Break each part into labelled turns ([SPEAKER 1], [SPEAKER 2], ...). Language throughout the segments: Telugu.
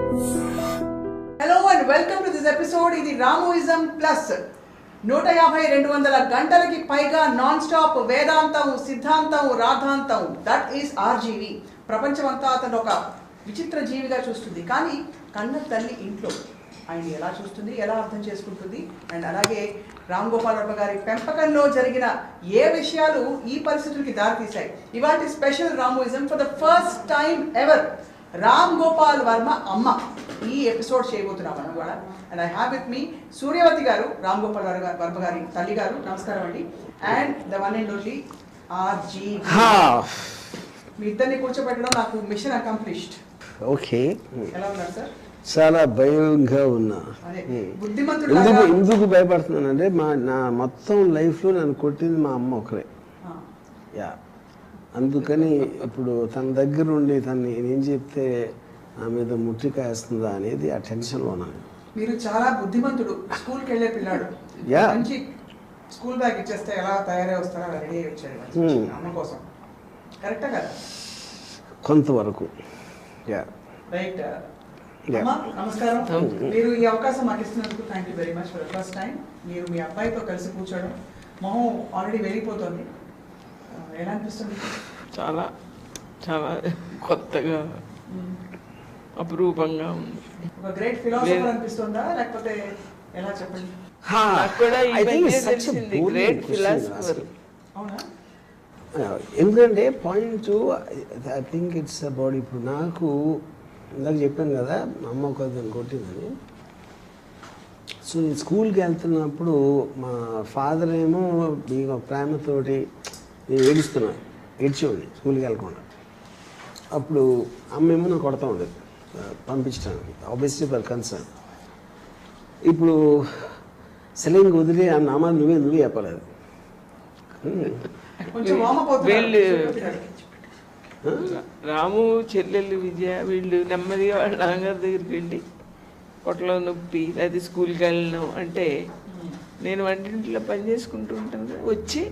[SPEAKER 1] Hello and welcome to this episode. ఇది రామోయిజం ప్లస్ 150-200 గంటలకి పైగా నాన్ స్టాప్ వేదాంతం, సిద్ధాంతం, రాధాంతం. That is RGV. ప్రపంచమంతా అతను ఒక విచిత్ర జీవిగా చూస్తుంది, కానీ కన్న తల్లి ఇంట్లో ఆయన ఎలా చూస్తుంది, ఎలా అర్థం చేసుకుంటుంది, అండ్ అలాగే రామ్ గోపాల్ వర్మ గారి పెంపకంలో జరిగిన ఏ విషయాలు ఈ పరిస్థితులకి దారితీశాయి. ఇవాటి special Ramoism for the first time ever Ram Gopal Varma అమ్మ ఈ ఎపిసోడ్ చేయబోతున్నాం మనం కూడా. And I have with me Suryavathi గారు, రామ్ గోపాల్ వర్మ గారి తల్లి గారు. నమస్కారం అండి. And the one and only RG. మీ ఇద్దరిని కూర్చోబెట్టడం నాకు మిషన్ అకంప్లిష్డ్.
[SPEAKER 2] ఓకే,
[SPEAKER 1] ఎలా ఉన్నారు సార్?
[SPEAKER 2] చాలా భయంగా ఉన్నా. ఎందుకు భయపడుతున్నానంటే నా మొత్తం లైఫ్లో నన్ను కొట్టింది మా అమ్మ ఒకరే. యా, అందుకని ఇప్పుడు తన దగ్గర ఉండి తను ఏం చెప్తే నా మీద ముట్టికాయేస్తుందా అనేది ఆ టెన్షన్లో ఉన్నాను.
[SPEAKER 1] మీరు చాలా బుద్ధిమంతుడు, స్కూల్కి వెళ్ళే పిల్లాడు. మంచి స్కూల్ బ్యాగ్ ఇచ్చేస్తే ఎలా తయారై వస్తారో అలా రెడీ అయ్యి వచ్చాడు అమ్మ కోసం. కరెక్టా కదా?
[SPEAKER 2] కొంతవరకు. Yeah,
[SPEAKER 1] right. అమ్మా నమస్కారం. మీరు ఈ అవకాశం మాకు ఇస్తున్నందుకు thank you very much. For the first time మీరు మీ అబ్బాయితో కలిసి కూర్చోవడం, మొహం ఆల్రెడీ వెళ్ళిపోతుంది. ఎలా అనిపిస్తుంది?
[SPEAKER 3] చాలా చాలా కొత్తగా అపురూపంగా ఉంది.
[SPEAKER 1] ఒక గ్రేట్ ఫిలాసఫర్ అనిపిస్తుందా, లేకపోతే ఎలా చెప్పండి?
[SPEAKER 3] Great philosopher.
[SPEAKER 1] అవునా?
[SPEAKER 2] ఎందుకంటే point I think it's about, ఇప్పుడు నాకు ఇందాక చెప్పాను కదా మా అమ్మ ఒక కొట్టిందని. సో నేను స్కూల్కి వెళ్తున్నప్పుడు మా ఫాదర్ ఏమో మీకు ప్రేమతోటి నేను ఏడ్చేవాడిని స్కూల్కి వెళ్ళకుండా. అప్పుడు అమ్మ ఏమో నాకు కొడతా ఉండేది పంపించడానికి, ఆబ్వియస్లీ ఫర్ కన్సర్న్. ఇప్పుడు సెలైన్ వదిలి ఆ నామాలు నువ్వే చెప్పలేదు.
[SPEAKER 3] రాము, చెల్లెళ్ళు విజయ వీళ్ళు నెమ్మదిగా వాళ్ళ నాన్నగారి దగ్గరికి వెళ్ళి పొట్టలో నొప్పి లేదా స్కూల్కి వెళ్ళినాం అంటే నేను వంటింట్లో పని చేసుకుంటూ ఉంటాను కదా, వచ్చి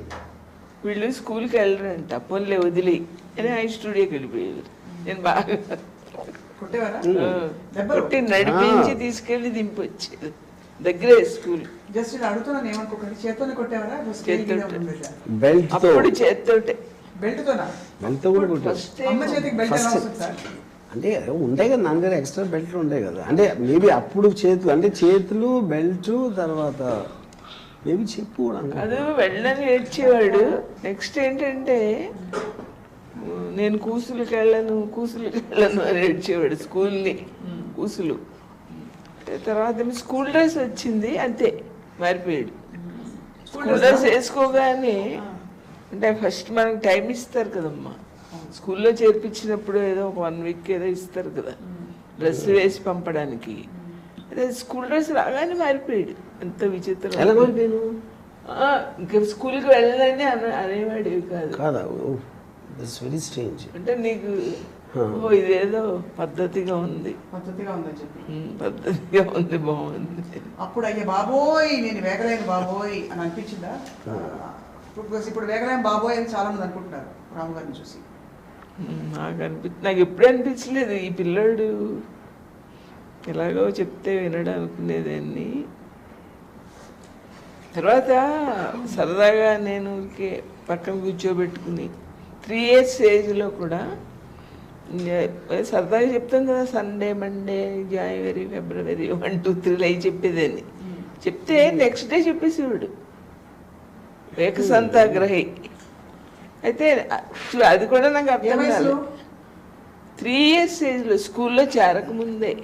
[SPEAKER 3] వీళ్ళు స్కూల్కి వెళ్ళరంట, పొన్లే వదిలి అని ఆ స్టూడియోకి వెళ్ళిపోయేది. నేను బాగా కొట్టి నడిపించి తీసుకెళ్ళి దింపొచ్చేది. దగ్గరే స్కూల్. అప్పుడు చేత్తోటే.
[SPEAKER 2] అంటే ఉంటాయి కదా నాన్నగారు ఎక్స్ట్రా బెల్ట్లు ఉంటాయి కదా, అంటే మేబీ అప్పుడు చేతులు, అంటే చేతులు బెల్ట్ తర్వాత మేబీ చెప్పు
[SPEAKER 3] అది వెళ్ళని ఏడ్చేవాడు. నెక్స్ట్ ఏంటంటే నేను కూసులకి వెళ్ళను అని ఏడ్చేవాడు. స్కూల్ని కూసులు. తర్వాత స్కూల్ డ్రెస్ వచ్చింది, అంతే మారిపోయాడు. స్కూల్ డ్రెస్ వేసుకోగానే, అంటే ఫస్ట్ మనకు టైం ఇస్తారు కదమ్మా స్కూల్లో చేర్పించినప్పుడు, ఏదో ఒక 1 వీక్ ఏదో ఇస్తారు కదా డ్రెస్ వేసి పంపడానికి. అదే స్కూల్ డ్రెస్ రాగానే మారిపోయాడు. ఎంత విచిత్రం. ఇంకా స్కూల్కి వెళ్ళాలని అనేవాడివి కాదు. అంటే నీకు ఇదేదో పద్ధతిగా ఉంది బాగుంది.
[SPEAKER 1] అప్పుడు అయ్యే బాబోయ్ నేను వేగలేను బాబోయ్ అని అనిపించిందా? ఇప్పుడు వేగలేం బాబోయ్ అని చాలా మంది అనుకుంటున్నారు రాము గారిని చూసి.
[SPEAKER 3] నాకు ఎప్పుడు అనిపించలేదు ఈ పిల్లాడు ఎలాగో చెప్తే వినడం అనుకునేదాన్ని. తర్వాత సరదాగా నేను పక్కన కూర్చోబెట్టుకుని 3 years ఏజ్లో కూడా సరదాగా చెప్తాం కదా, సండే, మండే, జనవరి, ఫిబ్రవరి 1, 2, 3 అవి చెప్పేదాన్ని. చెప్తే నెక్స్ట్ డే చెప్పేసేవాడు. ఏకసంతాగ్రహి. అయితే అది కూడా నాకు అర్థం కాదు. 3 years ఏజ్లో స్కూల్లో చేరకముందే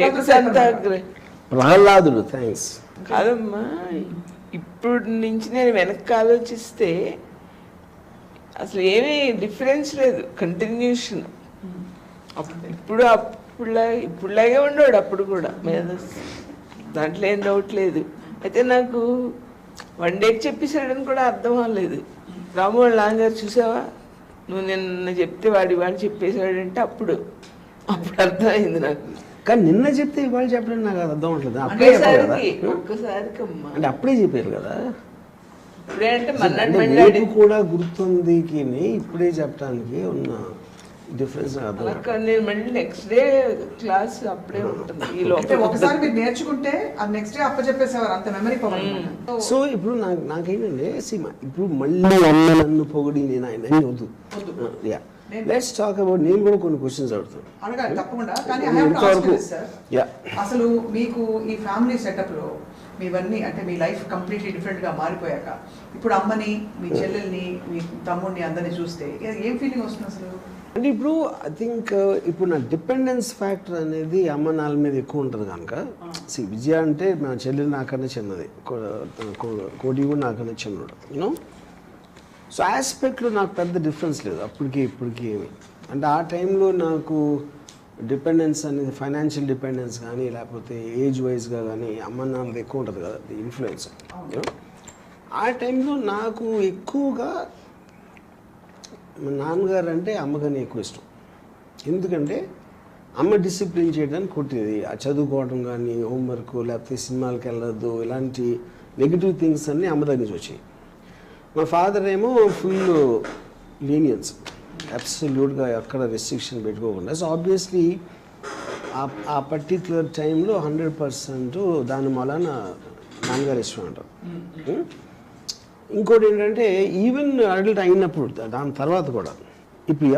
[SPEAKER 3] ఏకసంతాగ్రహి.
[SPEAKER 2] ప్రహ్లాదుడు. థ్యాంక్స్.
[SPEAKER 3] కాదమ్మా, ఇప్పుడు నుంచి నేను వెనక్కి ఆలోచిస్తే అసలు ఏమీ డిఫరెన్స్ లేదు, కంటిన్యూషన్. ఇప్పుడులాగే ఉండేవాడు అప్పుడు కూడా మీద, దాంట్లో ఏం డౌట్ లేదు. అయితే నాకు 1 day చెప్పేశాడని కూడా అర్థం అవ్వలేదు. రాము వాళ్ళ నాన్నగారు చూసావా, నువ్వు నిన్న చెప్తే వాడు చెప్పేశాడంటే అప్పుడు అర్థమైంది నాకు.
[SPEAKER 2] కానీ నిన్న చెప్తే ఇవాళ చెప్పడం నాకు అర్థం అవట్లేదు.
[SPEAKER 3] ఒక్కసారికి
[SPEAKER 2] అంటే అప్పుడే చెప్పారు కదా.
[SPEAKER 3] ఇప్పుడే అంటే కూడా
[SPEAKER 2] గుర్తుంది ఇప్పుడే చెప్పడానికి ఉన్న డిఫరెన్స్ నాకు అర్థం
[SPEAKER 3] అలా
[SPEAKER 2] కాదు.
[SPEAKER 3] కాదు, నేను మళ్ళీ నెక్స్ట్ డే క్లాస్ అప్పుడే ఉంటుంది ఈ
[SPEAKER 1] అంటే
[SPEAKER 3] లోపల.
[SPEAKER 1] ఒకసారి మీరు నేర్చుకుంటే అది నెక్స్ట్ డే అప్పచెప్పేసేవారు, అంత మెమరీ పవర్.
[SPEAKER 2] సో ఇప్పుడు నాకేంటంటే సినిమా ఇప్పుడు మళ్ళీ అమ్మ నన్ను పొగిడి నేను ఆయన వద్దు. యా లెట్స్ టాక్ అబౌట్, నేను కూడా కొన్ని క్వశ్చన్స్ అడుగుతాను.
[SPEAKER 1] అడగాలి తప్పకుండా, కానీ I have to ask you this, sir.
[SPEAKER 2] Yeah
[SPEAKER 1] అసలు మీకు ఈ ఫ్యామిలీ సెటప్లో మీవన్నీ అంటే మీ లైఫ్ కంప్లీట్లీ డిఫరెంట్గా మారిపోయాక ఇప్పుడు అమ్మని, మీ చెల్లెల్ని, మీ తమ్ముడిని అందరినీ చూస్తే ఏం ఫీలింగ్ వస్తుంది అసలు?
[SPEAKER 2] అంటే ఇప్పుడు ఐ థింక్ ఇప్పుడు నా డిపెండెన్స్ ఫ్యాక్టర్ అనేది అమ్మ నాన్న మీద ఎక్కువ ఉంటుంది కనుక విజయ అంటే నా చెల్లెలు నాకన్నా చిన్నది, కోటి కూడా నాకన్నా చిన్నడు యూనో. సో ఆస్పెక్ట్లో నాకు పెద్ద డిఫరెన్స్ లేదు అప్పటికి ఇప్పటికి ఏమి. అంటే ఆ టైంలో నాకు డిపెండెన్స్ అనేది ఫైనాన్షియల్ డిపెండెన్స్ కానీ లేకపోతే ఏజ్ వైజ్గా కానీ అమ్మ నాన్నది ఎక్కువ ఉంటుంది కదా ఇన్ఫ్లుయెన్స్ యూనో. ఆ టైంలో నాకు ఎక్కువగా మా నాన్నగారు అంటే అమ్మగానే ఎక్కువ ఇష్టం. ఎందుకంటే అమ్మ డిసిప్లిన్ చేయడానికి కొట్టేది, ఆ చదువుకోవడం కానీ హోంవర్క్ లేకపోతే సినిమాలకు వెళ్ళొద్దు ఇలాంటి నెగిటివ్ థింగ్స్ అన్నీ అమ్మ దగ్గర నుంచి వచ్చాయి. మా ఫాదర్ ఏమో ఫుల్ లీనియన్స్, అబ్సల్యూట్గా ఎక్కడ రెస్ట్రిక్షన్ పెట్టుకోకుండా. సో ఆబ్వియస్లీ ఆ పర్టిక్యులర్ టైంలో 100% దాని వలన నాన్నగారు ఇష్టం అంటారు. ఇంకోటి ఏంటంటే ఈవెన్ అడల్ట్ అయినప్పుడు దాని తర్వాత కూడా ఇప్పుడు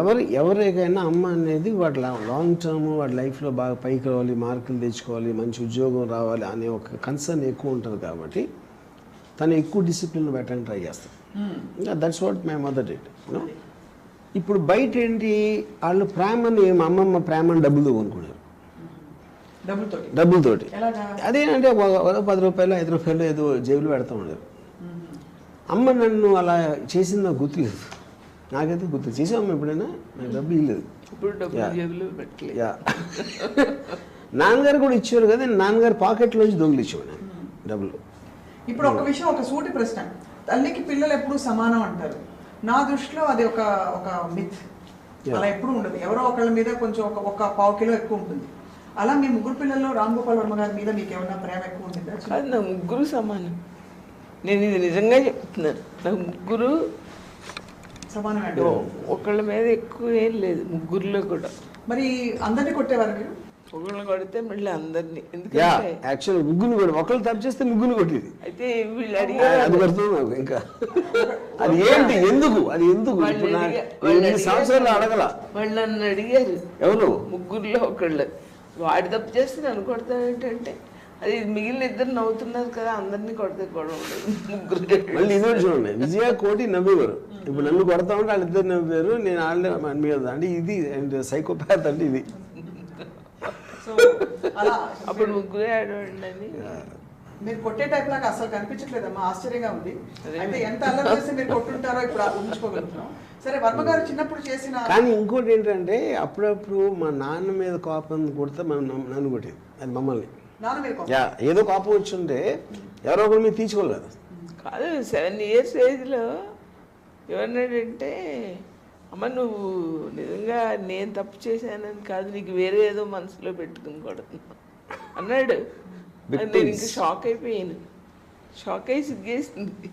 [SPEAKER 2] ఎవరికైనా అమ్మ అనేది వాడి లాంగ్ టర్మ్ వాడి లైఫ్లో బాగా పైకి రావాలి, మార్కులు తెచ్చుకోవాలి, మంచి ఉద్యోగం రావాలి అనే ఒక కన్సర్న్ ఎక్కువ ఉంటుంది కాబట్టి తను ఎక్కువ డిసిప్లిన్ పెట్టడానికి ట్రై చేస్తాను. That's what my mother did. ఇప్పుడు బయట ఏంటి వాళ్ళు ప్రేమని మా అమ్మమ్మ ప్రేమని డబ్బులు కొనుక్కున్నారు, డబ్బులతోటి. అదేంటంటే 10 రూపాయలు 5 రూపాయలు ఏదో జేబులు పెడతా ఉండేది. అమ్మ నన్ను అలా చేసింది నాకు గుర్తులేదు, నాకైతే గుర్తు చేసాము ఎప్పుడైనా నాకు డబ్బులు ఇవ్వలేదు. యా నాన్నగారు కూడా ఇచ్చేవారు కదా, నాన్నగారు పాకెట్లోంచి దొంగలు ఇచ్చేవాడు డబ్బులు.
[SPEAKER 1] ఇప్పుడు ఒక విషయం, ఒక సూటి ప్రశ్న, తల్లికి పిల్లలు ఎప్పుడు సమానం అంటారు. నా దృష్టిలో అది ఒక మిత్, అలా ఎప్పుడు ఉండదు. ఎవరో ఒకళ్ళ మీద కొంచెం ఒక 1 కిలో ఎక్కువ ఉంటుంది. అలా మీ ముగ్గురు పిల్లల్లో రామ్ గోపాల్ వర్మ గారి మీద మీకు ఏమన్నా ప్రేమ ఎక్కువ ఉంటుందా?
[SPEAKER 3] కాదు, నా ముగ్గురు సమానం. నేను ఇది నిజంగా చెప్తున్నాను, నాకు ముగ్గురు
[SPEAKER 1] సమానమే.
[SPEAKER 3] ఒకళ్ళ మీద ఎక్కువ ఏం లేదు ముగ్గురులో కూడా.
[SPEAKER 1] మరి అందరినీ కొట్టేవారు మీరు?
[SPEAKER 3] ఒకళ్ళని కొడితే మళ్ళీ అందరినీ,
[SPEAKER 2] యా
[SPEAKER 3] ఎందుకంటే
[SPEAKER 2] యాక్చువల్ ముగ్గురు కూడా ఒకళ్ళు తప్పు చేస్తే ముగ్గురు కొట్టేది.
[SPEAKER 3] అయితే వీళ్ళు అడిగారు
[SPEAKER 2] అది పడుతుంది నాకు ఇంకా అది ఏంటి ఎందుకు అది ఎందుకు ఇప్పుడు నాకు 8 సంవత్సరాలు అడగల.
[SPEAKER 3] వాళ్ళు నన్ను అడిగారు
[SPEAKER 2] ఎవరు
[SPEAKER 3] ముగ్గురులో ఒకళ్ళు, వాడు తప్పు చేస్తే నన్ను కొడతావేంటంటే అది మిగిలిన ఇద్దరు నవ్వుతున్నారు కదా అందరినీ కొడితే గొడవ ఉండదు, ముగ్గురు.
[SPEAKER 2] మళ్ళీ ఇది చూడండి, విజయ కోటి నవ్వేవారు, ఇప్పుడు నన్ను కొడతా ఉంటే వాళ్ళిద్దరు నవ్వారు, నేను వాళ్ళే మీద అంటే ఇది అండ్ సైకోపాత్ అంటే ఇది.
[SPEAKER 3] అప్పుడు ముగ్గురే ఆడవాడిని.
[SPEAKER 1] మీరు కొట్టే టైప్ లాగా అసలు కనిపించట్లేదమ్మా, ఆశ్చర్యంగా ఉంది. అయితే ఎంత అల్లరి చేస్తే మీరు కొట్టుంటారో ఇప్పుడు ఊహించుకోగలుగుతున్నాం. సరే, వర్మ గారు చిన్నప్పుడు చేసిన
[SPEAKER 2] కానీ ఇంకోటి ఏంటంటే అప్పుడప్పుడు మా నాన్న మీద కోపం కొడితే నన్ను కొట్టేది, అది మమ్మల్ని.
[SPEAKER 1] నాన్న మీరు
[SPEAKER 2] యా ఏదో కోపం వచ్చుంటే ఎవరో ఒకరి మీద తీసుకోలేదు.
[SPEAKER 3] కాదు, 7 years ఏజ్లో ఏమన్నాడంటే, అమ్మ నువ్వు నిజంగా నేను తప్పు చేశానని కాదు, నీకు వేరే ఏదో మనసులో పెట్టుకుని కొడుతున్నా అన్నాడు. నేను ఇంకా షాక్ అయిపోయాను, షాక్ అయి సిగ్గేసింది.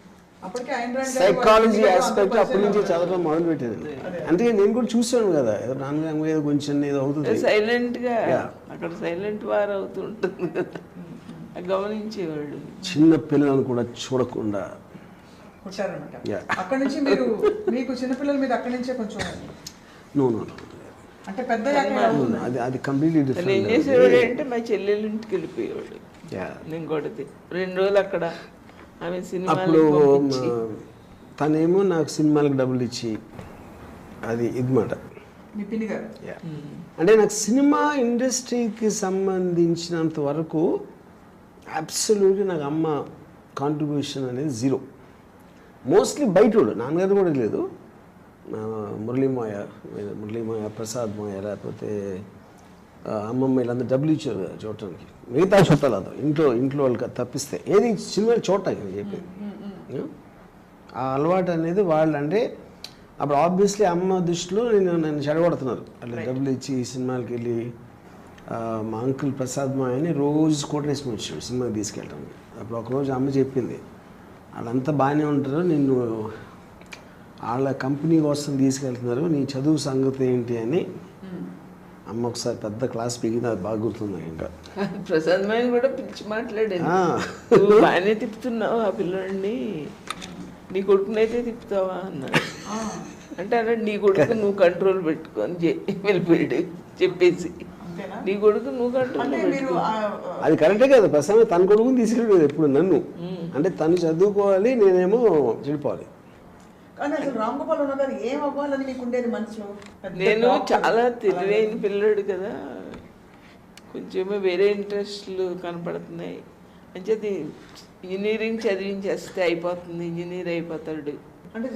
[SPEAKER 1] అప్పటికే ఐన్ రాండ్
[SPEAKER 2] సైకాలజీ ఆస్పెక్ట్ అప్పటి నుంచి చదవడం మొదలు పెట్టేది. అందుకే నేను కూడా చూసాను కదా, ఏదో నాన్నగారు ఏదో కొంచెం ఏదో అవుతుంది,
[SPEAKER 3] సైలెంట్గా అక్కడ సైలెంట్ వార్ అవుతూ ఉంటుంది కదా, గమనించేవాడు.
[SPEAKER 2] చిన్న పిల్లలను కూడా చూడకుండా
[SPEAKER 1] కొట్టారనమాట.
[SPEAKER 2] Yeah.
[SPEAKER 1] అక్కడి నుంచి మీరు మీకు చిన్నపిల్లల మీద అక్కడి నుంచే కొంచెం
[SPEAKER 2] నో
[SPEAKER 1] అంటే పెద్ద
[SPEAKER 2] అది అది కంప్లీట్లీ
[SPEAKER 3] నేను ఏం
[SPEAKER 2] డిఫరెంట్.
[SPEAKER 3] చేసేవాడు అంటే మా చెల్లెలు ఇంటికి వెళ్ళిపోయేవాడు, నేను కొడితే 2 రోజులు అక్కడ ఆమె
[SPEAKER 2] అప్పుడు
[SPEAKER 3] సినిమా.
[SPEAKER 2] తనేమో నాకు సినిమాలకు డబ్బులు ఇచ్చి అది ఇదిమాట.
[SPEAKER 1] మీ పిన్ని గారు
[SPEAKER 2] అంటే నాకు సినిమా ఇండస్ట్రీకి సంబంధించినంత వరకు అబ్సల్యూట్లీ నాకు అమ్మ కాంట్రిబ్యూషన్ అనేది 0. మోస్ట్లీ బయటోడు, నాన్నగారు కూడా లేదు. మురళీమాయ, ప్రసాద్ మాయ, లేకపోతే అమ్మమ్మ వీళ్ళందరూ డబ్బులు ఇచ్చారు కదా చూడటానికి, మిగతా చుట్టాలు అదో ఇంట్లో వాళ్ళకి తప్పిస్తే ఏది సినిమాలు చూడటానికి నేను చెప్పేది. ఆ అలవాటు అనేది వాళ్ళు అంటే అప్పుడు ఆబ్వియస్లీ అమ్మ దృష్టిలో నన్ను చెడగొడుతున్నారు. అట్లా డబ్బులు ఇచ్చి సినిమాలకి వెళ్ళి మా అంకుల్ ప్రసాద్ మాయని రోజు కోట వేసుకుని వచ్చాడు సినిమాకి తీసుకెళ్ళడానికి. అప్పుడు ఒకరోజు అమ్మ చెప్పింది, వాళ్ళంతా బాగానే ఉంటారు, నిన్ను వాళ్ళ కంపెనీ కోసం తీసుకెళ్తున్నారు, నీ చదువు సంగతి ఏంటి అని అమ్మ ఒకసారి పెద్ద క్లాస్ పీకింది, అది బాగా గుర్తుంది ఇంకా.
[SPEAKER 3] ప్రసాద్ మైన్ కూడా పిలిచి మాట్లాడాను, నువ్వు బాగానే తిప్పుతున్నావు ఆ పిల్లోడిని, నీ కొడుకునైతే తిప్పుతావా అన్నాడు. అంటే అన్నాడు నీ కొడుకు నువ్వు కంట్రోల్ పెట్టుకో అని వెళ్ళిపోయాడు చెప్పేసి. నీ కొడుకు నువ్వు కంట్రోల్ పెట్టుకో.
[SPEAKER 2] అది కరెక్టే కదా, ప్రస్తుతం తన కొడుకుని తీసుకెళ్ళలేదు ఎప్పుడు నన్ను. అంటే తను చదువుకోవాలి, నేనేమో చెడిపోవాలి.
[SPEAKER 1] కానీ అసలు రామ్ గోపాల్ ఉన్న గారు ఏం అవ్వాలని మీకు ఉండేది మనసులో?
[SPEAKER 3] నేను చాలా తెలివైన పిల్లడు కదా, కొంచెం వేరే ఇంట్రెస్ట్లు కనపడుతున్నాయి అని చెప్పి ఇంజనీరింగ్ చదివించేస్తే అయిపోతుంది, ఇంజనీర్ అయిపోతాడు
[SPEAKER 1] అంటే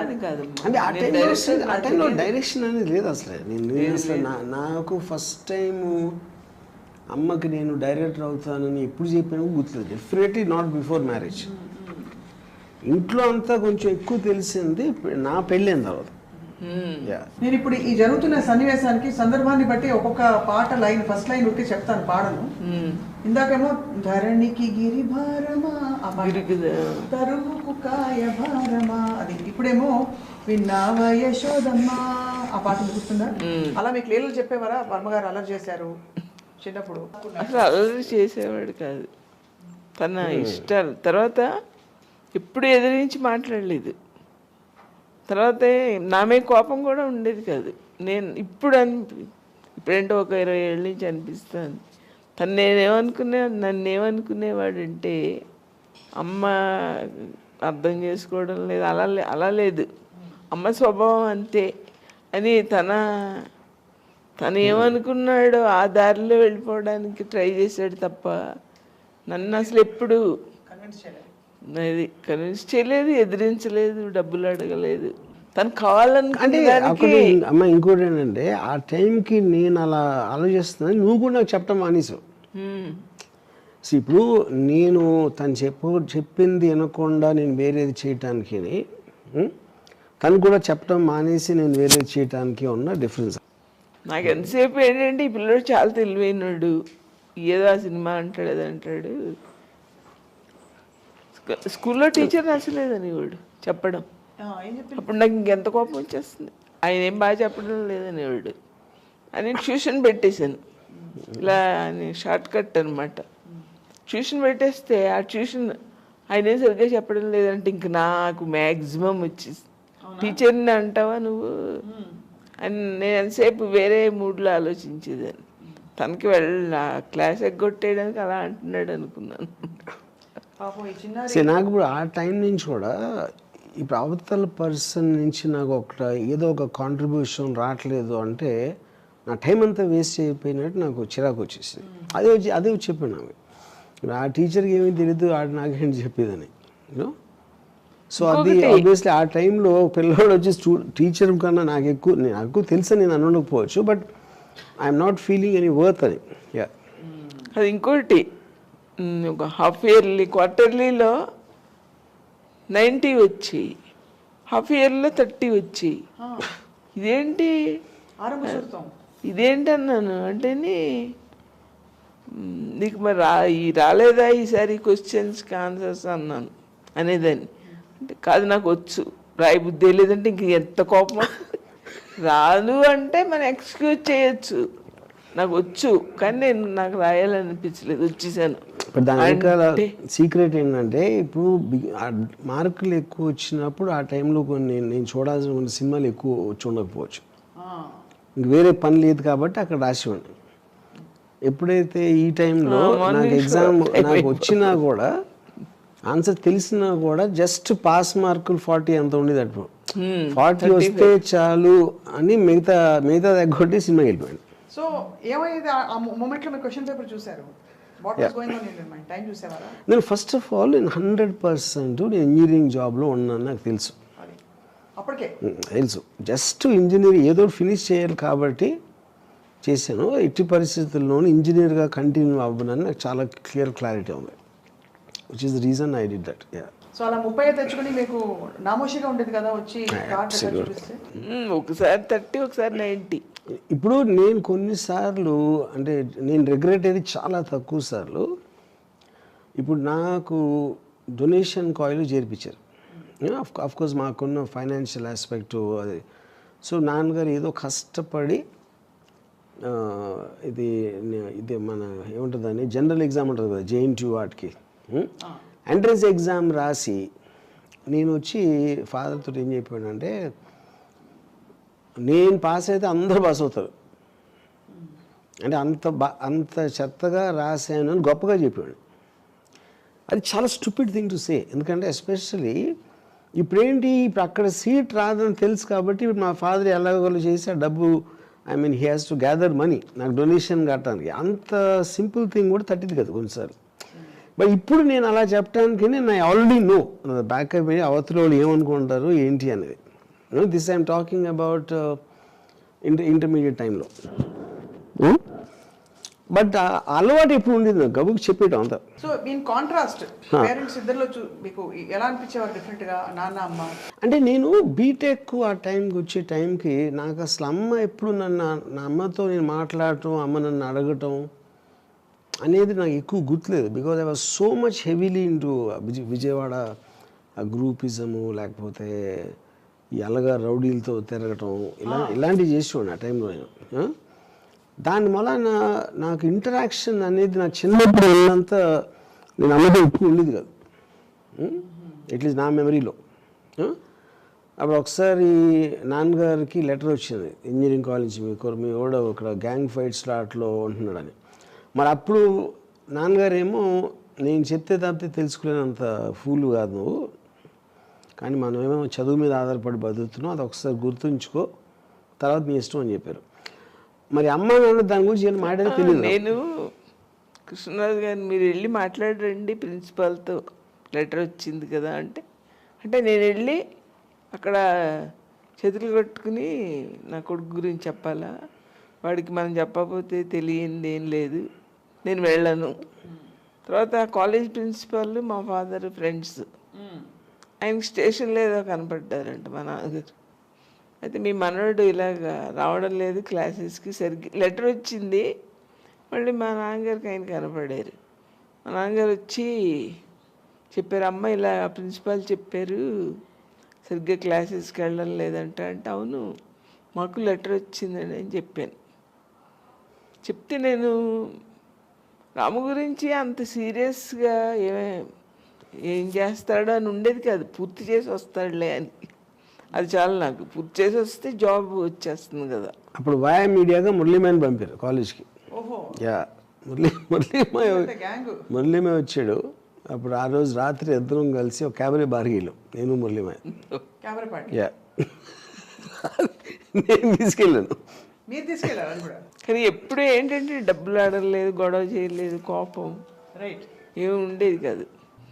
[SPEAKER 3] అని కాదు.
[SPEAKER 2] అంటే ఆ టైంలో డైరెక్షన్ అనేది లేదు అసలు. నేను అసలు నాకు ఫస్ట్ టైము అమ్మకి నేను డైరెక్టర్ అవుతానని ఎప్పుడు చెప్పాను గుర్తులేదు. Definitely not before marriage. ఇంట్లో అంతా కొంచెం ఎక్కువ తెలిసింది నా పెళ్ళైన తర్వాత.
[SPEAKER 1] నేను ఇప్పుడు ఈ జరుగుతున్న సన్నివేశానికి సందర్భాన్ని బట్టి ఒక్కొక్క పాట లైన్, ఫస్ట్ లైన్ ఉట్టి చెప్తాను, పాడను. ఇందాకేమో ధరణికి గిరి భారమా, తరువుకు కాయ భారమా, అది. ఇప్పుడేమో విన్నావ యశోదమ్మా, ఆ పాట గుర్తుందా? అలా మీకు లీలలు చెప్పేవారా? వర్మగారు అలర్ చేశారు చిన్నప్పుడు?
[SPEAKER 3] అసలు అలరి చేసేవాడు కాదు, తన ఇష్టాలు. తర్వాత ఎప్పుడు ఎదిరించి మాట్లాడలేదు. తర్వాత నా మీద కోపం కూడా ఉండేది కాదు. నేను ఇప్పుడంటే ఒక 20 ఏళ్ళ నుంచి అనిపిస్తాను, నన్నేమనుకునేవాడంటే అమ్మ అర్థం చేసుకోవడం లేదు, అలా లేదు, అమ్మ స్వభావం అంతే అని తను ఏమనుకున్నాడో ఆ దారిలో వెళ్ళిపోవడానికి ట్రై చేశాడు తప్ప నన్ను అసలు ఎప్పుడు కన్విన్స్ చేయలేదు, ఎదిరించలేదు, డబ్బులు అడగలేదు. తను కావాలనుకుంటే
[SPEAKER 2] అమ్మ. ఇంకోటి ఏంటంటే ఆ టైంకి నేను అలా ఆలోచిస్తున్నాను, నువ్వు కూడా నాకు చెప్పడం మానేసావు. ఇప్పుడు నేను తను చెప్పింది వినకుండా నేను వేరేది చేయటానికి, తను కూడా చెప్పడం మానేసి నేను వేరేది చేయటానికి ఉన్న డిఫరెన్స్.
[SPEAKER 3] నాకు ఎంతసేపు ఏంటంటే ఈ పిల్లడు చాలా తెలివైనడు, ఏదో ఆ సినిమా అంటాడు అది అంటాడు. స్కూల్లో టీచర్ నచ్చలేదని వాడు చెప్పడం. అప్పుడు నాకు ఇంకెంత కోపం వచ్చేస్తుంది, ఆయన ఏం బాగా చెప్పడం లేదని వాడు అని ట్యూషన్ పెట్టేశాను. ఇలా అని షార్ట్ కట్ అనమాట. ట్యూషన్ పెట్టేస్తే ఆ ట్యూషన్ ఆయన ఏం సరిగ్గా చెప్పడం లేదంటే ఇంక నాకు మ్యాక్సిమం వచ్చేసి, టీచర్ని అంటావా నువ్వు అని నేను ఎంతసేపు వేరే మూడ్లో ఆలోచించేదాన్ని. తనకి క్లాస్ ఎగ్గొట్టేయడానికి అలా అంటున్నాడు అనుకున్నాను.
[SPEAKER 2] నాకు ఇప్పుడు ఆ టైం నుంచి కూడా ఇప్పుడు అవతల పర్సన్ నుంచి నాకు ఏదో ఒక కాంట్రిబ్యూషన్ రావట్లేదు అంటే నా టైం అంతా వేస్ట్ అయిపోయినట్టు నాకు చిరాకు వచ్చేసింది. అదే చెప్పాను నాకు. ఆ టీచర్కి ఏమీ తెలియదు, నాకేంటి చెప్పేదని. సో అది ఆబ్వియస్లీ ఆ టైంలో పిల్లవాడు వచ్చి టీచర్ కన్నా నాకు తెలుసని నేను అనకపోవచ్చు, but I'm not feeling any worth అని.
[SPEAKER 3] అది ఇంకోటి, ఒక హాఫ్ ఇయర్లీ క్వార్టర్లీలో 90 వచ్చి, హాఫ్ ఇయర్లో 30 వచ్చి, ఇదేంటి అన్నాను. అంటే నీకు మరి రాలేదా ఈసారి క్వశ్చన్స్కి ఆన్సర్స్ అన్నాను అనేదాన్ని. అంటే కాదు నాకు వచ్చు, రాయి బుద్ధి లేదంటే ఇంక ఎంత కోపం. రాదు అంటే మనం ఎక్స్క్యూజ్ చేయొచ్చు, నాకు వచ్చు కానీ నాకు రాయాలనిపించలేదు, వచ్చేసాను.
[SPEAKER 2] దాని వెనకాల సీక్రెట్ ఏంటంటే ఇప్పుడు మార్కులు ఎక్కువ వచ్చినప్పుడు ఆ టైంలో నేను చూడాల్సిన కొన్ని సినిమాలు ఎక్కువ వచ్చి ఉండకపోవచ్చు, ఇంక వేరే పని లేదు కాబట్టి అక్కడ రాసివ్వండి. ఎప్పుడైతే ఈ టైంలో నాకు ఎగ్జామ్ నాకు వచ్చినా కూడా ఆన్సర్ తెలిసినా కూడా జస్ట్ పాస్ మార్కులు 40 ఎంత ఉండేది. అప్పుడు 40 వస్తే చాలు అని మిగతా దగ్గొట్టి సినిమా వెళ్ళిపోయాను.
[SPEAKER 1] సో ఏమైంది ఆ మూమెంట్లో మీరు క్వశ్చన్ పేపర్ చూసారు?
[SPEAKER 2] నేను ఫస్ట్ ఆఫ్ ఆల్ నేను 100% నేను ఇంజనీరింగ్ జాబ్లో ఉన్నాను నాకు తెలుసు. జస్ట్ ఇంజనీరింగ్ ఏదో ఫినిష్ చేయాలి కాబట్టి చేశాను. ఎట్టి పరిస్థితుల్లోనూ ఇంజనీర్గా కంటిన్యూ అవ్వనని నాకు చాలా క్లారిటీ ఉంది, which is the reason I did that.
[SPEAKER 1] So అలా 30 తెచ్చుకుని మీకు నామోషిగా ఉండేది కదా వచ్చి
[SPEAKER 3] ఒకసారి 30 ఒకసారి 90.
[SPEAKER 2] ఇప్పుడు నేను కొన్నిసార్లు అంటే నేను రిగ్రెట్ అయ్యేది చాలా తక్కువ సార్లు. ఇప్పుడు నాకు డొనేషన్ కాయిల్ చేర్పించారు ఆఫ్ కోర్స్ మాకున్న ఫైనాన్షియల్ ఆస్పెక్టు అది. సో నాన్నగారు ఏదో కష్టపడి ఇది ఇది మన ఏముంటుందని జనరల్ ఎగ్జామ్ ఉంటుంది కదా JNTU వాటికి ఎంట్రన్స్ ఎగ్జామ్ రాసి నేను వచ్చి ఫాదర్తో ఏం చెప్పానంటే నేను పాస్ అయితే అందరూ పాస్ అవుతారు అంటే అంత చెత్తగా రాశాను అని గొప్పగా చెప్పాడు. అది చాలా స్టూపిడ్ థింగ్ టు సే. ఎందుకంటే ఎస్పెషలీ ఇప్పుడు అక్కడ సీట్ రాదని తెలుసు కాబట్టి ఇప్పుడు మా ఫాదర్ ఎలాగోలు చేసి ఆ డబ్బు he has to gather money నాకు డొనేషన్ కట్టడానికి. అంత సింపుల్ థింగ్ కూడా తట్టింది కదా కొన్నిసార్లు. బట్ ఇప్పుడు నేను అలా చెప్పడానికి నేను ఆల్రెడీ నో బ్యాకప్ అయ్యి అవతల వాళ్ళు ఏమనుకుంటారు ఏంటి అనేది. This I'm talking about intermediate టైంలో. బట్ అలవాటు ఎప్పుడు ఉండేది గబుకి చెప్పేయడం అంతా.
[SPEAKER 1] సో ఇన్ కాంట్రాస్ట్ పేరెంట్స్ ఇద్దరిలో మీకు ఎలా అనిపించేవారు డిఫరెంట్గా నాన్న అమ్మ?
[SPEAKER 2] అంటే నేను బీటెక్ ఆ టైంకి వచ్చే టైంకి నాకు అసలు అమ్మ ఎప్పుడు నా అమ్మతో నేను మాట్లాడటం అమ్మ నన్ను అడగటం అనేది నాకు ఎక్కువ గుర్తులేదు. Because I was so much heavily into Vijayawada groupism లేకపోతే ఈ అలగా రౌడీలతో తిరగటం ఇలాంటివి చేసేవాడిని ఆ టైంలో నేను. దానివల్ల నాకు ఇంటరాక్షన్ అనేది నా చిన్నప్పుడు వెళ్ళినంత నేను అమ్మతో ఎక్కువ ఉండేది కాదు, అట్లీస్ట్ నా మెమరీలో. అప్పుడు ఒకసారి నాన్నగారికి లెటర్ వచ్చింది ఇంజనీరింగ్ కాలేజ్ మీ కూడా ఇక్కడ గ్యాంగ్ ఫైట్స్లో అట్లో ఉంటున్నాడని. మరి అప్పుడు నాన్నగారు ఏమో నేను చెప్తే తప్పితే తెలుసుకోలేనంత ఫూల్ కాదు నువ్వు, కానీ మనమేమో చదువు మీద ఆధారపడి బతుకుతున్నాం, అది ఒకసారి గుర్తుంచుకో, తర్వాత మీ ఇష్టం అని చెప్పారు. మరి అమ్మ నాన్న దాని గురించి ఏం మాట్లాడే తెలియదు.
[SPEAKER 3] నేను కృష్ణరాజు గారిని మీరు వెళ్ళి మాట్లాడరండి ప్రిన్సిపాల్తో లెటర్ వచ్చింది కదా అంటే నేను వెళ్ళి అక్కడ చేతులు కట్టుకుని నా కొడుకు గురించి చెప్పాలా, వాడికి మనం చెప్పకపోతే తెలియంది ఏం లేదు, నేను వెళ్ళను. తర్వాత కాలేజ్ ప్రిన్సిపాల్ మా ఫాదర్ ఫ్రెండ్స్ ఆయనకి స్టేషన్లో ఏదో కనపడ్డారంట మా నాన్నగారు. అయితే మీ మనవడు ఇలాగ రావడం లేదు క్లాసెస్కి సరిగ్గా లెటర్ వచ్చింది. మళ్ళీ మా నాన్నగారికి ఆయన కనపడారు. మా నాన్నగారు వచ్చి చెప్పారు, అమ్మ ఇలా ప్రిన్సిపాల్ చెప్పారు సరిగ్గా క్లాసెస్కి వెళ్ళడం లేదంట అంటే, అవును మాకు లెటర్ వచ్చిందని అని చెప్పాను. చెప్తే నేను రాము గురించి అంత సీరియస్గా ఏం చేస్తాడో అని ఉండేది కాదు, పూర్తి చేసి వస్తాడులే అని. అది చాలా నాకు పూర్తి చేసి వస్తే జాబ్ వచ్చేస్తుంది కదా.
[SPEAKER 2] అప్పుడు వాయా మీడియాగా మురళీమయ్యని పంపారు కాలేజ్కి. యా మురళీమయ్య వచ్చాడు. అప్పుడు ఆ రోజు రాత్రి ఇద్దరం కలిసి ఒక క్యాబరే బార్కి వెళ్ళాం, నేను మురళీమయ్య. యా నేను తీసుకెళ్ళాను.
[SPEAKER 3] కానీ ఎప్పుడు ఏంటంటే డబ్బులు ఆడలేదు, గొడవ చేయలేదు, కోపం ఏమి ఉండేది కాదు.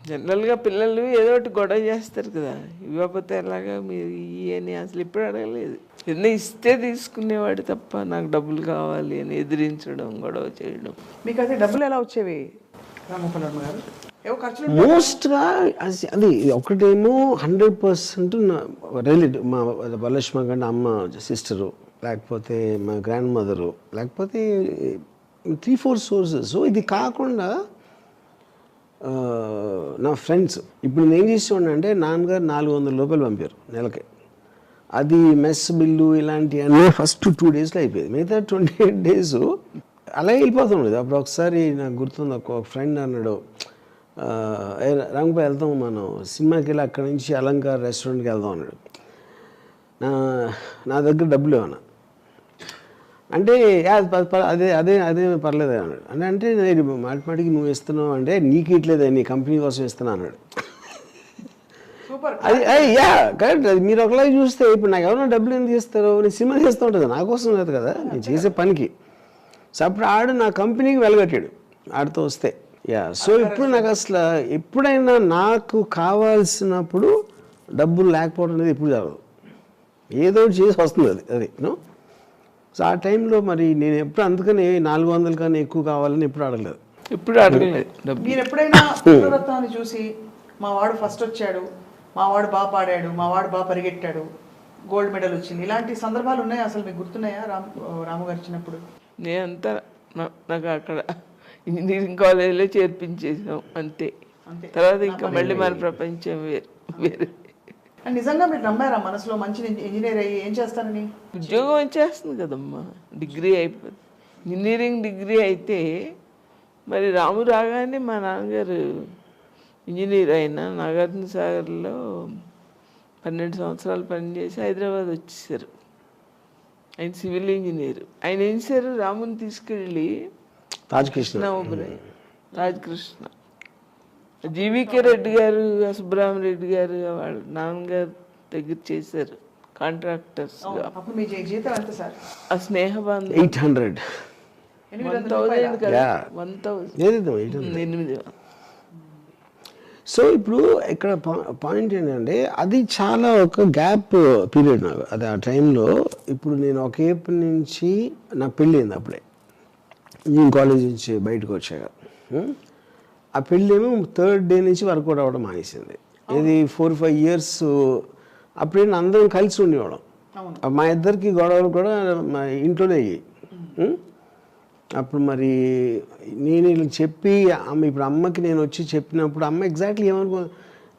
[SPEAKER 3] జనరల్గా పిల్లలు ఏదో ఒకటి గొడవ చేస్తారు కదా, ఇవ్వకపోతే ఎలాగా మీరు అని అసలు ఎప్పుడు అడగలేదు. ఎన్నో ఇస్తే తీసుకునేవాడు తప్ప నాకు డబ్బులు కావాలి అని ఎదిరించడం, గొడవ చేయడం.
[SPEAKER 1] మీకు అయితే డబ్బులు ఎలా వచ్చేవి రామోపల్లి గారు?
[SPEAKER 2] మోస్ట్గా అది ఒకటేమో 100% రిలేటివ్, మా వరలక్ష్మ కంటే అమ్మ సిస్టరు, లేకపోతే మా గ్రాండ్ మదరు, లేకపోతే 3-4 సోర్సెస్. సో ఇది కాకుండా నా ఫ్రెండ్స్. ఇప్పుడు నేను ఏం చేసేవాడిని అంటే నాన్నగారు 400 రూపాయలు పంపారు నెలకి. అది మెస్ బిల్లు ఇలాంటివన్నీ ఫస్ట్ 2 డేస్లో అయిపోయేది. మిగతా 28 డేస్ అలాగే వెళ్ళిపోతుండేది. అప్పుడు ఒకసారి నాకు గుర్తుంది, ఒక ఫ్రెండ్ అన్నాడు, రంగపై వెళ్తాం మనం సినిమాకి వెళ్ళి అక్కడి నుంచి అలంకార్ రెస్టారెంట్కి వెళ్దాం అన్నాడు. నా దగ్గర డబ్బులు ఏమన్నా అంటే అదే అదే అదే పర్లేదు అన్నాడు. అంటే మాటిమాటికి నువ్వు ఇస్తున్నావు అంటే నీకు ఇట్లేదు, నీ కంపెనీ కోసం ఇస్తున్నా అన్నాడు. అది కరెక్ట్. అది మీరు ఒకలాగా చూస్తే ఇప్పుడు నాకు ఎవరైనా డబ్బులు ఎందుకు ఇస్తారు, నేను సినిమా చేస్తూ ఉంటుంది నా కోసం లేదు కదా, నేను చేసే పనికి. సో అప్పుడు ఆడు నా కంపెనీకి వెలగట్టాడు ఆడితో వస్తే. సో ఇప్పుడు నాకు అసలు ఎప్పుడైనా నాకు కావాల్సినప్పుడు డబ్బులు లేకపోవడం అనేది ఎప్పుడు జరగదు, ఏదో చేసి వస్తుంది అది నో. సో ఆ టైంలో మరి నేను ఎప్పుడు అందుకని 400 కన్నా ఎక్కువ కావాలని ఎప్పుడు అడగలేదు.
[SPEAKER 3] ఎప్పుడు అడగలేదు.
[SPEAKER 1] మీరు ఎప్పుడైనా పుత్రరత్నాన్ని చూసి మా వాడు ఫస్ట్ వచ్చాడు, మా వాడు బాగా పాడాడు, మా వాడు బాగా పరిగెట్టాడు, గోల్డ్ మెడల్ వచ్చింది, ఇలాంటి సందర్భాలు ఉన్నాయి అసలు మీకు గుర్తున్నాయా రాము గారు ఇచ్చినప్పుడు?
[SPEAKER 3] నేనంతా నాకు అక్కడ ఇంజనీరింగ్ కాలేజీలో చేర్పించేసాం అంతే. తర్వాత ఇంకా మళ్ళీ మన ప్రపంచం వేరు.
[SPEAKER 1] అండ్ నిజంగా మీరు నమ్మారా మనసులో మంచి ఇంజనీర్ అయ్యి ఏం చేస్తానని?
[SPEAKER 3] ఉద్యోగం వచ్చేస్తుంది కదమ్మా, డిగ్రీ అయిపోతుంది. ఇంజనీరింగ్ డిగ్రీ అయితే మరి రాము రాగానే మా నాన్నగారు ఇంజనీర్ అయినా నాగార్జున సాగర్లో 12 సంవత్సరాలు పనిచేసి హైదరాబాద్ వచ్చేసారు. ఆయన సివిల్ ఇంజనీర్. ఆయన ఏం చేశారు, రాముని తీసుకెళ్ళి
[SPEAKER 2] తాజ్కృష్ణ
[SPEAKER 3] రాజకృష్ణ, జీవికే రెడ్డి గారు, సుబ్రహ్మరెడ్డి గారు వాళ్ళ నాన్నగారు దగ్గర చేశారు కాంట్రాక్టర్స్.
[SPEAKER 1] అప్పుడు మీ జీతం ఎంత సార్?
[SPEAKER 3] ఆ స్నేహబంధం
[SPEAKER 2] 800
[SPEAKER 3] 1000 కదా, 800.
[SPEAKER 2] సో ఇప్పుడు ఇక్కడ పాయింట్ ఏంటంటే అది చాలా ఒక గ్యాప్ పీరియడ్ నాకు అది ఆ టైంలో. ఇప్పుడు నేను ఒక ఏప్రిల్ నుంచి నాకు పెళ్ళి అయింది అప్పుడే, నేను కాలేజ్ నుంచి బయటకు వచ్చాక. ఆ పెళ్ళి ఏమో 3rd డే నుంచి వర్కౌట్ అవ్వడం మానేసింది. ఇది 4-5 ఇయర్స్ అప్పుడే అందరం కలిసి ఉండేవాళ్ళం. మా ఇద్దరికి గొడవలు కూడా మా ఇంట్లోనే అయ్యాయి. అప్పుడు మరి నేను వీళ్ళకి చెప్పి ఇప్పుడు అమ్మకి నేను వచ్చి చెప్పినప్పుడు అమ్మ ఎగ్జాక్ట్లీ ఏమనుకో,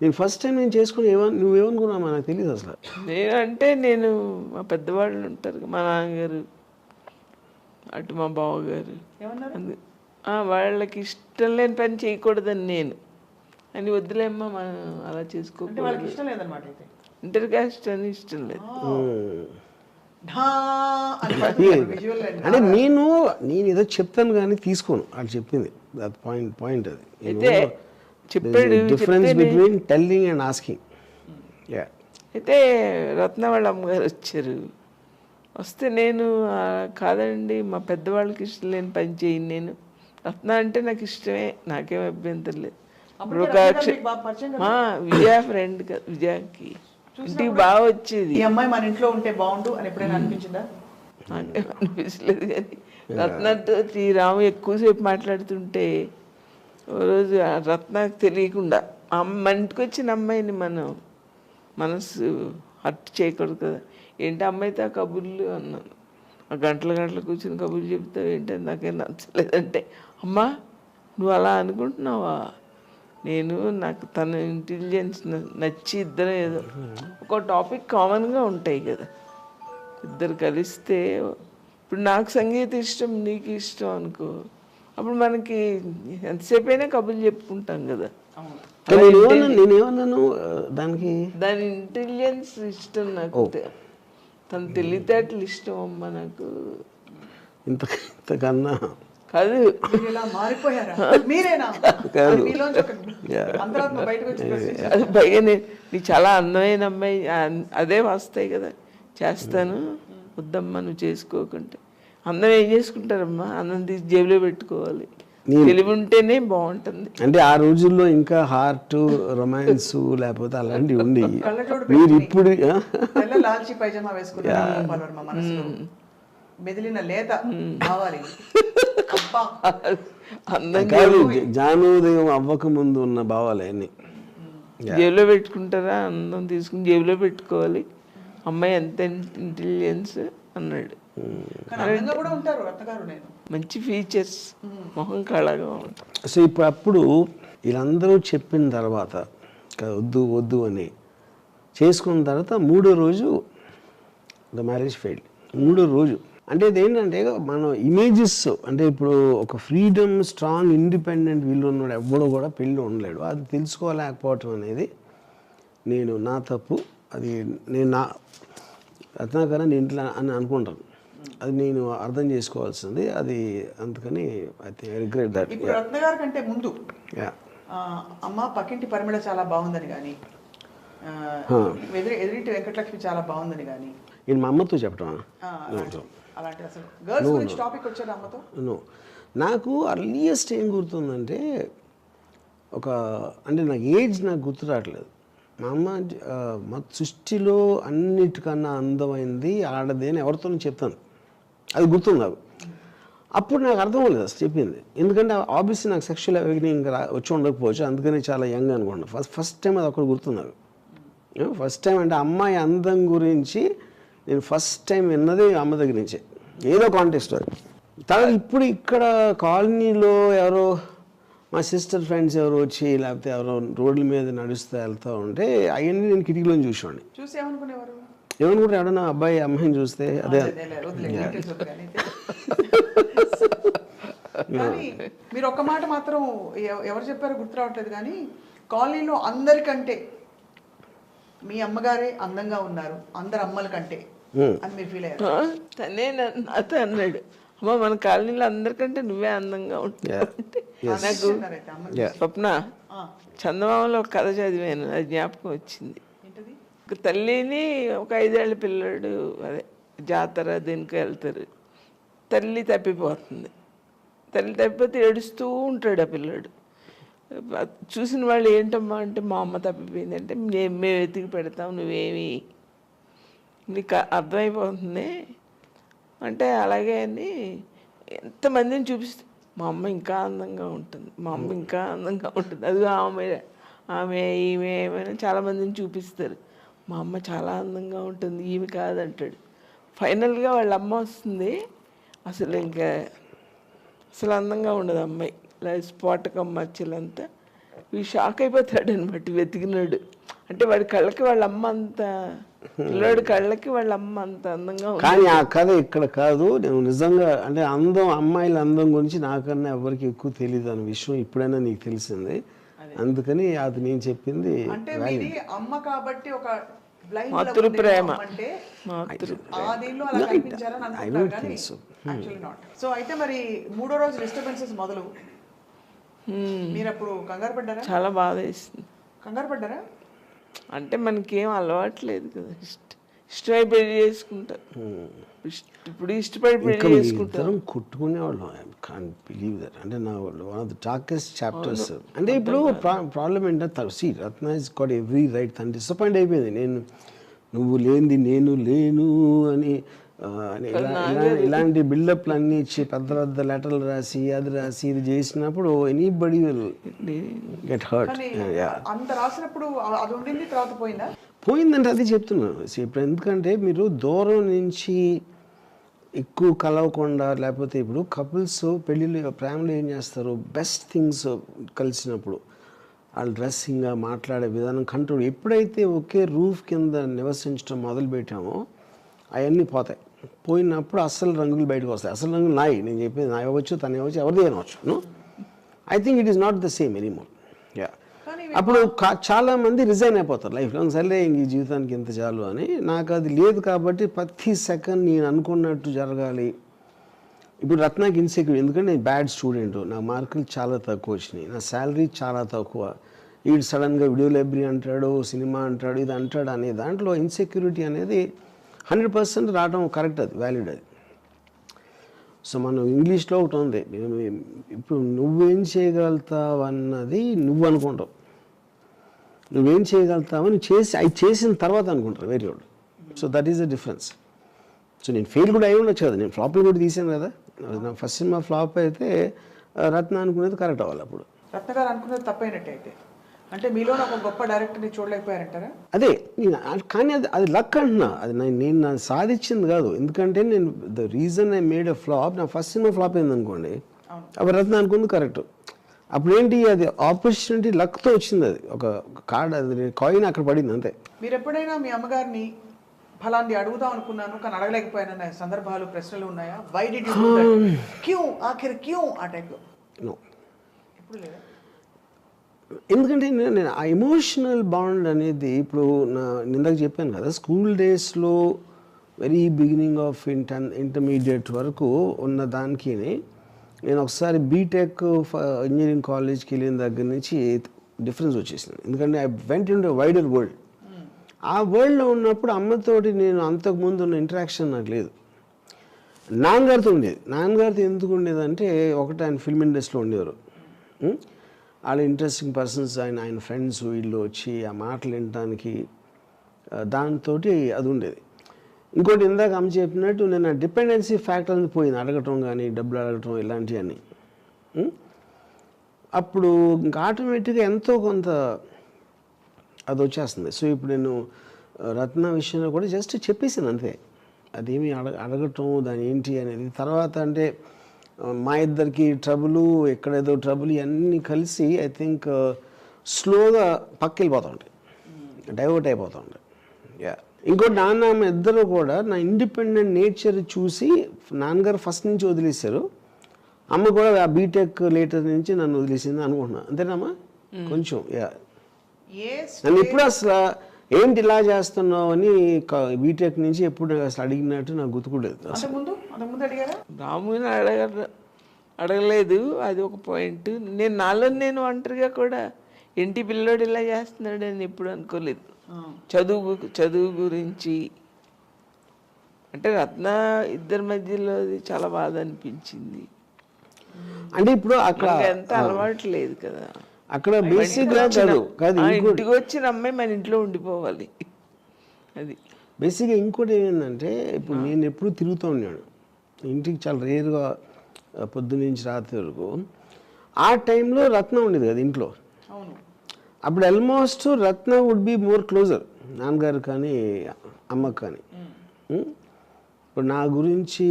[SPEAKER 2] నేను ఫస్ట్ టైం నేను చేసుకుని నువ్వేమనుకున్నామా నాకు తెలియదు అసలు.
[SPEAKER 3] నేనంటే నేను మా పెద్దవాళ్ళు ఉంటారు, మా నాన్నగారు అటు మా బావగారు, వాళ్ళకి ఇష్టం లేని పని చేయకూడదని నేను అని వద్దులేమ్మా మనం అలా చేసుకోకూడదు, ఇంటర్ కాస్ట్ అని ఇష్టం లేదు.
[SPEAKER 2] అంటే నేను ఏదో చెప్తాను కానీ తీసుకోను వాళ్ళు చెప్పింది. పాయింట్ అది
[SPEAKER 3] అయితే చెప్పాడు,
[SPEAKER 2] difference between telling and asking.
[SPEAKER 3] అయితే రత్న వాళ్ళ అమ్మగారు వచ్చారు. వస్తే నేను కాదండి మా పెద్దవాళ్ళకి ఇష్టం లేని పని చేయను, నేను రత్న అంటే నాకు ఇష్టమే, నాకేం అభ్యంతరం లేదు. విజయ ఫ్రెండ్ కదా, విజయకి ఇంటికి బాగా వచ్చేది.
[SPEAKER 1] ఈ అమ్మాయి మన ఇంట్లో ఉంటే బాగుండు అని ఎప్పుడైనా అనిపించిందా?
[SPEAKER 3] నాకేం అనిపించలేదు. కానీ రత్నతో రాము ఎక్కువసేపు మాట్లాడుతుంటే ఓ రోజు రత్నకు తెలియకుండా మన ఇంటికి వచ్చిన అమ్మాయిని మనం మనసు హర్ట్ చేయకూడదు కదా, ఏంటి అమ్మాయితో ఆ కబుర్లు అన్నాను. ఆ గంటలు కూర్చుని కబుర్లు చెప్తావు ఏంటని నాకేం నచ్చలేదంటే, అమ్మా నువ్వు అలా అనుకుంటున్నావా, నాకు తన ఇంటెలిజెన్స్ నచ్చి ఇద్దరు ఏదో ఒక టాపిక్ కామన్గా ఉంటాయి కదా, ఇద్దరు కలిస్తే ఇప్పుడు నాకు సంగీతం ఇష్టం నీకు ఇష్టం అనుకో, అప్పుడు మనకి ఎంతసేపు అయినా కబుర్లు చెప్పుకుంటాం కదా.
[SPEAKER 2] నేనేమన్నాను
[SPEAKER 3] దాని ఇంటెలిజెన్స్ ఇష్టం నాకు, తన తెలివితేటలు ఇష్టం అమ్మ నాకు.
[SPEAKER 2] ఇంతకన్నా
[SPEAKER 3] కాదు అది పైగా నీకు చాలా అందమైన అమ్మాయి అదే వస్తాయి కదా, చేస్తాను వద్దమ్మా నువ్వు చేసుకోకుంటే. అందరూ ఏం చేసుకుంటారమ్మా, అన్నం తీసి జేబులో పెట్టుకోవాలి, తెలివి ఉంటేనే బాగుంటుంది.
[SPEAKER 2] అంటే ఆ రోజుల్లో ఇంకా హార్ట్ రొమాన్స్ లేకపోతే అలాంటివి ఉండి మీరు ఇప్పుడు
[SPEAKER 1] లాల్చి పైజమా వేసుకున్నారు, మెదిలిన లేత కావాలి.
[SPEAKER 2] జానోదయం అవ్వక ముందు ఉన్న భావాలు అన్ని
[SPEAKER 3] జేబులో పెట్టుకుంటారా, అందం తీసుకుని జేబులో పెట్టుకోవాలి, అమ్మాయి ఎంత ఇంటెలిజెన్స్ అన్నాడు. మంచి ఫీచర్స్, మొహం కళగా ఉంటుంది.
[SPEAKER 2] సో అప్పుడు వీళ్ళందరూ చెప్పిన తర్వాత వద్దు అని చేసుకున్న తర్వాత 3వ రోజు ద మ్యారేజ్ ఫెయిల్డ్. 3వ రోజు అంటే ఇదేంటంటే మనం ఇమేజెస్, అంటే ఇప్పుడు ఒక ఫ్రీడమ్ స్ట్రాంగ్ ఇండిపెండెంట్ వీళ్ళు ఉన్నాడు ఎవ్వడో కూడా పెళ్ళి ఉండలేడు. అది తెలుసుకోలేకపోవటం అనేది నా తప్పు. అది నేను నా రత్నాకరణ నేను ఇంట్లో అని అనుకుంటాను, అది నేను అర్థం చేసుకోవాల్సింది. అది అందుకని ఐ రిగ్రెట్ దట్.
[SPEAKER 1] ఇప్పుడు రత్న గారి కంటే ముందు అమ్మ పక్కింటి పరిమళ చాలా బాగుందని కానీ, ఎదురింటి వెంకటలక్ష్మి చాలా బాగుందని కానీ
[SPEAKER 2] నేను మా అమ్మతో చెప్పటం నాకు అర్లియస్ట్ ఏం గుర్తుందంటే అంటే నాకు ఏజ్ నాకు గుర్తు రావట్లేదు. మా అమ్మ మా సృష్టిలో అన్నిటికన్నా అందమైంది ఆడది అని ఎవరితో చెప్తాను, అది గుర్తుంది నాకు. అప్పుడు నాకు అర్థం అవ్వలేదు అసలు చెప్పింది, ఎందుకంటే ఆబ్వియస్లీ నాకు సెక్షువల్ అవేకనింగ్ వచ్చి ఉండకపోవచ్చు, అందుకని చాలా యంగ్ అనుకుంటున్నాను. ఫస్ట్ టైం అది అక్కడ గుర్తుంది నాకు. ఫస్ట్ టైం అంటే అమ్మాయి అందం గురించి నేను ఫస్ట్ టైం విన్నది అమ్మ దగ్గర నుంచే, ఏదో కాంటెస్ట్ అది. తర్వాత ఇప్పుడు ఇక్కడ కాలనీలో ఎవరో మా సిస్టర్ ఫ్రెండ్స్ ఎవరు వచ్చి లేకపోతే ఎవరో రోడ్ల మీద నడుస్తూ వెళ్తూ ఉంటే అవన్నీ నేను కిటికీలో చూసేవాడిని.
[SPEAKER 1] చూసి ఏమనుకునేవారు?
[SPEAKER 2] ఏమనుకుంటే ఎవడన్నా అబ్బాయి అమ్మాయిని చూస్తే అదే.
[SPEAKER 1] కానీ మీరు ఒక్క మాట మాత్రం ఎవరు చెప్పారో గుర్తు రావట్లేదు, కానీ కాలనీలో అందరికంటే మీ అమ్మగారే అందంగా ఉన్నారు అందరు అమ్మల కంటే అని మీరు ఫీల్ అయ్యారు?
[SPEAKER 3] తనే నాతో అన్నాడు, అమ్మ మన కాలనీలో అందరికంటే నువ్వే అందంగా ఉంటావు. నాకు స్వప్న చందమామలో ఒక కథ చదివాను, అది జ్ఞాపకం వచ్చింది. ఒక తల్లిని ఒక 5 ఏళ్ల పిల్లడు అదే జాతర దీనికి వెళ్తారు, తల్లి తప్పిపోతుంది. తల్లి తప్పిపోతే ఏడుస్తూ ఉంటాడు ఆ పిల్లాడు. చూసిన వాళ్ళు ఏంటమ్మా అంటే మా అమ్మ తప్పిపోయింది అంటే మేము వెతికి పెడతాం, నువ్వేమి నీకు అర్థమైపోతుంది అంటే అలాగే అని ఎంతమందిని చూపిస్తే మా అమ్మ ఇంకా అందంగా ఉంటుంది, మా అమ్మ ఇంకా అందంగా ఉంటుంది, అది ఆమె ఈమె ఏమైనా చాలామందిని చూపిస్తారు. మా అమ్మ చాలా అందంగా ఉంటుంది, ఈమె కాదంటాడు. ఫైనల్గా వాళ్ళ అమ్మ వస్తుంది, అసలు ఇంకా అసలు అందంగా ఉండదు అమ్మాయి, ఇలా స్పాటకం మచ్చలంతా. వీడు షాక్ అయిపోతాడు అనమాట వెతికినాడు. అంటే వాడి కళ్ళకి వాళ్ళ అమ్మ అంత, పిల్లాడి కళ్ళకి వాళ్ళ అమ్మ అంత అందంగా ఉంది.
[SPEAKER 2] కానీ ఆ కథ ఇక్కడ కాదు. నేను నిజంగా అంటే అందం, అమ్మాయిల అందం గురించి నాకన్నా ఎవరికి ఎక్కువ తెలియదు అనే విషయం ఇప్పుడైనా నీకు తెలిసింది. అందుకని అది నేను చెప్పింది
[SPEAKER 1] అంటే మీది అమ్మ కాబట్టి ఒక
[SPEAKER 3] మాతృ ప్రేమ
[SPEAKER 1] అంటే ఆ దీనిలో అలా కనిపించారని అనుకుంటారు కానీ యాక్చువల్లీ నాట్. సో అయితే మరి 3వ రోజు డిస్టర్బెన్సెస్ మొదలు, మీరు అప్పుడు కంగారు పడ్డారా?
[SPEAKER 3] చాలా బాధ వేసింది.
[SPEAKER 1] కంగారు పడ్డారా?
[SPEAKER 3] అంటే మనకేం అలవాట్లేదు కదా, ఇష్టమై పెళ్లి చేసుకుంటారు. ఇప్పుడు ఇష్టపడి పెళ్లి చేసుకుంటారు.
[SPEAKER 2] కొట్టుకునేవాళ్ళం. I can't believe that. అంటే నా one of the darkest chapters. అంటే ఇప్పుడు ప్రాబ్లం ఏంటంటే Ratna is got every right. తను డిసప్పాయింట్ అయిపోయింది. నువ్వు లేనిది నేను లేను అని ఇలాంటి బిల్డప్లు అన్నీ ఇచ్చి పెద్ద పెద్ద లెటర్లు రాసి అది రాసి ఇది చేసినప్పుడు ఎనీబడి విల్ గెట్ హర్ట్.
[SPEAKER 1] అంత రాసినప్పుడు అది ఉండింది, తర్వాత పోయిందా?
[SPEAKER 2] పోయిందంటే అది చెప్తున్నాను. ఇప్పుడు ఎందుకంటే మీరు దూరం నుంచి ఎక్కువ కలవకుండా, లేకపోతే ఇప్పుడు కపుల్స్ పెళ్ళిళ్ళు ప్రేమలో ఏం చేస్తారు, బెస్ట్ థింగ్స్ కలిసినప్పుడు వాళ్ళ డ్రెస్సింగ్, మాట్లాడే విధానం, కంట్రోల్. ఎప్పుడైతే ఒకే రూఫ్ కింద నివసించడం మొదలుపెట్టామో అవన్నీ పోతాయి. పోయినప్పుడు అసలు రంగులు బయటకు వస్తాయి. అసలు రంగులు నాయి, నేను చెప్పేది నా ఇవ్వచ్చు, తను ఇవ్వచ్చు, ఎవరిది అనవచ్చు. No, I think it is not the same anymore. Yeah, అప్పుడు చాలామంది రిజైన్ అయిపోతారు లైఫ్ లాంగ్. సరే ఈ జీవితానికి ఇంత చాలు అని. నాకు అది లేదు కాబట్టి ప్రతి సెకండ్ నేను అనుకున్నట్టు జరగాలి. ఇప్పుడు రత్నాకి ఇన్సెక్యూర్, ఎందుకంటే నేను బ్యాడ్ స్టూడెంట్, నా మార్కులు చాలా తక్కువ వచ్చినాయి, నా శాలరీ చాలా తక్కువ. వీడు సడన్గా వీడియో లైబ్రరీ అంటాడు, సినిమా అంటాడు, ఇది అంటాడు అనే దాంట్లో ఇన్సెక్యూరిటీ అనేది 100% రావడం కరెక్ట్, అది వ్యాలిడ్ అది. సో మనం ఇంగ్లీష్లో ఒకటి ఉంది, ఇప్పుడు నువ్వేం చేయగలుగుతావు అన్నది నువ్వు అనుకుంటావు, నువ్వేం చేయగలుగుతావని అది చేసిన తర్వాత అనుకుంటారు వేరే వాళ్ళు. So that is the difference. So నేను ఫెయిల్ కూడా అయి ఉండొచ్చు కదా, నేను ఫ్లాప్లు కూడా తీసాను కదా. నా ఫస్ట్ సినిమా ఫ్లాప్ అయితే రత్న అనుకునేది కరెక్ట్ అవ్వాలి. అప్పుడు
[SPEAKER 1] రత్న గారు అనుకునేది తప్పైనట్టే అయితే, అంటే మీలో ఒక గొప్ప డైరెక్టర్ని చూడలేకపోయారంటారా?
[SPEAKER 2] అదే నేను, కానీ అది లక్ అంటున్నా, అది నేను సాధించింది కాదు. ఎందుకంటే నేను the reason I made a flop, నా ఫస్ట్ సినిమా ఫ్లాప్ అయింది అనుకోండి, అప్పుడు రత్న అనుకుంది కరెక్ట్. అప్పుడు ఏంటి, అది ఆపర్చునిటీ లక్తో వచ్చింది, అది ఒక కార్డ్, అది కాయిన్ అక్కడ పడింది అంతే.
[SPEAKER 1] మీరు ఎప్పుడైనా మీ అమ్మగారిని ఫలాంటి అడుగుదాం అనుకున్నాను కానీ అడగలేకపోయానన్న సందర్భాలు, ప్రశ్నలు ఉన్నాయా? Why did you do that, క్యూ ఆఖిర్ క్యూ ఆ టైప్లో?
[SPEAKER 2] నో,
[SPEAKER 1] ఎప్పుడు లేదా?
[SPEAKER 2] ఎందుకంటే నేను ఆ ఎమోషనల్ బాండ్ అనేది ఇప్పుడు ఇందాక చెప్పాను కదా, స్కూల్ డేస్లో వెరీ బిగినింగ్ ఆఫ్ ఇంటర్మీడియట్ వరకు ఉన్న దానికి నేను ఒకసారి బీటెక్ ఇంజనీరింగ్ కాలేజ్కి వెళ్ళిన దగ్గర నుంచి డిఫరెన్స్ వచ్చేసింది. ఎందుకంటే I went in to wider world. ఆ వరల్డ్లో ఉన్నప్పుడు అమ్మతోటి నేను అంతకుముందు ఉన్న ఇంటరాక్షన్ నాకు లేదు. నాన్నగారితో ఉండేది. నాన్నగారితో ఎందుకు ఉండేదంటే, ఒకటి ఆయన ఫిల్మ్ ఇండస్ట్రీలో ఉండేవారు, వాళ్ళ ఇంట్రెస్టింగ్ పర్సన్స్, ఆయన ఫ్రెండ్స్ వీళ్ళు వచ్చి ఆ మాటలు వినడానికి, దాంతో అది ఉండేది. ఇంకోటి ఇందాక అమ్మ చెప్పినట్టు నేను ఆ డిపెండెన్సీ ఫ్యాక్టర్ అనేది పోయింది, అడగటం కానీ డబ్బులు అడగటం ఇలాంటివన్నీ. అప్పుడు ఇంకా ఆటోమేటిక్గా ఎంతో కొంత అది వచ్చేస్తుంది. సో ఇప్పుడు నేను రత్న విషయంలో కూడా జస్ట్ చెప్పేసాను అంతే, అదేమి అడగటం దాని ఏంటి అనేది. తర్వాత అంటే మా ఇద్దరికి ట్రబుల్, ఎక్కడేదో ట్రబుల్, ఇవన్నీ కలిసి ఐ థింక్ స్లోగా పక్క వెళ్ళిపోతూ ఉంటాయి, డైవర్ట్ అయిపోతూ ఉంటాయి. యా, ఇంకోటి నాన్న ఇద్దరు కూడా నా ఇండిపెండెంట్ నేచర్ చూసి నాన్నగారు ఫస్ట్ నుంచి వదిలేశారు, అమ్మ కూడా ఆ బీటెక్ లేటర్ నుంచి నన్ను వదిలేసింది అనుకుంటున్నా. అంతేనమ్మా? కొంచెం యా. నన్ను ఎప్పుడు అసలు ఏంటి ఇలా చేస్తున్నావు అని బీటెక్ నుంచి ఎప్పుడు అసలు అడిగినట్టు నాకు గుర్తుకోలేదు.
[SPEAKER 3] రాముని అడగలేదు, అది ఒక పాయింట్. నేను నేను ఒంటరిగా కూడా ఇంటి పిల్లోడు ఇలా చేస్తున్నాడు అని ఎప్పుడు అనుకోలేదు. చదువు గురించి అంటే రత్న ఇద్దరి మధ్యలో చాలా బాధ అనిపించింది.
[SPEAKER 2] అంటే ఇప్పుడు అక్కడ
[SPEAKER 3] ఎంత అలవాటు లేదు కదా,
[SPEAKER 2] అక్కడ బేసిక్గా
[SPEAKER 3] ఇంటికి వచ్చిన అమ్మాయి మన ఇంట్లో ఉండిపోవాలి. అది
[SPEAKER 2] బేసిక్గా. ఇంకోటి ఏంటంటే ఇప్పుడు నేను ఎప్పుడు తిరుగుతూ ఉన్నాను ఇంటికి, చాలా రేరుగా పొద్దున్నుంచి రాత్రి వరకు. ఆ టైంలో రత్న ఉండేది కదా ఇంట్లో. అప్పుడు almost Ratna would be more closer నాన్నగారు కానీ అమ్మకు కానీ. ఇప్పుడు నా గురించి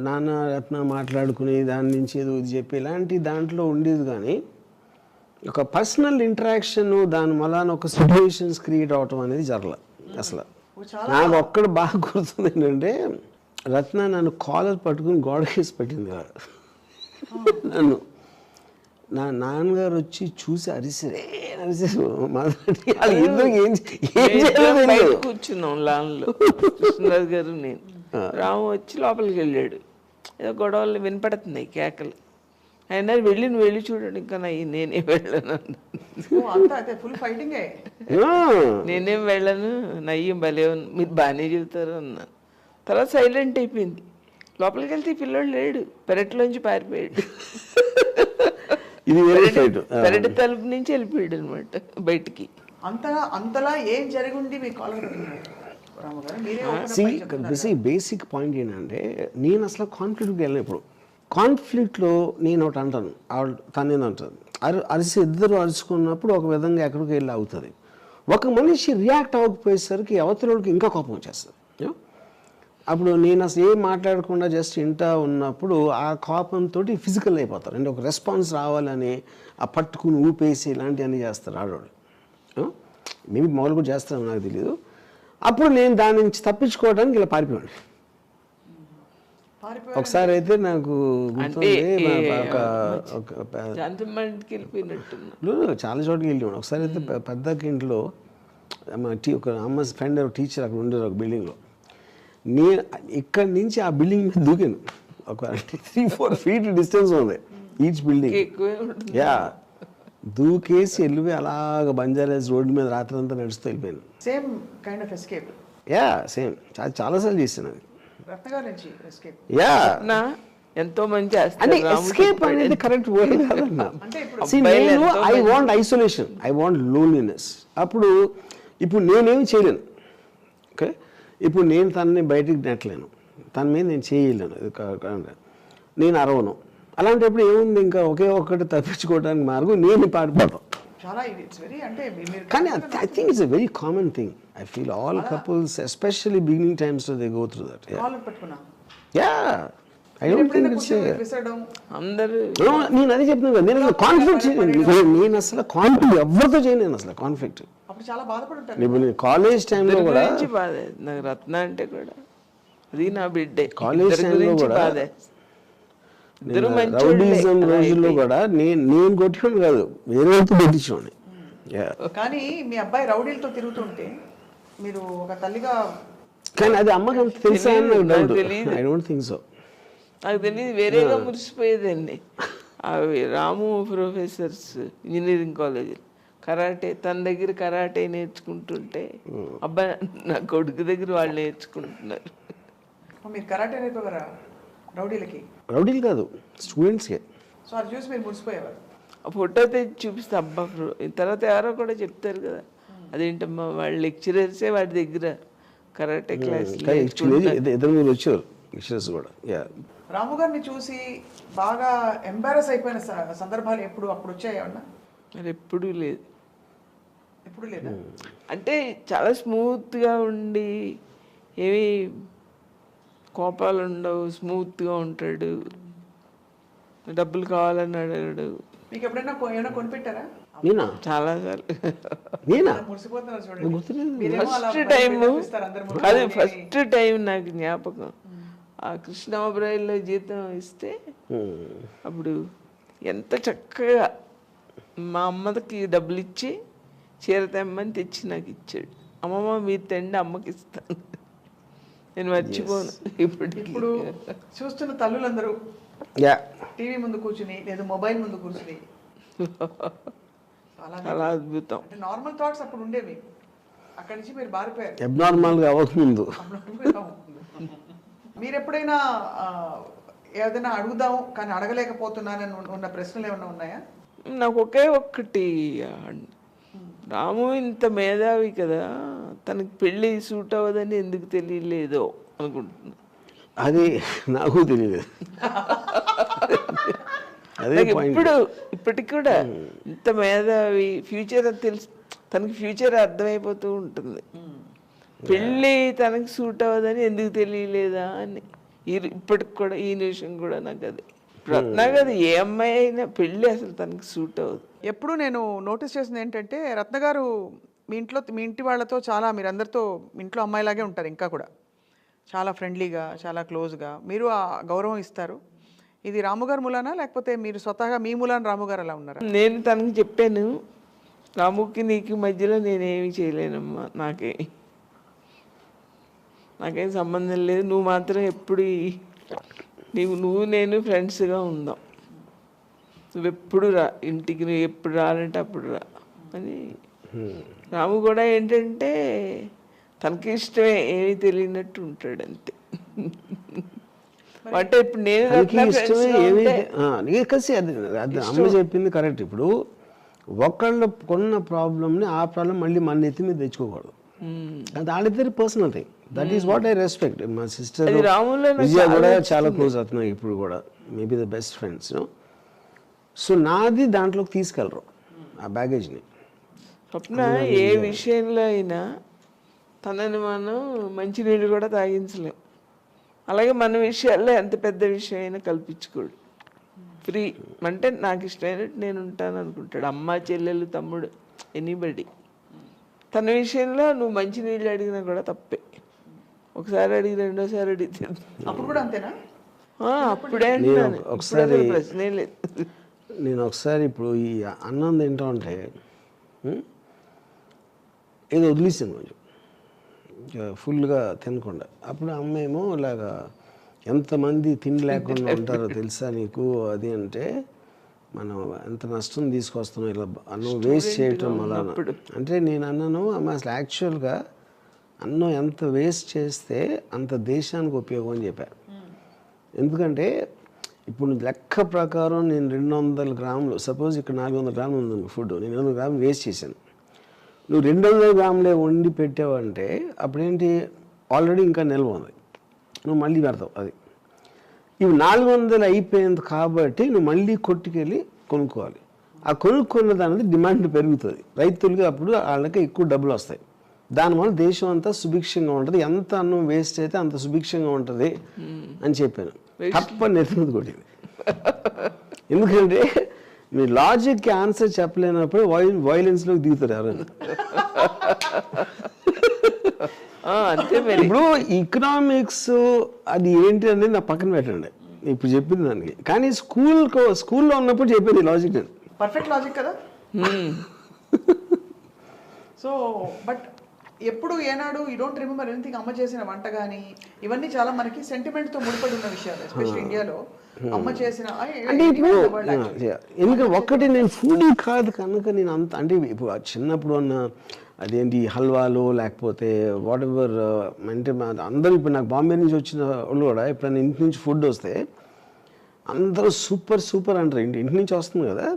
[SPEAKER 2] నాన్న రత్న మాట్లాడుకుని దాని నుంచి ఏదో ఇది చెప్పి ఇలాంటి దాంట్లో ఉండేది, కానీ ఒక పర్సనల్ ఇంటరాక్షన్ దాని వలన ఒక సిచ్యువేషన్స్ క్రియేట్ అవటం అనేది జరగలేదు అసలు. నాకు ఒక్కడ బాగా గుర్తుంది ఏంటంటే రత్న నన్ను కాలర్ పట్టుకుని గోడకేసి పెట్టింది కదా నన్ను. నా నాన్నగారు వచ్చి చూసి అరిసారు
[SPEAKER 3] కూర్చున్నాం లాన్లో, కృష్ణరాజు గారు నేను. రాము వచ్చి లోపలికి వెళ్ళాడు, ఏదో గొడవలు వినపడుతున్నాయి కేకలు. అయినా నువ్వు వెళ్ళి చూడండి, ఇంకా నేనేం వెళ్ళను, నేనేం వెళ్ళను, నయ్యం భలే మీరు బాగానే చెబుతారు అన్నాను. తర్వాత సైలెంట్ అయిపోయింది. లోపలికి వెళ్తే ఈ పిల్లోడు లేడు, పెరట్లోంచి పారిపోయాడు. పెరటి తలుపు నుంచి వెళ్ళిపోయాడు అనమాట బయటికి.
[SPEAKER 1] అంతలా ఏం జరిగింది మీ కాలర్?
[SPEAKER 2] బేసిక్ పాయింట్ ఏంటంటే నేను అసలు కాన్ఫ్లిక్ట్కి వెళ్ళిన, ఇప్పుడు కాన్ఫ్లిక్ట్లో నేను ఒకటి అంటాను, తనేది అంటాను, అరిసి ఇద్దరు అరుచుకున్నప్పుడు ఒక విధంగా ఎక్కడికి వెళ్ళి అవుతుంది. ఒక మనిషి రియాక్ట్ అవ్వకపోయేసరికి అవతలకి ఇంకా కోపం వచ్చేస్తుంది. అప్పుడు నేను అసలు ఏం మాట్లాడకుండా జస్ట్ ఇంటా ఉన్నప్పుడు ఆ కోపంతో ఫిజికల్ అయిపోతారు. అంటే ఒక రెస్పాన్స్ రావాలని ఆ పట్టుకుని ఊపేసి ఇలాంటివన్నీ చేస్తారు ఆడవాళ్ళు. మేబీ మామూలు కూడా చేస్తారని నాకు తెలియదు. అప్పుడు నేను దాని నుంచి తప్పించుకోవడానికి ఇలా పారిపోయాను. ఒకసారి అయితే నాకు చాలా చోట్లకి వెళ్ళినాడు. ఒకసారి అయితే పెద్దకి ఇంట్లో ఒక అమ్మ ఫ్రెండ్ టీచర్ అక్కడ ఉండేది ఒక బిల్డింగ్లో. నేను ఇక్కడి నుంచి ఆ బిల్డింగ్ మీద దూకాను. ఒక 3-4 feet డిస్టెన్స్ ఉంది ఈచ్ బిల్డింగ్. యా, దూకేసి వెళ్ళిపోయి అలాగ బంజారాస్ రోడ్డు మీద రాత్రి అంతా నడుస్తూ వెళ్ళిపోయాను.
[SPEAKER 1] Same kind of escape.
[SPEAKER 2] Yeah, same చాలాసార్లు చేశాను అది. యా,
[SPEAKER 3] ఎంతో మంచి
[SPEAKER 2] అంటే ఎస్కేప్ అనేది కరెక్ట్ వర్డ్ కాదన్నా. I want isolation, I want loneliness. ఇప్పుడు నేనేమి చేయలేను. ఓకే, ఇప్పుడు నేను తనని బయటికి నెట్టలేను, తన మీద నేను చేయలేను, నేను అరవను. అలాంటప్పుడు ఏముంది, ఇంకా ఒకే ఒక్కటి తప్పించుకోవడానికి మార్గం నేను పారిపోవడం. కానీ I think it's a very common thing. I feel all couples, especially beginning times, they go through that. Yeah. I don't think it's నేను అదే చెప్తున్నాను కదా, నేను కాన్ఫ్లిక్ట్ నేను అసలు కాన్ఫ్లిక్ట్ ఎవరితో చేయలేను అసలు కాన్ఫ్లిక్ట్. ఇప్పుడు కాలేజ్ టైంలో కూడా
[SPEAKER 3] నాకు రత్న అంటే కూడా అది నా బిడ్డే.
[SPEAKER 2] కాలేజ్ టైంలో కూడా రౌడీజం రోజుల్లో కూడా నేను కొట్టుకోండి కాదు, వేరే వాళ్ళతో కొట్టించుకోండి.
[SPEAKER 1] కానీ మీ అబ్బాయి రౌడీలతో తిరుగుతుంటే మీరు ఒక తల్లిగా,
[SPEAKER 2] కానీ అది అమ్మకి అంత తెలుసా అని నాకు doubt. I don't think so.
[SPEAKER 3] నాకు తెలియదు, వేరేగా మురిసిపోయేదండి. అవి రాము ప్రొఫెసర్స్ ఇంజనీరింగ్ కాలేజ్ కరాటే, తన దగ్గర కరాటే నేర్చుకుంటుంటే అబ్బాయి నా కొడుకు దగ్గర వాళ్ళు నేర్చుకుంటున్నారు.
[SPEAKER 1] మీరు కరాటే నేర్పగలరా రౌడీలకి?
[SPEAKER 2] రౌడీలు కాదు, స్టూడెంట్స్కే.
[SPEAKER 1] సో అది చూసి మీరు మురిసిపోయేవారు.
[SPEAKER 3] ఆ ఫోటో తెచ్చి చూపిస్తే అబ్బా. తర్వాత ఎవరో కూడా చెప్తారు కదా, అదేంటమ్మా వాళ్ళ లెక్చరర్సే వాడి దగ్గర కరాటే క్లాస్
[SPEAKER 2] వచ్చారు లెక్చరర్స్ కూడా.
[SPEAKER 1] రాము గారిని చూసి బాగా ఎంబారస్ అయిపోయిన సందర్భాలు అప్పుడు వచ్చాయన్నా?
[SPEAKER 3] మరి ఎప్పుడూ లేదు.
[SPEAKER 1] ఎప్పుడు లేదా?
[SPEAKER 3] అంటే చాలా స్మూత్గా ఉండి ఏమి కోపాలు ఉండవు, స్మూత్గా ఉంటాడు, డబ్బులు కావాలని అడగడు.
[SPEAKER 1] మీకు ఎప్పుడైనా ఏమైనా కొనిపెట్టారా?
[SPEAKER 2] నేనా?
[SPEAKER 3] చాలాసార్లు.
[SPEAKER 2] నేనా?
[SPEAKER 1] మురిసిపోతున్నారు
[SPEAKER 2] నాకు
[SPEAKER 1] చూడండి.
[SPEAKER 2] గుర్తులేదు.
[SPEAKER 1] మీరేమో అలా
[SPEAKER 3] ఫస్ట్ టైం
[SPEAKER 1] కొనిపెట్టేస్తారు అందరి ముందు.
[SPEAKER 3] అది ఫస్ట్ టైం నాకు జ్ఞాపకం. ఆ కృష్ణాబ్రాయిల్లో జీతం ఇస్తే అప్పుడు ఎంత చక్కగా మా అమ్మకి డబ్బులు ఇచ్చి చీర తెమ్మని తెచ్చి నాకు ఇచ్చాడు. అమ్మమ్మ మీరు తెండి అమ్మకి ఇస్తాను. నేను మర్చిపోను
[SPEAKER 1] ఇప్పుడు చూస్తున్న తల్లులందరూ
[SPEAKER 2] యా
[SPEAKER 1] టీవీ ముందు కూర్చుని లేదా మొబైల్ ముందు కూర్చుని
[SPEAKER 3] చాలా అద్భుతం.
[SPEAKER 1] అంటే నార్మల్ థాట్స్ అప్పుడు ఉండేవి, అక్కడి నుంచి మీరు మారిపోయారు.
[SPEAKER 2] అబ్నార్మల్గా అవ్వకముందు.
[SPEAKER 1] మీరు ఎప్పుడైనా ఏదైనా అడుగుదాం కానీ అడగలేకపోతున్నానని ఉన్న ప్రశ్నలు ఏమైనా ఉన్నాయా?
[SPEAKER 3] నాకు ఒకే ఒక్కటి, రాము ఇంత మేధావి కదా, తనకి పెళ్ళి సూట్ అవ్వదని ఎందుకు తెలియలేదో అనుకుంటున్నా.
[SPEAKER 2] అది నాకు తెలియదు. అదే
[SPEAKER 3] ఇప్పుడు ఇప్పటికి కూడా ఇంత మేధావి, ఫ్యూచర్ తెలుసు తనకి, ఫ్యూచర్ అర్థమైపోతూ ఉంటుంది. పెళ్ళి తనకి సూట్ అవ్వదని ఎందుకు తెలియలేదా అని ఇప్పటికి కూడా ఈ నిమిషం కూడా నాకు అది నాకు అది ఏ అమ్మాయి అయినా పెళ్ళి అసలు తనకి సూట్ అవ్వదు.
[SPEAKER 1] ఎప్పుడు నేను నోటీస్ చేసింది ఏంటంటే రత్న గారు మీ ఇంటి వాళ్ళతో చాలా, మీరందరితో ఇంట్లో అమ్మాయిలాగే ఉంటారు, ఇంకా కూడా చాలా ఫ్రెండ్లీగా, చాలా క్లోజ్గా మీరు ఆ గౌరవం ఇస్తారు. ఇది రాముగారు మూలానా లేకపోతే మీరు స్వతహాగా మీ మూలాన రాముగారు అలా ఉన్నారా?
[SPEAKER 3] నేను తనకి చెప్పాను, రాముకి నీకు మధ్యలో నేనేమి చేయలేనమ్మా, నాకేం సంబంధం లేదు, నువ్వు మాత్రం ఎప్పుడు నువ్వు నేను ఫ్రెండ్స్గా ఉందాం, నువ్వెప్పుడు రా ఇంటికి, నువ్వు ఎప్పుడు రాలంటే అప్పుడు రా అని. రాము కూడా ఏంటంటే తనకి ఇష్టమే, ఏమీ తెలియనట్టు ఉంటాడు అంతే. అంటే ఇప్పుడు నేను
[SPEAKER 2] కలిసి అది అమ్మ చెప్పింది కరెక్ట్. ఇప్పుడు ఒకళ్ళు కొన్న ప్రాబ్లమ్ని ఆ ప్రాబ్లం మళ్ళీ మన నెత్తి మీద తెచ్చుకోకూడదు. అది వాళ్ళిద్దరి personal thing. That is what I respect. మా సిస్టర్ విజయ కూడా చాలా క్లోజ్ అవుతున్నాయి ఇప్పుడు కూడా, maybe the best friends. So నాది దాంట్లోకి తీసుకెళ్ళరు ఆ బ్యాగేజ్ని.
[SPEAKER 3] స్వప్న ఏ విషయంలో అయినా తనని మనం మంచినీళ్ళు కూడా తాగించలేం. అలాగే మన విషయాల్లో ఎంత పెద్ద విషయం అయినా కల్పించుకోడు, ఫ్రీ. అంటే నాకు ఇష్టమైనట్టు నేను ఉంటాను అనుకుంటాడు. అమ్మ, చెల్లెలు, తమ్ముడు, ఎనీబడి. తన విషయంలో నువ్వు మంచినీళ్ళు అడిగినా కూడా తప్పే. ఒకసారి అడిగి రెండోసారి అడిగితే
[SPEAKER 1] అప్పుడు కూడా అంతేనా?
[SPEAKER 3] అప్పుడే
[SPEAKER 2] ఒకసారి
[SPEAKER 3] ప్రశ్నే లేదు.
[SPEAKER 2] నేను ఒకసారి ఇప్పుడు ఈ అన్నం తింటా ఉంటే ఏదో వదిలేసాను కొంచెం ఫుల్గా తినకుండా. అప్పుడు అమ్మ ఏమో ఇలాగా ఎంతమంది తిండి లేకుండా ఉంటారో తెలుసా నీకు అది అంటే, మనం ఎంత నష్టం తీసుకొస్తున్నాం ఇలా అన్నం వేస్ట్ చేయటం వల్ల అంటే. నేను అన్నాను అమ్మ అసలు యాక్చువల్గా అన్నం ఎంత వేస్ట్ చేస్తే అంత దేశానికి ఉపయోగం అని చెప్పాను. ఎందుకంటే ఇప్పుడు లెక్క ప్రకారం నేను 200 గ్రాములు, సపోజ్ ఇక్కడ 400 గ్రాములు ఉంది ఫుడ్, నేను 200 గ్రాములు వేస్ట్ చేశాను. నువ్వు 200 గ్రాములే వండి పెట్టావంటే అప్పుడేంటి, ఆల్రెడీ ఇంకా నిల్వ ఉంది, నువ్వు మళ్ళీ పెడతావు. అది ఇవి 400 అయిపోయింది కాబట్టి నువ్వు మళ్ళీ కొట్టుకెళ్ళి కొనుక్కోవాలి. ఆ కొనుక్కున్న దాని డిమాండ్ పెరుగుతుంది రైతులకి, అప్పుడు వాళ్ళకి ఎక్కువ డబ్బులు వస్తాయి. దానివల్ల దేశం అంతా సుభిక్షంగా ఉంటుంది, ఎంత అన్నం వేస్ట్ అయితే అంత సుభిక్షంగా ఉంటుంది అని చెప్పాను. తప్పని నెత్తిమీద కొట్టింది. ఎందుకంటే మీ లాజిక్కి ఆన్సర్ చెప్పలేనప్పుడు వైలెన్స్లోకి దిగుతారు ఎవరైనా.
[SPEAKER 3] అంతే.
[SPEAKER 2] ఇప్పుడు ఎకనామిక్స్ అది ఏంటి అనేది నా పక్కన పెట్టండి, ఇప్పుడు చెప్పింది దానికి. కానీ స్కూల్లో ఉన్నప్పుడు చెప్పేది లాజిక్ అండి,
[SPEAKER 1] పర్ఫెక్ట్ లాజిక్ కదా. సో బట్ ఎప్పుడు ఏనాడు యూ డోంట్ రిమెంబర్ ఎనీథింగ్ అమ్మ చేసిన వంట కానీ ఇవన్నీ చాలా మనకి సెంటిమెంట్తో ముడిపడి ఉన్న విషయాలు, ఎస్పెషల్లీ ఇండియాలో అమ్మ చేసిన.
[SPEAKER 2] అంటే ఇప్పుడు ఎందుకంటే ఒక్కటి నేను ఫుడ్ కాదు కనుక నేను అంత, అంటే ఇప్పుడు చిన్నప్పుడు ఉన్న అదేంటి హల్వాలు లేకపోతే వాట్ ఎవర్, అంటే అందరూ ఇప్పుడు నాకు బాంబే నుంచి వచ్చిన వాళ్ళు కూడా ఎప్పుడైనా ఇంటి నుంచి ఫుడ్ వస్తే అందరూ సూపర్ సూపర్ అంటారు, ఇంటి నుంచి వస్తుంది కదా.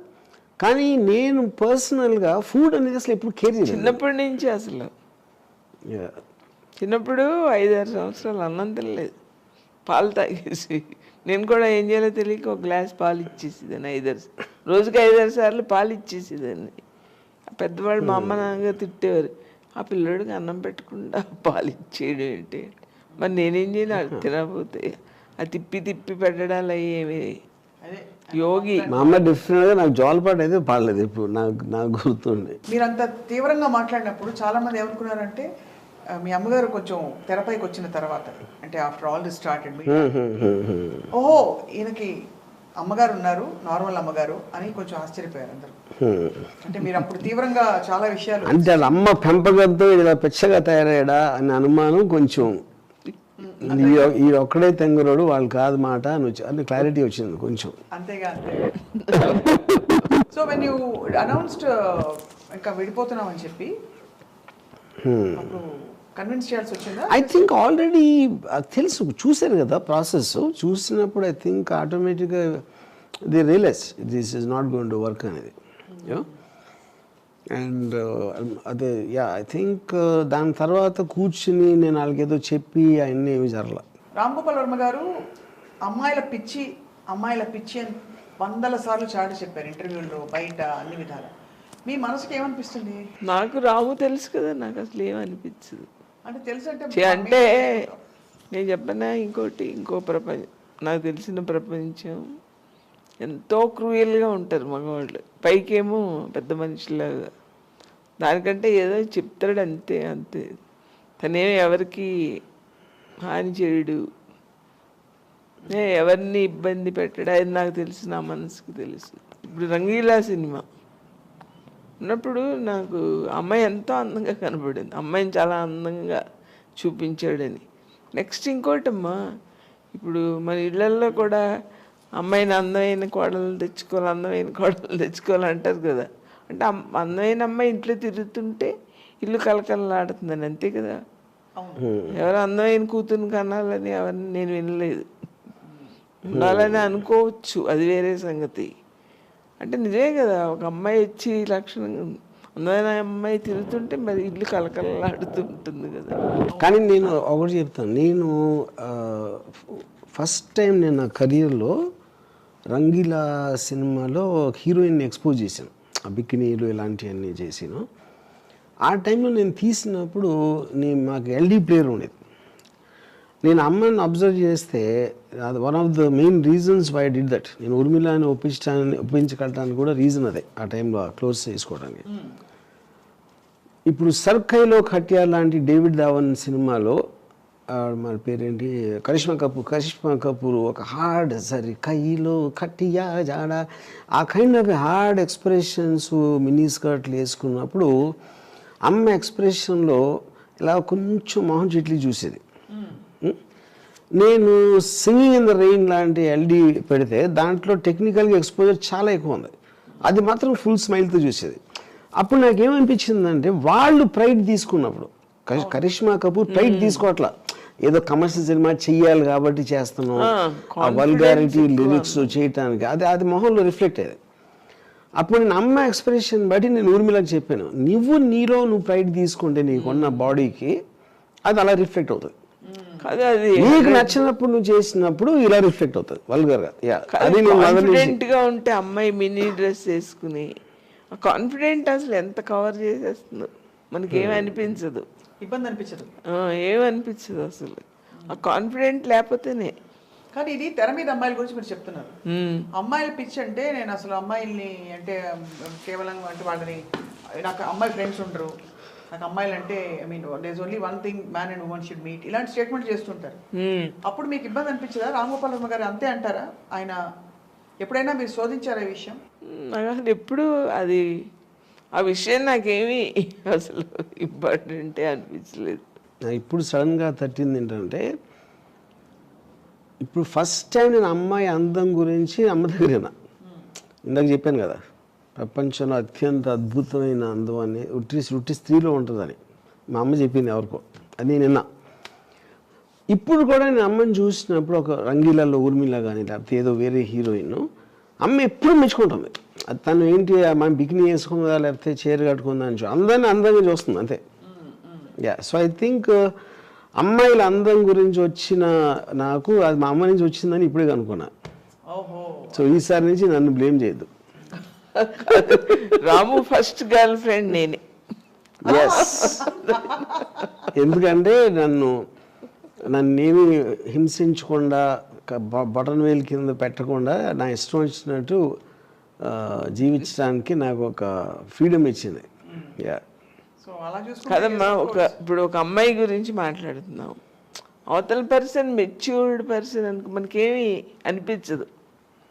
[SPEAKER 2] కానీ నేను పర్సనల్గా ఫుడ్ అనేది అసలు ఎప్పుడు కేర్ చేయలేదు
[SPEAKER 3] చిన్నప్పటి నుంచి. అసలు చిన్నప్పుడు 5-6 సంవత్సరాలు అన్నం తినలేదు, పాలు తాగేసి. నేను కూడా ఏం చేయాలో తెలియక ఒక గ్లాస్ పాలు ఇచ్చేసేదాన్ని, రోజుకి 5-6 సార్లు పాలు ఇచ్చేసేదాన్ని. పెద్దవాళ్ళు మా అమ్మ నాన్నగా తిట్టేవారు, ఆ పిల్లోడికి అన్నం పెట్టకుండా పాలు ఇచ్చేయడం ఏంటి. మరి నేనేం చేయను అది తినకపోతే అది తిప్పి తిప్పి పెట్టడాలు అవి ఏమి
[SPEAKER 1] అదే
[SPEAKER 3] యోగి.
[SPEAKER 2] మా అమ్మ డిఫరెంట్గా నాకు జోలపాట అయితే పాడలేదు ఇప్పుడు నాకు గుర్తుంది.
[SPEAKER 1] మీరంత తీవ్రంగా మాట్లాడినప్పుడు చాలా మంది ఏమనుకున్నారంటే మీ అమ్మగారు కొంచెం తెరపైకి వచ్చిన తర్వాత, అంటే ఆఫ్టర్ ఆల్ దిస్ స్టార్టెడ్, ఓహో ఈయనకి అమ్మగారు ఉన్నారు, నార్మల్ అమ్మగారు అని కొంచెం ఆశ్చర్యపోయారు అందరూ. అంటే మీరు అప్పుడు తీవ్రంగా చాలా విషయాలు,
[SPEAKER 2] అంటే వాళ్ళ అమ్మ పెంపకంతో ఇలా పెచ్చగా తయారయ్యాడా అనే అనుమానం కొంచెం, ఈ ఒక్కడే తెంగరోడు వాళ్ళు కాదు మాట అని క్లారిటీ వచ్చింది కొంచెం.
[SPEAKER 1] అంతేగా సో వెన్ యూ అనౌన్స్డ్ ఇంకా విడిపోతున్నామని చెప్పి అప్పుడు కన్విన్స్ చేయాల్సి వచ్చిందా?
[SPEAKER 2] ఐ థింక్ ఆల్రెడీ తెలుసు, చూశారు కదా ప్రాసెస్. చూసినప్పుడు ఐ థింక్ ఆటోమేటిక్గా they realise this is not going to work అనేది. అండ్ అదే ఐ థింక్ దాని తర్వాత కూర్చుని నేను వాళ్ళకి ఏదో చెప్పి అవన్నీ ఏమి జరగల.
[SPEAKER 1] రామ్ గోపాల్ వర్మ గారు అమ్మాయిల పిచ్చి అని 100 సార్లు చాటి చెప్పారు ఇంటర్వ్యూల్లో, బయట, అన్ని విధాలు. మీ మనసుకి ఏమనిపిస్తుంది?
[SPEAKER 3] నాకు రాము తెలుసు కదా, నాకు అసలు ఏమనిపించదు.
[SPEAKER 1] అంటే తెలుసు
[SPEAKER 3] అంటే నేను చెప్పనా, ఇంకో ప్రపంచం, నాకు తెలిసిన ప్రపంచం ఎంతో క్రూయల్గా ఉంటారు మగవాళ్ళు. పైకేమో పెద్ద మనిషిలాగా, దానికంటే ఏదో చెప్తాడు అంతే. తనేమో ఎవరికి హాని చేయడు, ఎవరిని ఇబ్బంది పెట్టాడు, అది నాకు తెలుసు, నా మనసుకు తెలుసు. ఇప్పుడు రంగీలా సినిమా ఉన్నప్పుడు నాకు అమ్మాయి ఎంతో అందంగా కనపడింది, అమ్మాయిని చాలా అందంగా చూపించాడని. నెక్స్ట్ ఇంకోటమ్మా, ఇప్పుడు మన ఇళ్ళల్లో కూడా అమ్మాయిని అందమైన కోడలు తెచ్చుకోవాలంటారు కదా. అంటే అందమైన అమ్మాయి ఇంట్లో తిరుగుతుంటే ఇల్లు కలకలలాడుతుందని, అంతే కదా. ఎవరు అందమైన కూతురు కనాలని ఎవరిని నేను వినలేదు. ఉండాలని అనుకోవచ్చు, అది వేరే సంగతి. అంటే నిజమే కదా, ఒక అమ్మాయి వచ్చి లక్షణంగా అందమైన అమ్మాయి తిరుగుతుంటే మరి ఇల్లు కలకలలాడుతూ ఉంటుంది కదా.
[SPEAKER 2] కానీ నేను ఒకటి చెప్తాను, నేను ఫస్ట్ టైం నేను నా కెరియర్లో రంగీలా సినిమాలో హీరోయిన్ని ఎక్స్పోజ్ చేశాను, ఆ బికినీలు ఇలాంటివన్నీ చేసాను. ఆ టైంలో నేను తీసినప్పుడు మాకు ఎల్డీ ప్లేయర్ ఉండేది. నేను అమ్మాయిని అబ్జర్వ్ చేస్తే అది one of the main reasons why did that. నేను ఉర్మిళని ఒప్పించగలటానికి కూడా రీజన్ అదే, ఆ టైంలో క్లోజ్ చేసుకోవడానికి. ఇప్పుడు సర్కైలో ఖట్యా లాంటి డేవిడ్ ధావన్ సినిమాలో మన పేరేంటి, కరిష్మా కపూర్ ఒక హార్డ్ సరే కైలో ఖట్టియా జాడ, ఆ kind of hard expressions mini స్కర్ట్లు వేసుకున్నప్పుడు అమ్మ ఎక్స్ప్రెషన్లో ఇలా కొంచెం మొహం చెట్లు చూసేది. నేను సింగింగ్ ఇన్ ద రెయిన్ లాంటి ఎల్డీ పెడితే దాంట్లో టెక్నికల్గా ఎక్స్పోజర్ చాలా ఎక్కువ ఉంది, అది మాత్రం ఫుల్ స్మైల్తో చూసేది. అప్పుడు నాకేమనిపించిందంటే వాళ్ళు ప్రైడ్ తీసుకున్నప్పుడు, కరిష్మా కపూర్ ప్రైడ్ తీసుకోవట్లా, ఏదో కమర్షియల్ సినిమా చెయ్యాలి కాబట్టి చేస్తున్నాం, ఆ వల్గారిటీ లిరిక్స్ చేయటానికి, అది మొహంలో రిఫ్లెక్ట్ అయ్యేది. అప్పుడు నేను అమ్మ ఎక్స్ప్రెషన్ బట్టి నేను ఊర్మిళకి చెప్పాను, నీలో నువ్వు ప్రైడ్ తీసుకుంటే నీకున్న బాడీకి అది అలా రిఫ్లెక్ట్ అవుతుంది. నీకు నచ్చినప్పుడు నువ్వు చేసినప్పుడు ఇలా రిఫ్లెక్ట్ అవుతుంది వల్గర్గా.
[SPEAKER 3] కాన్ఫిడెంట్గా ఉంటే అమ్మాయి మినీ డ్రెస్ వేసుకుని, కాన్ఫిడెంట్ అసలు ఎంత కవర్ చేసేస్తుందో మనకి ఏమనిపించదు,
[SPEAKER 1] ఇబ్బంది అనిపించదు,
[SPEAKER 3] ఏమనిపించదు అసలు ఆ కాన్ఫిడెంట్ లేకపోతేనే.
[SPEAKER 1] కానీ ఇది తెర మీద అమ్మాయిల గురించి మీరు చెప్తున్నారు. అమ్మాయిల పిచ్చి అంటే నేను అసలు అమ్మాయిల్ని అంటే కేవలం అంటే వాళ్ళని, నాకు అమ్మాయి ఫ్రెండ్స్ ఉండరు, నాకు అమ్మాయిలు అంటే I mean there is only one thing man and women should meet, ఇలాంటి స్టేట్మెంట్ చేస్తుంటారు. అప్పుడు మీకు ఇబ్బంది అనిపించదా? రామ్ గోపాల్ వర్మ గారు అంతే అంటారా? ఆయన ఎప్పుడైనా మీరు శోధించారా ఈ విషయం?
[SPEAKER 3] నాకు అసలు ఎప్పుడు అది ఆ విషయం నాకేమీ అసలు ఇంపార్టెంటే అనిపించలేదు.
[SPEAKER 2] ఇప్పుడు సడన్గా తట్టింది ఏంటంటే, ఇప్పుడు ఫస్ట్ టైం నేను అమ్మాయి అందం గురించి అమ్మ దగ్గరేనా, ఇందాక చెప్పాను కదా ప్రపంచంలో అత్యంత అద్భుతమైన అందం అని ఉట్టి స్త్రీలో ఉంటుందని మా అమ్మ చెప్పింది ఎవరికో, అది నేను విన్నా. ఇప్పుడు కూడా నేను అమ్మని చూసినప్పుడు ఒక రంగీలాలో ఊర్మిళ కానీ లేకపోతే ఏదో వేరే హీరోయిన్, అమ్మ ఎప్పుడు మెచ్చుకుంటుంది. అది తను ఏంటి మనం బికినీ వేసుకుందా లేకపోతే చీర కట్టుకుందా అని అందరినీ అందంగా చూస్తుంది అంతే. సో ఐ థింక్ అమ్మాయిల అందం గురించి వచ్చిన నాకు అది మా అమ్మ నుంచి వచ్చిందని ఇప్పుడే కనుక్కున్నా. సో ఈసారి నుంచి నన్ను బ్లేమ్ చేయొద్దు.
[SPEAKER 3] రాము ఫస్ట్ గర్ల్ ఫ్రెండ్ నేనే.
[SPEAKER 2] ఎస్, ఎందుకంటే నన్ను నన్నేమి హింసించకుండా బటన్ వేలు కింద పెట్టకుండా నా ఇష్టం వచ్చినట్టు జీవించడానికి నాకు ఒక ఫ్రీడమ్ ఇచ్చింది.
[SPEAKER 3] కదమ్మా, ఇప్పుడు ఒక అమ్మాయి గురించి మాట్లాడుతున్నాం, అవతల పర్సన్ మెచ్యూర్డ్ పర్సన్ అనుకో మనకేమీ అనిపించదు,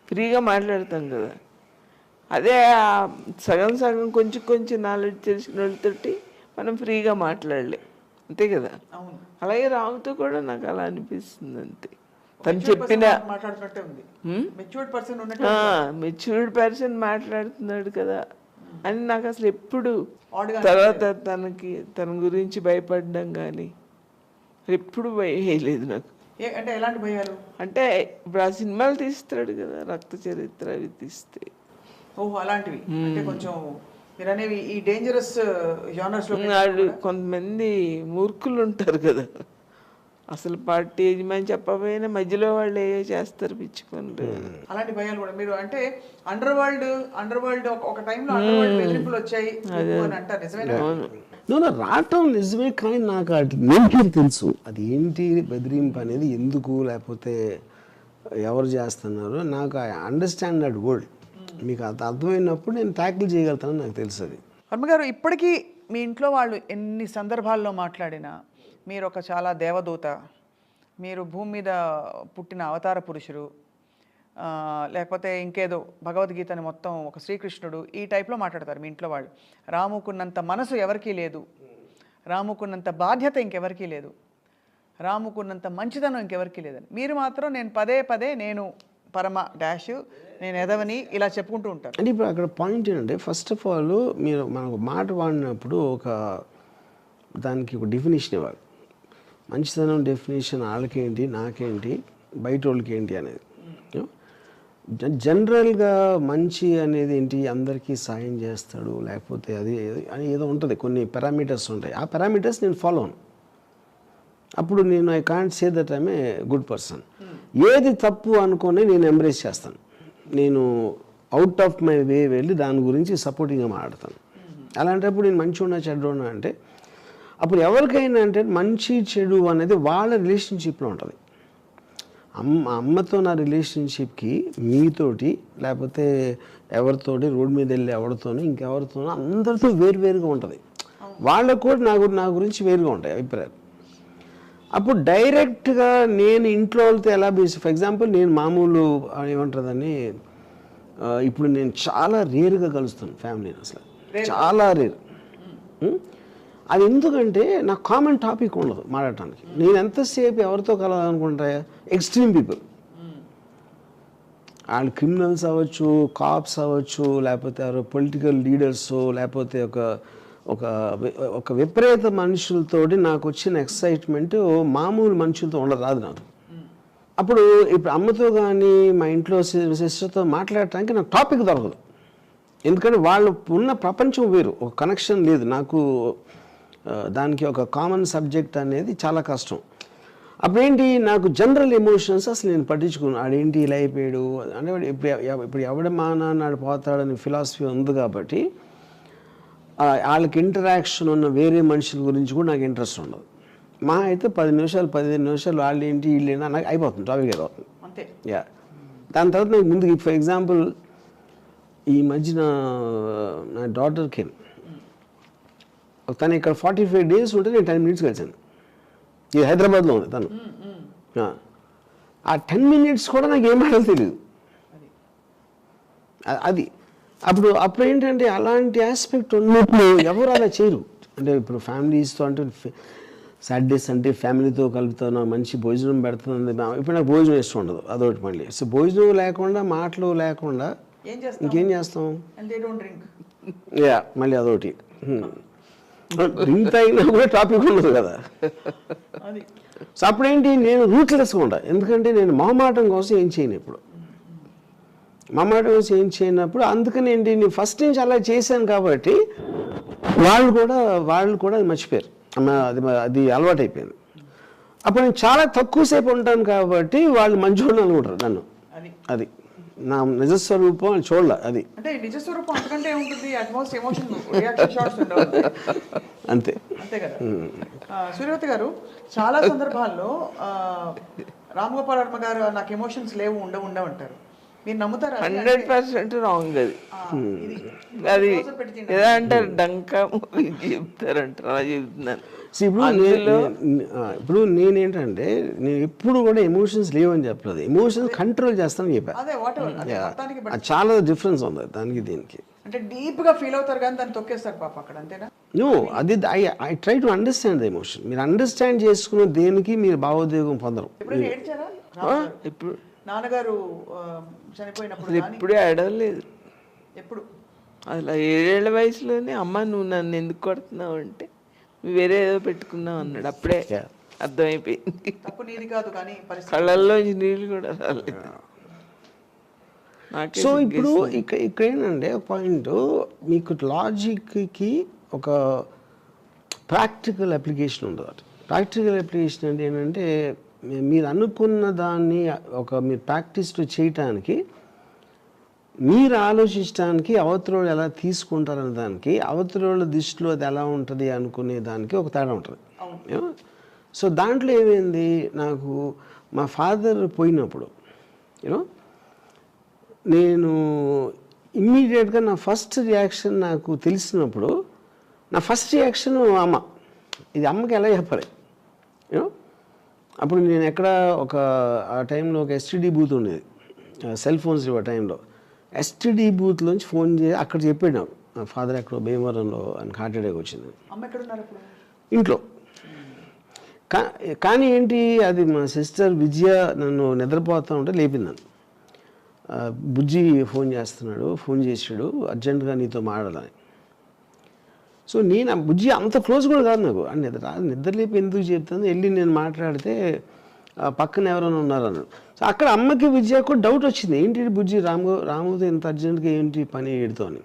[SPEAKER 3] ఫ్రీగా మాట్లాడతాం కదా. అదే సగం సగం కొంచెం కొంచెం నాలెడ్జ్ తెలిసిన వాళ్ళతోటి మనం ఫ్రీగా మాట్లాడలే, అంతే కదా. అలాగే రాముతో కూడా నాకు అలా అనిపిస్తుంది అంతే. తను చెప్పిన మెచ్యూర్డ్ పర్సన్ మాట్లాడుతున్నాడు కదా అని నాకు అసలు ఎప్పుడు తర్వాత తన గురించి భయపడడం కానీ ఎప్పుడు భయం వేయలేదు నాకు.
[SPEAKER 1] అంటే ఎలాంటి భయాలు అంటే
[SPEAKER 3] ఇప్పుడు ఆ సినిమాలు తీస్తాడు కదా, రక్త చరిత్ర అవి తీస్తే
[SPEAKER 1] అలాంటివి అంటే కొంచెం మీరు అనేవి ఈ డేంజరస్ జానర్స్ లో
[SPEAKER 3] కొంతమంది మూర్ఖులు ఉంటారు కదా, అసలు పార్టీ యజమాని చెప్పకపోయినా మధ్యలో వాళ్ళు ఏ చేస్తారు పిచ్చి పనులు.
[SPEAKER 1] అలాంటి భయాలు కూడా మీరు అంటే అండర్ వరల్డ్ ఒక టైంలో అండర్ వరల్డ్ బెదిరింపులు వచ్చాయి అని అంటారు, నిజమేనా?
[SPEAKER 2] రావటం నిజమే, కానీ నాకు నేచర్ తెలుసు అది ఏంటి బెదిరింపు అనేది, ఎందుకు లేకపోతే ఎవరు చేస్తున్నారు, నాకు ఐ అండర్స్టాండ్ దట్ వర్డ్. మీకు అది అర్థమైనప్పుడు నేను ట్యాకిల్ చేయగలుగుతానని నాకు తెలుసు. అది
[SPEAKER 1] వర్మ గారు, ఇప్పటికీ మీ ఇంట్లో వాళ్ళు ఎన్ని సందర్భాల్లో మాట్లాడినా మీరు ఒక చాలా దేవదూత, మీరు భూమి మీద పుట్టిన అవతార పురుషుడు, లేకపోతే ఇంకేదో భగవద్గీతని మొత్తం ఒక శ్రీకృష్ణుడు ఈ టైప్లో మాట్లాడతారు మీ ఇంట్లో వాళ్ళు. రాముకున్నంత మనసు ఎవరికీ లేదు, రాముకున్నంత బాధ్యత ఇంకెవరికీ లేదు, రాముకున్నంత మంచిదనం ఇంకెవరికీ లేదని. మీరు మాత్రం నేను పదే పదే నేను పరమ డాష్, నేను ఎదవని ఇలా చెప్పుకుంటూ ఉంటారు.
[SPEAKER 2] అంటే ఇప్పుడు అక్కడ పాయింట్ ఏంటంటే, ఫస్ట్ ఆఫ్ ఆల్ మీరు మనకు మాట వాడినప్పుడు దానికి ఒక డెఫినేషన్ ఇవ్వాలి. మంచితనం డెఫినేషన్ వాళ్ళకేంటి, నాకేంటి, బయట వాళ్ళకి ఏంటి అనేది. జనరల్గా మంచి అనేది ఏంటి, అందరికీ సాయం చేస్తాడు, లేకపోతే అది అని ఏదో ఉంటుంది, కొన్ని పారామీటర్స్ ఉంటాయి. ఆ పారామీటర్స్ నేను ఫాలో అను. అప్పుడు నేను I can't say that I'm a good person. ఏది తప్పు అనుకొని నేను ఎంబ్రేస్ చేస్తాను, నేను అవుట్ ఆఫ్ మై వే వెళ్ళి దాని గురించి సపోర్టింగ్గా మాట్లాడతాను. అలాంటప్పుడు నేను మంచి ఉన్నా చెడ్డ ఉన్నా అంటే అప్పుడు ఎవరికైనా అంటే మంచి చెడు అనేది వాళ్ళ రిలేషన్షిప్లో ఉంటుంది. అమ్మతో నా రిలేషన్షిప్కి మీతోటి లేకపోతే ఎవరితోటి రోడ్డు మీద వెళ్ళి ఎవరితోనో ఇంకెవరితోనో అందరితో వేరువేరుగా ఉంటుంది. వాళ్ళకు కూడా నా గురించి వేరుగా ఉంటాయి అభిప్రాయాలు. అప్పుడు డైరెక్ట్గా నేను ఇంట్లో వాళ్ళతో ఎలా బేసి, ఫర్ ఎగ్జాంపుల్ నేను మామూలు ఏమంటుందని ఇప్పుడు నేను చాలా రేర్గా కలుస్తాను ఫ్యామిలీని, అసలు చాలా రేర్. అది ఎందుకంటే నాకు కామన్ టాపిక్ ఉండదు మాట్లాడటానికి. నేను ఎంతసేపు ఎవరితో కలవాలనుకుంటా, ఎక్స్ట్రీమ్ పీపుల్, వాళ్ళు క్రిమినల్స్ అవ్వచ్చు, కాప్స్ అవ్వచ్చు, లేకపోతే ఎవరో పొలిటికల్ లీడర్స్, లేకపోతే ఒక విపరీత మనుషులతోటి నాకు వచ్చిన ఎక్సైట్మెంట్ మామూలు మనుషులతో ఉండరాదు నాకు. అప్పుడు ఇప్పుడు అమ్మతో కానీ మా ఇంట్లో సిస్టర్తో మాట్లాడటానికి నాకు టాపిక్ దొరకదు, ఎందుకంటే వాళ్ళు ఉన్న ప్రపంచం వేరు, ఒక కనెక్షన్ లేదు నాకు, దానికి ఒక కామన్ సబ్జెక్ట్ అనేది చాలా కష్టం. అప్పుడేంటి నాకు జనరల్ ఎమోషన్స్ అసలు నేను పట్టించుకున్నాను. ఆడేంటి ఇలా అయిపోయాడు అంటే ఇప్పుడు ఎవడ మానాడు పోతాడని ఫిలాసఫీ ఉంది కాబట్టి వాళ్ళకి ఇంటరాక్షన్ ఉన్న వేరే మనుషుల గురించి కూడా నాకు ఇంట్రెస్ట్ ఉండదు. మా అయితే 10 నిమిషాలు 15 నిమిషాలు వాళ్ళు ఏంటి వీళ్ళేనా నాకు అయిపోతుంది, టాపిక్ అయిపోతుంది
[SPEAKER 1] అంతే.
[SPEAKER 2] యా, దాని తర్వాత నాకు ముందుకి ఫర్ ఎగ్జాంపుల్ ఈ మధ్యన నా డాటర్కి తను ఇక్కడ 45 days ఉంటే నేను 10 minutes కలిసాను. ఇది హైదరాబాద్లో ఉంది తను. ఆ 10 minutes కూడా నాకు ఏం మాటలు తెలియదు. అది అప్పుడు ఏంటంటే అలాంటి ఆస్పెక్ట్ ఉన్నప్పుడు ఎవరు అలా చేయరు. అంటే ఇప్పుడు ఫ్యామిలీస్తో అంటే సాటర్డేస్ అంటే ఫ్యామిలీతో కలుపుతాను, మంచి భోజనం పెడుతుంది. ఇప్పుడు నాకు భోజనం ఇష్టం ఉండదు, అదొకటి. మళ్ళీ సో భోజనం లేకుండా మాటలు లేకుండా ఇంకేం చేస్తాం, యా మళ్ళీ అదొకటి. డ్రింక్ తాగినా కూడా టాపిక్ ఉండదు కదా. సో అప్పుడేంటి నేను రూట్లెస్గా ఉంటా, ఎందుకంటే నేను మొహమాటం కోసం ఏం చేయను ఇప్పుడు, మొహమాటం కోసం ఏం చేయనప్పుడు. అందుకని ఏంటి నేను ఫస్ట్ నుంచి అలా చేశాను కాబట్టి వాళ్ళు కూడా అది మర్చిపోయారు, అది అలవాటు అయిపోయింది. అప్పుడు నేను చాలా తక్కువసేపు ఉంటాను కాబట్టి వాళ్ళు మంచిగా అనుకుంటారు నన్ను. అది నా నిజస్వరూపం చూడాల అది.
[SPEAKER 1] అంటే నిజ స్వరూపం అంతకంటే ఉంటుంది, అట్మోస్ట్ ఎమోషన్ రియాక్షన్ షాట్స్ ఉండవు
[SPEAKER 2] అంతే
[SPEAKER 1] అంతే కదా. సూర్యవతి గారు, చాలా సందర్భాల్లో రామ్ గోపాల్ వర్మ గారు నాకు ఎమోషన్స్ లేవు ఉండవు అంటారు. మీరు నమ్ముతారా?
[SPEAKER 3] 100% రాంగ్ అది. అది ఎలా అంటారు, డంకా చెప్తారంటారు, అలా చెప్తున్నాను.
[SPEAKER 2] ఇప్పుడు నేనేంటంటే నేను ఎప్పుడు కూడా ఎమోషన్స్ లేవని చెప్పలేదు, ఎమోషన్స్ కంట్రోల్ చేస్తానని చెప్పాను. చాలా డిఫరెన్స్ ఉంది దానికి దీనికి.
[SPEAKER 1] అంటే డీప్ గా ఫీల్ అవుతారు కానీ దాన్ని తొక్కేస్తారు పాప అక్కడ, అంతేనా?
[SPEAKER 2] నో, అది I try to understand the emotion. మీరు అండర్స్టాండ్ చేసుకున్న దేనికి మీరు భావోద్వేగం పొందరు.
[SPEAKER 3] ఇప్పుడు
[SPEAKER 1] నాన్నగారు చనిపోయినప్పుడు
[SPEAKER 3] ఎప్పుడే అడగలేదు.
[SPEAKER 1] ఎప్పుడు?
[SPEAKER 3] అలా 7 ఏళ్ల వయసులోనే అమ్మ నువ్వు నన్ను ఎందుకు కొడుతున్నావు అంటే వేరే ఏదో పెట్టుకున్నావు అన్నాడు. అప్పుడే అర్థమైపోయింది.
[SPEAKER 1] తప్పు నీది కాదు కానీ
[SPEAKER 3] కళ్ళల్లో నీళ్ళు కూడా రాలేదు.
[SPEAKER 2] సో ఇప్పుడు ఇక్కడ ఏంటంటే ఒక పాయింట్, మీకు లాజిక్కి ఒక ప్రాక్టికల్ అప్లికేషన్ ఉంటుంది. ప్రాక్టికల్ అప్లికేషన్ అంటే ఏంటంటే మీరు అనుకున్న దాన్ని మీరు ప్రాక్టీస్లో చేయటానికి, మీరు ఆలోచించడానికి అవతల ఎలా తీసుకుంటారనే దానికి, అవతల దృష్టిలో అది ఎలా ఉంటుంది అనుకునే దానికి ఒక తేడా ఉంటుంది. సో దాంట్లో ఏమైంది, నాకు మా ఫాదర్ పోయినప్పుడు నేను ఇమ్మీడియట్గా నా ఫస్ట్ రియాక్షన్ నాకు తెలిసినప్పుడు నా ఫస్ట్ రియాక్షన్ అమ్మ. ఇది అమ్మకి ఎలా చెప్పాలి? అప్పుడు నేను ఎక్కడ ఆ టైంలో ఒక ఎస్టీడీ బూత్ ఉండేది, సెల్ ఫోన్స్ ఇవ్వ టైంలో. ఎస్టీడీ బూత్లోంచి ఫోన్ చేసి అక్కడ చెప్పాడు నాకు, నా ఫాదర్ ఎక్కడో భీమవరంలో ఆయనకు హార్ట్ అటాక్ వచ్చింది. ఇంట్లో. కానీ ఏంటి, అది మా సిస్టర్ విజయ నన్ను నిద్రపోతూ ఉంటే లేపిందాను. బుజ్జి ఫోన్ చేస్తున్నాడు, ఫోన్ చేసాడు, అర్జెంటుగా నీతో మాట్లాడాలని. సో నేను ఆ బుజ్జి అంత క్లోజ్ కూడా కాదు నాకు, నిద్ర లేపి ఎందుకు చెప్తాను, వెళ్ళి నేను మాట్లాడితే పక్కన ఎవరైనా ఉన్నారన్నాడు. సో అక్కడ అమ్మకి విజయకు కూడా డౌట్ వచ్చింది, ఏంటి బుజ్జి రాముతో ఇంత అర్జెంటుగా ఏంటి పని ఏడుతో అని.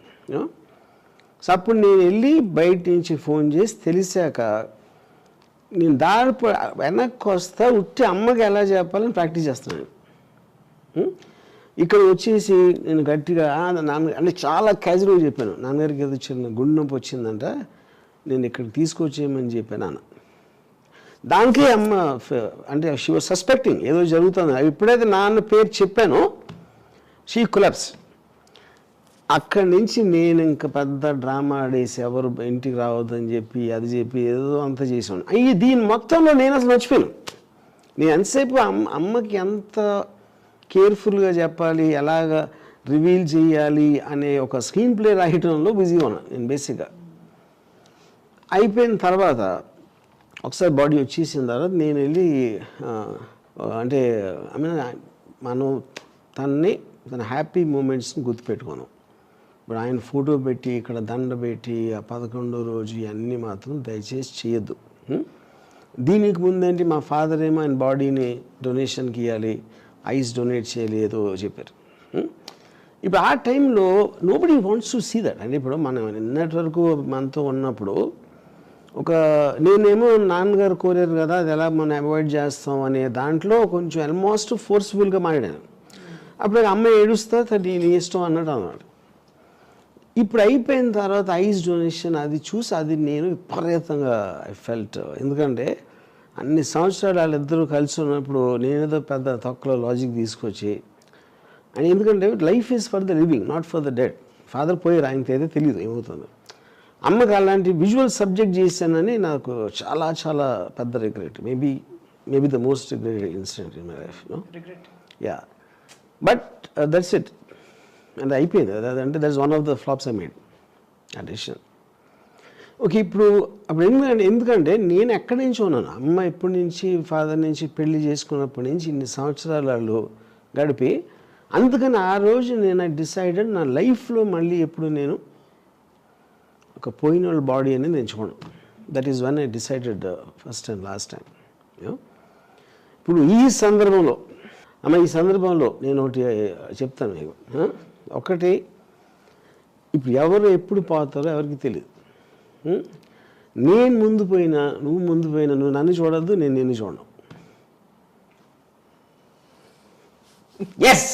[SPEAKER 2] సో అప్పుడు నేను వెళ్ళి బయట నుంచి ఫోన్ చేసి తెలిసాక నేను వెనక్కి వస్తా ఉట్టి అమ్మకి ఎలా చెప్పాలని ప్రాక్టీస్ చేస్తున్నాను. ఇక్కడ వచ్చేసి నేను గట్టిగా నాన్న అంటే చాలా క్యాజువల్గా చెప్పాను, నాన్నగారికి ఏదో చిన్న గుండె నొప్పి వచ్చిందంట, నేను ఇక్కడికి తీసుకొచ్చేయమని చెప్పాను నాన్న. దానికి అమ్మ అంటే షీ వాజ్ సస్పెక్టింగ్ ఏదో జరుగుతుంది. ఎప్పుడైతే నాన్న పేరు చెప్పానో షీ కొలాప్స్. అక్కడి నుంచి నేను ఇంకా పెద్ద డ్రామా ఆడేసి ఎవరు ఇంటికి రావద్దని చెప్పి అది చెప్పి ఏదో అంతా చేసాను. దీని మొత్తంలో నేను అసలు మర్చిపోయాను. నేను ఎంతసేపు అమ్మకి ఎంత కేర్ఫుల్గా చెప్పాలి, ఎలాగ రివీల్ చేయాలి అనే ఒక స్క్రీన్ ప్లే రాయటంలో బిజీగా ఉన్నాను నేను బేసిక్గా. అయిపోయిన తర్వాత ఒకసారి బాడీ వచ్చేసిన తర్వాత నేను వెళ్ళి అంటే మనం తన హ్యాపీ మూమెంట్స్ని గుర్తుపెట్టుకున్నాం. ఇప్పుడు ఆయన ఫోటో పెట్టి ఇక్కడ దండ పెట్టి ఆ 11వ రోజు ఇవన్నీ మాత్రం దయచేసి చేయొద్దు. దీనికి ముందేంటి మా ఫాదర్ ఏమో ఆయన బాడీని డొనేషన్కి ఇవ్వాలి, ఐస్ డొనేట్ చేయలేదు చెప్పారు. ఇప్పుడు ఆ టైంలో nobody wants to see that. అంటే ఇప్పుడు మనం నిన్నటి వరకు మనతో ఉన్నప్పుడు నేనేమో నాన్నగారు కోరారు కదా, అది ఎలా మనం అవాయిడ్ చేస్తాం అనే దాంట్లో కొంచెం ఆల్మోస్ట్ ఫోర్స్ఫుల్గా మాట్లాడాను. అప్పుడు అమ్మ ఏడుస్తా నీ ఇష్టం అన్నాడు. ఇప్పుడు అయిపోయిన తర్వాత ఐస్ డొనేషన్ అది చూసి అది నేను విపరీతంగా ఐ ఫెల్ట్. ఎందుకంటే అన్ని సంవత్సరాలు వాళ్ళిద్దరూ కలిసి ఉన్నప్పుడు నేనేదో పెద్ద తక్కువ లాజిక్ తీసుకొచ్చి, అండ్ ఎందుకంటే life is for the living not for the dead. Father పోయారు, ఆయనకి అయితే తెలియదు ఏమవుతుందో. అమ్మకి అలాంటి విజువల్ సబ్జెక్ట్ చేశానని నాకు చాలా చాలా పెద్ద regret. Maybe the most regretted incident in my life. Yeah, but that's it. And అయిపోయింది. అంటే that's one of the flops I made ఆ డెసిషన్. ఓకే, అప్పుడు ఎందుకంటే నేను ఎక్కడి నుంచి ఉన్నాను, అమ్మ ఎప్పటి నుంచి ఫాదర్ నుంచి పెళ్లి చేసుకున్నప్పటి నుంచి ఇన్ని సంవత్సరాలు వాళ్ళు గడిపి, అందుకని ఆ రోజు నేను డిసైడెడ్ నా లైఫ్లో మళ్ళీ ఎప్పుడు నేను ఒక పోయిన వాళ్ళ బాడీ అనేది ఎంచుకోను. That is one I decided first and last time. ఇప్పుడు ఈ సందర్భంలో నేను ఒకటి చెప్తాను మీకు. ఒకటి, ఇప్పుడు ఎవరు ఎప్పుడు పోతారో ఎవరికి తెలియదు. నేను ముందు పోయినా నువ్వు నన్ను చూడద్దు, నేను నిన్ను చూడను. ఎస్,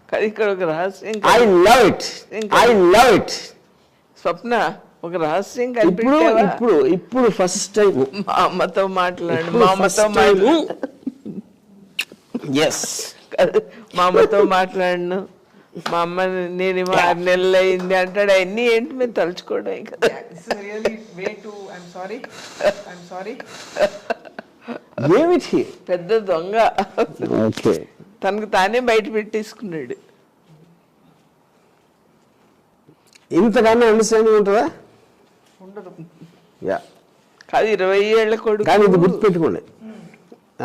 [SPEAKER 3] కానీ ఇక్కడ ఒక రహస్యం
[SPEAKER 2] I love it, I love it.
[SPEAKER 3] Swapna, ఒక రహస్యం
[SPEAKER 2] ఇప్పుడు
[SPEAKER 3] కనిపెట్టావా?
[SPEAKER 2] ఇప్పుడు ఇప్పుడు ఫస్ట్ టైం
[SPEAKER 3] మా అమ్మతో మాట్లాడు, మా అమ్మతో
[SPEAKER 2] ఎస్,
[SPEAKER 3] మా అమ్మతో మాట్లాడను, మా అమ్మ నేను 6 నెలలు అయింది అంటాడు. అవన్నీ ఏంటి మేము తలుచుకోవడం కదా.
[SPEAKER 2] ఏమిటి
[SPEAKER 3] పెద్ద దొంగ
[SPEAKER 2] ఓకే,
[SPEAKER 3] తనకు తానే బయట పెట్టేసుకున్నాడు.
[SPEAKER 2] ఇంతకన్నా అండర్స్టాండింగ్ ఉంటుందా?
[SPEAKER 1] ఉండదు.
[SPEAKER 2] యా,
[SPEAKER 3] కాదు 20 ఏళ్ల కొడుకు,
[SPEAKER 2] కానీ ఇది గుర్తుపెట్టుకోండి,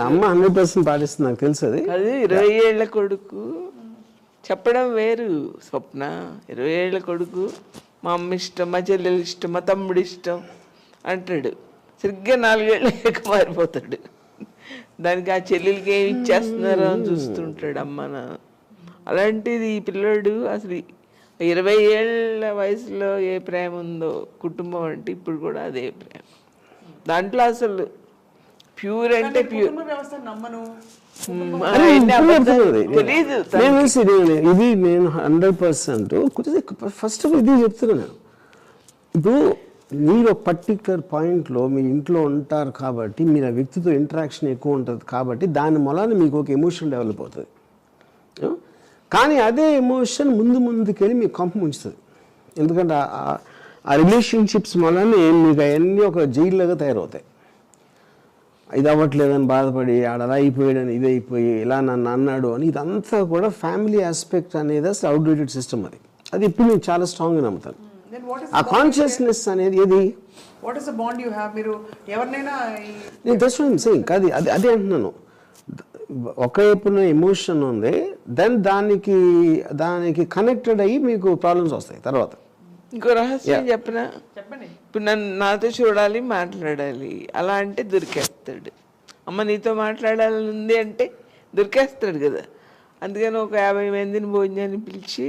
[SPEAKER 2] అమ్మ 100% పాటిస్తుంది, నాకు తెలుసు అది.
[SPEAKER 3] కాదు 20 ఏళ్ల కొడుకు చెప్పడం వేరు స్వప్న. 20 ఏళ్ల కొడుకు మా అమ్మ ఇష్టం, మా చెల్లెలు ఇష్టం, మా తమ్ముడు ఇష్టం అంటాడు. సరిగ్గా 4 ఏళ్ళ మారిపోతాడు. దానికి ఆ చెల్లెలకి ఏమి ఇచ్చేస్తున్నారో అని చూస్తుంటాడు అమ్మ నాన్న. అలాంటిది ఈ పిల్లోడు అసలు 20 ఏళ్ళ వయసులో ఏ ప్రేమ ఉందో కుటుంబం అంటే ఇప్పుడు కూడా అదే ప్రేమ. దాంట్లో అసలు ప్యూర్ అంటే ప్యూర్.
[SPEAKER 1] కుటుంబ వ్యవస్థ నమ్మను.
[SPEAKER 3] తెలీదు.
[SPEAKER 2] ఇది నేను 100% ఫస్ట్ ఆఫ్ ఇది చెప్తున్నాను. ఇప్పుడు మీరు ఒక పర్టికులర్ పాయింట్లో మీ ఇంట్లో ఉంటారు కాబట్టి మీరు ఆ వ్యక్తితో ఇంటరాక్షన్ ఎక్కువ ఉంటుంది కాబట్టి దాని మూలాన మీకు ఒక ఎమోషన్ డెవలప్ అవుతుంది. కానీ అదే ఎమోషన్ ముందుకెళ్ళి మీకు కంప ముంచుతుంది. ఎందుకంటే ఆ రిలేషన్షిప్స్ మూలానే మీకు అవన్నీ ఒక జైల్లాగా తయారవుతాయి. ఇది అవ్వట్లేదని బాధపడి ఆడలా అయిపోయాడని ఇది అయిపోయి ఇలా నన్ను అన్నాడు అని, ఇదంతా కూడా ఫ్యామిలీ ఆస్పెక్ట్ అనేది అసలు అవుట్డేటెడ్ సిస్టమ్. అది ఇప్పుడు నేను చాలా స్ట్రాంగ్గా నమ్ముతాను. ఆ కాన్షియస్నెస్ అనేది ఏది,
[SPEAKER 1] what is the bond you have? మీరు ఎవరినైనా
[SPEAKER 2] నేను దట్స్ సేయింగ్ కాదు, అదే అంటున్నాను. ఒకవైపున ఎమోషన్ ఉంది, దెన్ దానికి కనెక్టెడ్ అయ్యి మీకు ప్రాబ్లమ్స్ వస్తాయి తర్వాత.
[SPEAKER 3] ఇంకో రహస్యం చెప్పనా?
[SPEAKER 1] చెప్పండి.
[SPEAKER 3] ఇప్పుడు నాతో చూడాలి, మాట్లాడాలి, అలా అంటే దొరికేస్తాడు. అమ్మ నీతో మాట్లాడాలని ఉంది అంటే దొరికేస్తాడు కదా. అందుకని ఒక 50 మందిని భోజనాన్ని పిలిచి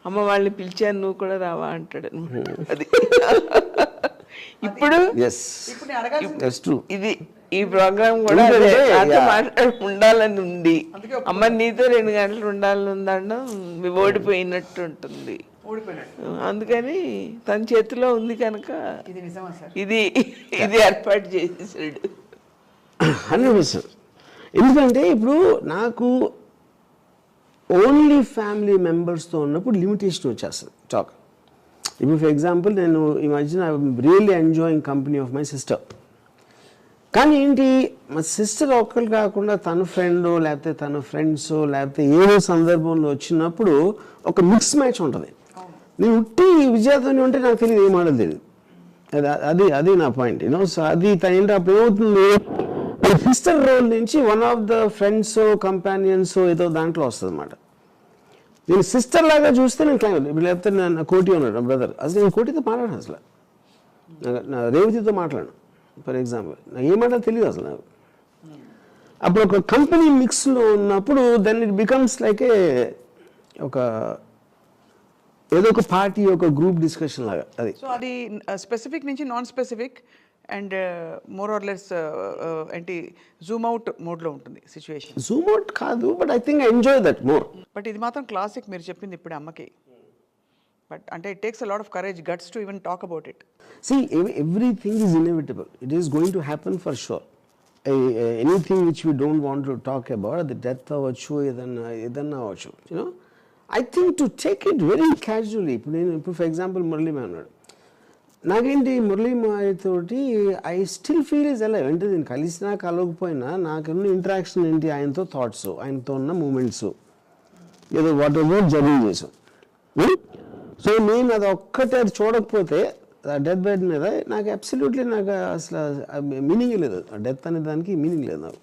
[SPEAKER 3] అమ్మ వాళ్ళని పిలిచాను నువ్వు కూడా రావా అంటాడు అనమాట. అది ఇప్పుడు ఇది ఈ ప్రోగ్రామ్ కూడా నాతో మాట్లాడి ఉండాలని ఉంది. అమ్మ నీతో 2 గంటలు ఉండాలని ఉందన్న ఓడిపోయినట్టు ఉంటుంది. అందుకని తన చేతిలో ఉంది కనుక ఇది ఏర్పాటు చేసేసాడు.
[SPEAKER 2] 100%. ఎందుకంటే ఇప్పుడు నాకు ఓన్లీ ఫ్యామిలీ మెంబర్స్తో ఉన్నప్పుడు లిమిటేషన్ వచ్చేస్తుంది టాక్. ఇప్పుడు ఫర్ ఎగ్జాంపుల్ నేను ఈ మధ్యన really enjoying company of my sister. కానీ ఏంటి, మా సిస్టర్ ఒక్కరు కాకుండా తన ఫ్రెండ్ లేకపోతే తన ఫ్రెండ్స్ లేకపోతే ఏదో సందర్భంలో వచ్చినప్పుడు ఒక మిక్స్ మ్యాచ్ ఉంటుంది. నేను ఉట్టి విజయతోనే ఉంటే నాకు తెలియదు, ఏం ఆడదు తెలియదు. అది నా పాయింట్. సో అది ఏంటి అప్పుడు ఏమవుతుంది, సిస్టర్ రోల్ నుంచి one of the friends companions ఏదో దాంట్లో వస్తుంది అన్నమాట. నేను సిస్టర్ లాగా చూస్తే నేను క్లైమ్, లేకపోతే నా కోటి ఉన్నాడు నా బ్రదర్, అసలు నేను కోటితో మాట్లాడాను, అసలు నా రేవతితో మాట్లాడాను ఫర్ ఎగ్జాంపుల్, నాకు ఏమంటో తెలియదు అసలు నాకు. అప్పుడు ఒక కంపెనీ మిక్స్లో ఉన్నప్పుడు దెన్ ఇట్ బికమ్స్ లైక్ ఒక ఏదో ఒక పార్టీ ఒక గ్రూప్ డిస్కషన్ లాగా. అది
[SPEAKER 1] సో అది స్పెసిఫిక్ నుంచి non specific and more or less ఏంటి జూమ్ అవుట్ మోడ్లో ఉంటుంది సిచ్యువేషన్.
[SPEAKER 2] జూమ్ అవుట్ కాదు, but I think I enjoy that more.
[SPEAKER 1] But ఇది మాత్రం క్లాసిక్ మీరు చెప్పింది ఇప్పుడు అమ్మకి. బట్ అంటే it takes a lot of courage, guts to even talk about it.
[SPEAKER 2] See, everything is inevitable. It is going to happen for sure. Anything which we don't want to talk about, the death అవ్వచ్చు, ఏదన్నా అవ్వచ్చు, I think to take it very casually. ఇప్పుడు ఫర్ ఎగ్జాంపుల్ మురళీ మా అన్నాడు, నాకేంటి మురళీ మాయతోటి I still feel is alive. అంటే నేను కలిసినా కలవకపోయినా నాకున్న ఇంటరాక్షన్ ఏంటి, ఆయనతో థాట్స్, ఆయనతో ఉన్న మూమెంట్స్, ఏదో వాట్ ఎవర్ జర్నీ చేసాం. సో నేను అది ఒక్కటే అది చూడకపోతే డెత్ బెడ్ మీద నాకు అబ్సల్యూట్లీ నాకు అసలు మీనింగ్ లేదు. డెత్ అనే దానికి మీనింగ్ లేదు నాకు.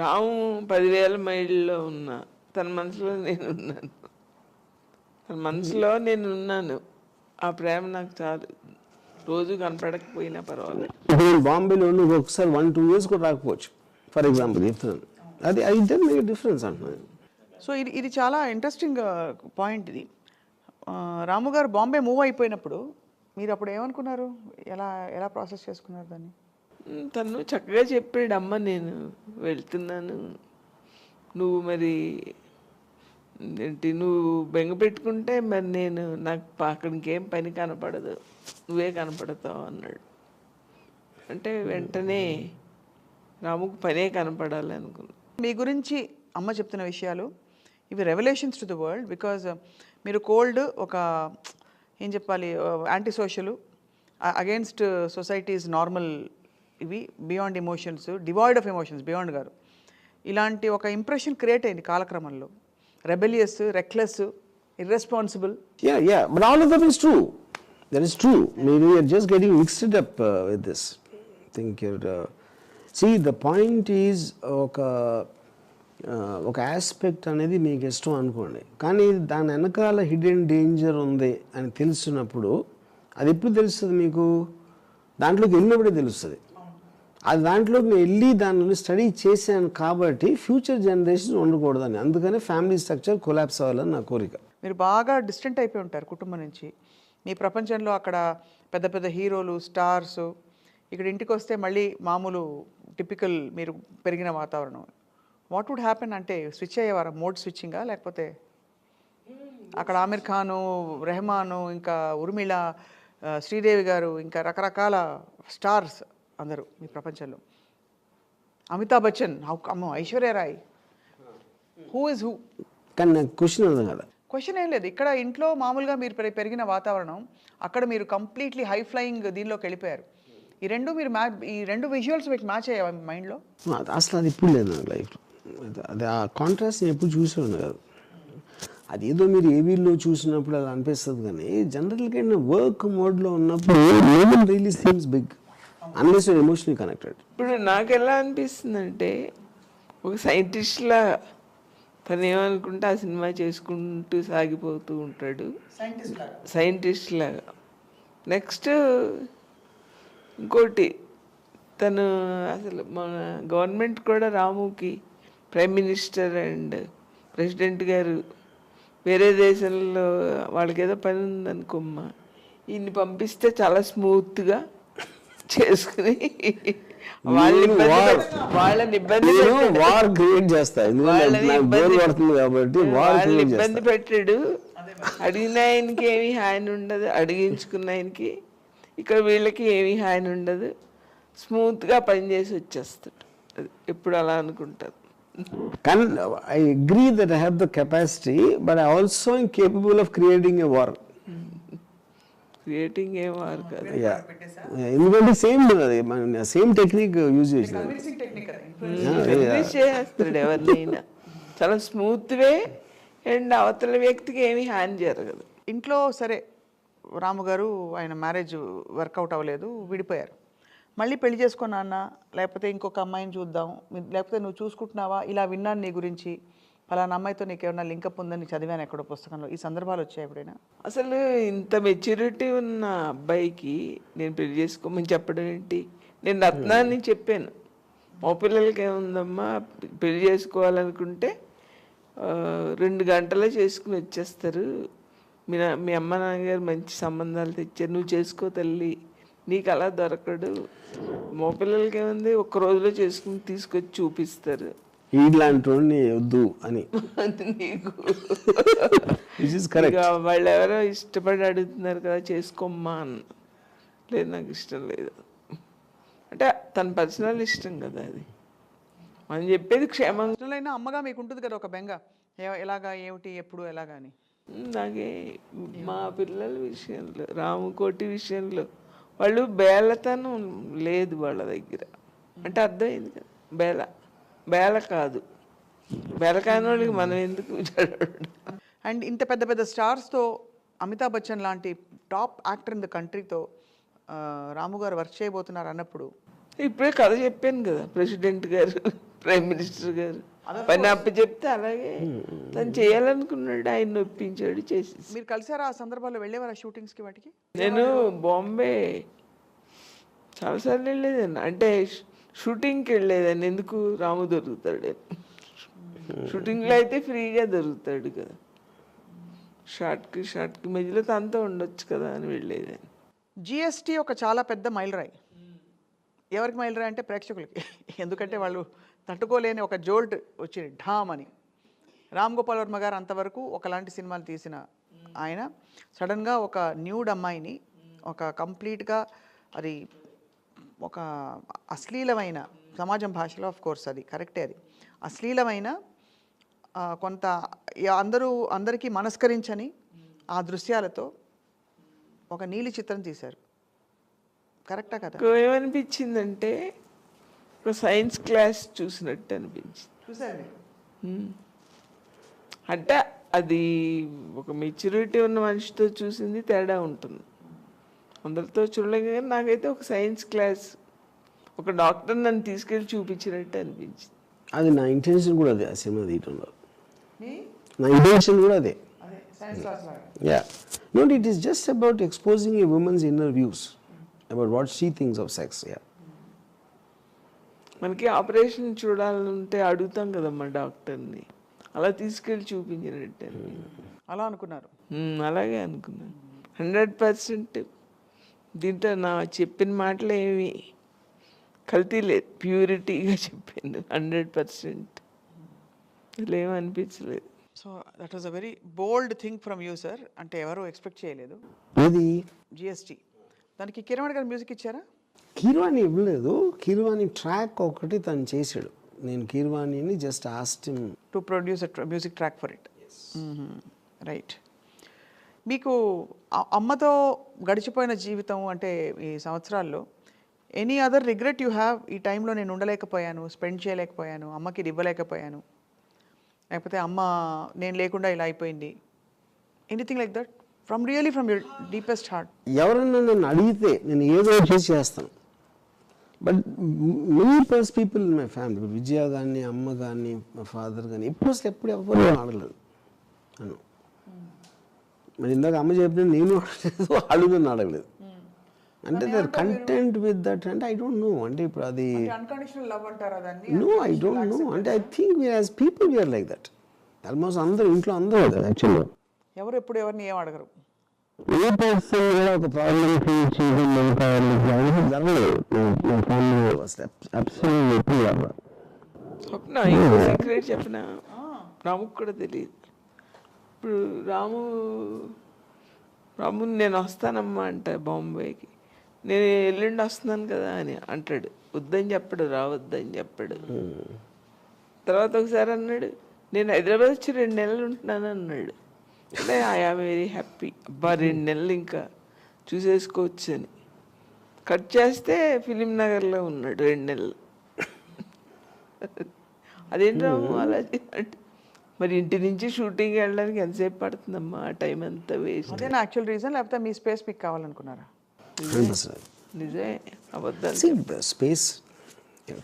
[SPEAKER 3] రాము 10,000 మైళ్ళలో ఉన్నా తన మనసులో నేనున్నాను, తన మనసులో నేనున్నాను. ఆ ప్రేమ నాకు చాలు, రోజు కనపడకపోయినా పర్వాలేదు.
[SPEAKER 2] ఇప్పుడు నేను బాంబేలో నువ్వు ఒకసారి 1-2 years కూడా రాకపోవచ్చు ఫర్ ఎగ్జాంపుల్ చెప్తున్నాను. అది డెన్ మేక్ డిఫరెన్స్ అంటున్నాను.
[SPEAKER 1] సో ఇది చాలా ఇంట్రెస్టింగ్ పాయింట్ ఇది. రాము గారు బాంబే మూవ్ అయిపోయినప్పుడు మీరు అప్పుడు ఏమనుకున్నారు, ఎలా ప్రాసెస్ చేసుకున్నారు దాన్ని?
[SPEAKER 3] తను చక్కగా చెప్పాడు, అమ్మ నేను వెళ్తున్నాను, నువ్వు మరి ఏంటి నువ్వు బెంగ పెట్టుకుంటే మరి నాకు అక్కడ ఇంకేం పని కనపడదు, నువ్వే కనపడతావు అన్నాడు. అంటే వెంటనే రాముకు పనే కనపడాలి అనుకున్నా.
[SPEAKER 1] మీ గురించి అమ్మ చెప్తున్న విషయాలు ఇవి revolutions to the world. Because మీరు కోల్డ్, ఒక ఏం చెప్పాలి, anti social, against societies normal, ఇవి beyond emotions, devoid of emotions beyond గారు, ఇలాంటి ఒక ఇంప్రెషన్ క్రియేట్ అయింది కాలక్రమంలో. Rebellious, reckless, irresponsible.
[SPEAKER 2] Yeah, but all of them is true. That is true. Maybe you're just getting mixed up with this. I think you're... see, the point is, ఒక ఆస్పెక్ట్ అనేది మీకు ఇష్టం అనుకోండి, కానీ దాని వెనకాల హిడెన్ డేంజర్ ఉంది అని తెలిసినప్పుడు, అది ఎప్పుడు తెలుస్తుంది మీకు? దాంట్లోకి వెళ్ళినప్పుడే తెలుస్తుంది. అది దాంట్లోకి నేను వెళ్ళి దానిని స్టడీ చేశాను కాబట్టి ఫ్యూచర్ జనరేషన్ ఉండకూడదని, అందుకనే ఫ్యామిలీ స్ట్రక్చర్ కొలాప్స్ అవ్వాలని నా కోరిక.
[SPEAKER 1] మీరు బాగా డిస్టెంట్ అయిపోయి ఉంటారు కుటుంబం నుంచి. మీ ప్రపంచంలో అక్కడ పెద్ద పెద్ద హీరోలు, స్టార్స్, ఇక్కడ ఇంటికి వస్తే మళ్ళీ మామూలు టిపికల్ మీరు పెరిగిన వాతావరణం. వాట్ వుడ్ హ్యాపెన్ అంటే స్విచ్ అయ్యేవారా? మోడ్ స్విచ్చింగా? లేకపోతే అక్కడ ఆమిర్ ఖాను, రెహమాను, ఇంకా ఉర్మిళ, శ్రీదేవి గారు, ఇంకా రకరకాల స్టార్స్ అందరూ మీ ప్రపంచంలో, అమితాబ్ బచ్చన్, అమ్మో Aishwarya Rai, who is who?
[SPEAKER 2] కానీ నాకు క్వశ్చన్ అర్థం కదా.
[SPEAKER 1] క్వశ్చన్ ఏం లేదు. ఇక్కడ ఇంట్లో మామూలుగా మీరు పెరిగిన వాతావరణం, అక్కడ మీరు కంప్లీట్లీ హై ఫ్లయింగ్ దీనిలోకి వెళ్ళిపోయారు. ఈ రెండు విజువల్స్ మీకు మ్యాచ్ అయ్యాయి మైండ్లో?
[SPEAKER 2] అసలు అది ఇప్పుడు లేదు నాకు లైఫ్లో. అది ఆ కాంట్రాస్ట్ నేను ఎప్పుడు చూసేవాడిని కాదు. అది ఏదో మీరు ఏవీలో చూసినప్పుడు అది అనిపిస్తుంది, కానీ జనరల్గా వర్క్ మోడ్లో ఉన్నప్పుడు no one really seems big unless you're emotionally connected.
[SPEAKER 3] ఇప్పుడు నాకు ఎలా అనిపిస్తుందంటే, ఒక సైంటిస్ట్లా తను ఏమనుకుంటే ఆ సినిమా చేసుకుంటూ సాగిపోతూ ఉంటాడు, సైంటిస్ట్ లాగా. నెక్స్ట్ ఇంకోటి, తను అసలు మన గవర్నమెంట్ కూడా రాముకి ప్రైమ్ మినిస్టర్ అండ్ ప్రెసిడెంట్ గారు వేరే దేశంలో వాళ్ళకి ఏదో పని ఉందనుకోమ్మా, ఈయన్ని పంపిస్తే చాలా స్మూత్గా చేసుకుని వాళ్ళని ఇబ్బంది పెట్టాడు. అడిగిన ఆయనకి ఏమీ హాని ఉండదు, అడిగించుకున్న ఆయనకి. ఇక్కడ వీళ్ళకి ఏమీ హాని ఉండదు, స్మూత్గా పనిచేసి వచ్చేస్తాడు. ఎప్పుడు అలా అనుకుంటారు.
[SPEAKER 2] కానీ I agree that I have the capacity, but I also capable of creating a war.
[SPEAKER 3] Creating ఏం వారు కాదు,
[SPEAKER 2] ఎందుకంటే సేమ్ టెక్నిక్ యూజ్ చేస్తాడు
[SPEAKER 3] ఎవరినైనా చాలా స్మూత్ వే, అండ్ అవతల వ్యక్తికి ఏమీ హాని జరగదు.
[SPEAKER 1] ఇంట్లో సరే రాము గారు ఆయన మ్యారేజ్ వర్కౌట్ అవ్వలేదు, విడిపోయారు. మళ్ళీ పెళ్లి చేసుకున్నా అన్న, లేకపోతే ఇంకొక అమ్మాయిని చూద్దాం, లేకపోతే నువ్వు చూసుకుంటున్నావా, ఇలా విన్నాను నీ గురించి, ఫలానా అమ్మాయితో నీకేమన్నా లింకప్ ఉందని చదివాను ఎక్కడో పుస్తకంలో, ఈ సందర్భాలు వచ్చాయి ఎప్పుడైనా?
[SPEAKER 3] అసలు ఇంత మెచ్యూరిటీ ఉన్న అబ్బాయికి నేను పెళ్లి చేసుకోమని చెప్పడం ఏంటి? నేను రత్నాన్ని చెప్పాను, మా పిల్లలకి ఏముందమ్మా, పెళ్లి చేసుకోవాలనుకుంటే 2 గంటలే చేసుకుని వచ్చేస్తారు, మీ అమ్మ నాన్నగారు మంచి సంబంధాలు తెచ్చారు, నువ్వు చేసుకో తల్లి, నీకు అలా దొరకడు, మా పిల్లలకి ఏముంది 1 రోజులో చేసుకుని తీసుకొచ్చి చూపిస్తారు,
[SPEAKER 2] ఇలాంటి వద్దు అని.
[SPEAKER 3] నీకు
[SPEAKER 2] కరెక్ట్.
[SPEAKER 3] వాళ్ళు ఎవరో ఇష్టపడి అడుగుతున్నారు కదా చేసుకోమ్మా అన్న, లేదు నాకు ఇష్టం లేదు అంటే తన పర్సనల్ ఇష్టం కదా, అది మనం చెప్పేది క్షేమంగా.
[SPEAKER 1] అమ్మగా మీకు ఉంటుంది కదా ఒక బెంగ, ఎలాగా ఏమిటి ఎప్పుడు ఎలాగా అని.
[SPEAKER 3] నాకే మా పిల్లల విషయంలో, రాముకోటి విషయంలో వాళ్ళు బేలతనం లేదు వాళ్ళ దగ్గర, అంటే అర్థమైంది కదా, బేల కాదు, బేల కాని వాళ్ళకి మనం ఎందుకు
[SPEAKER 1] అండ్ ఇంత పెద్ద పెద్ద స్టార్స్తో, అమితాబ్ బచ్చన్ లాంటి టాప్ యాక్టర్ ఇన్ ద కంట్రీతో రాము గారు వర్క్ చేయబోతున్నారు అన్నప్పుడు,
[SPEAKER 3] ఇప్పుడే కథ చెప్పాను కదా, ప్రెసిడెంట్ గారు, ప్రైమ్ మినిస్టర్ గారు పని అప్ప చెప్తే అలాగే తను చేయాలనుకున్నాడు, ఆయన ఒప్పించాడు, చేసేసి.
[SPEAKER 1] మీరు కలిసారా ఆ సందర్భాల్లో? వెళ్ళేవారా షూటింగ్స్కి వాటికి?
[SPEAKER 3] నేను బాంబే చాలాసార్లు వెళ్ళేదాన్ని, అంటే షూటింగ్కి వెళ్ళేదాన్ని. ఎందుకు, రాము దొరుకుతాడు, షూటింగ్లో అయితే ఫ్రీగా దొరుకుతాడు కదా, షార్ట్కి మధ్యలో తనతో ఉండొచ్చు కదా అని వెళ్ళేదాన్ని.
[SPEAKER 1] జిఎస్టీ ఒక చాలా పెద్ద మైలురాయి. ఎవరికి మైలురాయి అంటే ప్రేక్షకులకి, ఎందుకంటే వాళ్ళు తట్టుకోలేని ఒక జోల్ట్ వచ్చింది ఢామ్ అని. రామ్ గోపాల్ వర్మ గారు అంతవరకు ఒకలాంటి సినిమాలు తీసిన ఆయన సడన్గా ఒక న్యూడ్ అమ్మాయిని ఒక కంప్లీట్గా అది ఒక అశ్లీలమైన సమాజం భాషలో ఆఫ్ కోర్స్ అది కరెక్టే, అది అశ్లీలమైన కొంత అందరికీ మనస్కరించని ఆ దృశ్యాలతో ఒక నీలి చిత్రం తీశారు. కరెక్టా కదా?
[SPEAKER 3] ఏమనిపించిందంటే ఒక సైన్స్ క్లాస్ చూసినట్టు అనిపించింది.
[SPEAKER 1] చూసారు
[SPEAKER 3] అంటే అది ఒక మెచ్యూరిటీ ఉన్న మనిషితో చూసింది తేడా ఉంటుంది, అందరితో చూడలేక. కానీ నాకైతే ఒక సైన్స్ క్లాస్ ఒక డాక్టర్ నన్ను తీసుకెళ్ళి చూపించినట్టు అనిపించింది.
[SPEAKER 2] అది నా ఇంటెన్షన్ కూడా అదే, ఆ సినిమా తీయటంలో నా ఇంటెన్షన్ కూడా అదే. Yeah. No, it is just about exposing a woman's inner views about what she thinks of sex. Yeah.
[SPEAKER 3] మనకి ఆపరేషన్ చూడాలంటే అడుగుతాం కదమ్మా డాక్టర్ని, అలా తీసుకెళ్ళి చూపించినట్టు.
[SPEAKER 1] అలా అనుకున్నారు?
[SPEAKER 3] అలాగే అనుకున్నాను. 100% దీంట్లో నా చెప్పిన మాటలు ఏమి కల్తీ లేదు, ప్యూరిటీగా చెప్పింది 100%. అసలు ఏమీ అనిపించలేదు.
[SPEAKER 1] So that was a very bold thing from you sir. అంటే ఎవరు ఎక్స్పెక్ట్ చేయలేదు.
[SPEAKER 2] అది
[SPEAKER 1] జిఎస్టీ దానికి కిరణ్ గారు మ్యూజిక్ ఇచ్చారా?
[SPEAKER 2] కీర్వాణి ఇవ్వలేదు, కీర్వాణి ట్రాక్ ఒకటి తను చేశాడు. నేను కీర్వాణిని just asked him
[SPEAKER 1] to produce music track for it. Right. మీకు అమ్మతో గడిచిపోయిన జీవితం అంటే ఈ సంవత్సరాల్లో any other regret you have? ఈ టైంలో నేను ఉండలేకపోయాను, స్పెండ్ చేయలేకపోయాను, అమ్మకి ఇది ఇవ్వలేకపోయాను, లేకపోతే అమ్మ నేను లేకుండా ఇలా అయిపోయింది, anything like that from your deepest heart?
[SPEAKER 2] ఎవరన్నా నన్ను అడిగితే నేను ఏదో చేసి చేస్తాను. But many plus people in my family, Vijaya కానీ అమ్మ కానీ మా ఫాదర్ కానీ ఎప్పుడు ఎవరు అడగలేదు అను. మరి ఇందాక అమ్మ చెప్పిన నేను అడగలేదు, వాళ్ళు నన్ను అడగలేదు. అంటే they are content with that. అంటే ఐ డోంట్ నో, అంటే ఇప్పుడు అది
[SPEAKER 1] అన్కండిషనల్ లవ్ అంటారా దాన్ని?
[SPEAKER 2] No, I don't know. అంటే I think we as people we are like that. Almost అందరూ ఇంట్లో అందరూ కదా యాక్చువల్గా.
[SPEAKER 1] ఎవరు ఎప్పుడు ఎవరిని ఏం అడగరు.
[SPEAKER 2] ఏ పర్సన్ కూడా ఒక ప్రాబ్లం ఫేస్ చేయడం జరగలేదు.
[SPEAKER 3] స్వప్న ఇంకో సీక్రెట్ చెప్పిన రాముకు కూడా తెలియదు. ఇప్పుడు రాము నేను వస్తానమ్మా అంట బాంబేకి, నేను ఎల్లుండి వస్తున్నాను కదా అని అంటాడు. వద్దని చెప్పడు, రావద్దని చెప్పాడు. తర్వాత ఒకసారి అన్నాడు నేను హైదరాబాద్ వచ్చి 2 నెలలు ఉంటున్నాను అన్నాడు. అంటే ఐఆమ్ వెరీ హ్యాపీ, అబ్బా 2 నెలలు ఇంకా చూసేసుకోవచ్చు అని. కట్ చేస్తే ఫిలిం నగర్లో ఉన్నాడు 2 నెలలు. అదేంటి రాము అలా అంటే, మరి ఇంటి నుంచి షూటింగ్ వెళ్ళడానికి ఎంతసేపు పడుతుందమ్మా, ఆ టైం అంతా వేస్ట్.
[SPEAKER 1] అదే నా యాక్చువల్ రీజన్, లేకపోతే మీ స్పేస్ మీకు కావాలనుకున్నారా?
[SPEAKER 3] నిజమే, అబద్ధాలు.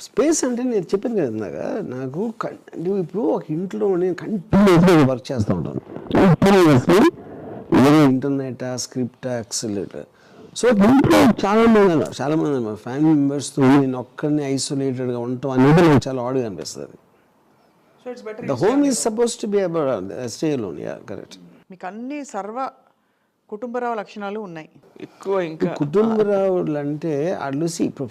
[SPEAKER 2] స్పేస్ అంటే నేను చెప్పాను కదా ఇందాక, నాకు ఇప్పుడు ఒక ఇంట్లో నేను కంటిన్యూస్గా వర్క్ చేస్తూ ఉంటాను. Internet, script, accelerator. సో ఇంట్లో చాలా మంది మా ఫ్యామిలీ మెంబర్స్తో నేను ఒక్కడిని ఐసోలేటెడ్గా ఉండటం అనేది నాకు చాలా ఆడ్గా అనిపిస్తుంది. The home is supposed to be about stay alone. Yeah, correct.
[SPEAKER 1] మీకు అన్ని సర్వ కుటుంబరావు లక్షణాలు ఉన్నాయి
[SPEAKER 3] ఎక్కువ. ఇంకా
[SPEAKER 2] కుటుంబరావులు అంటే అడ్లుసి ఇప్పుడు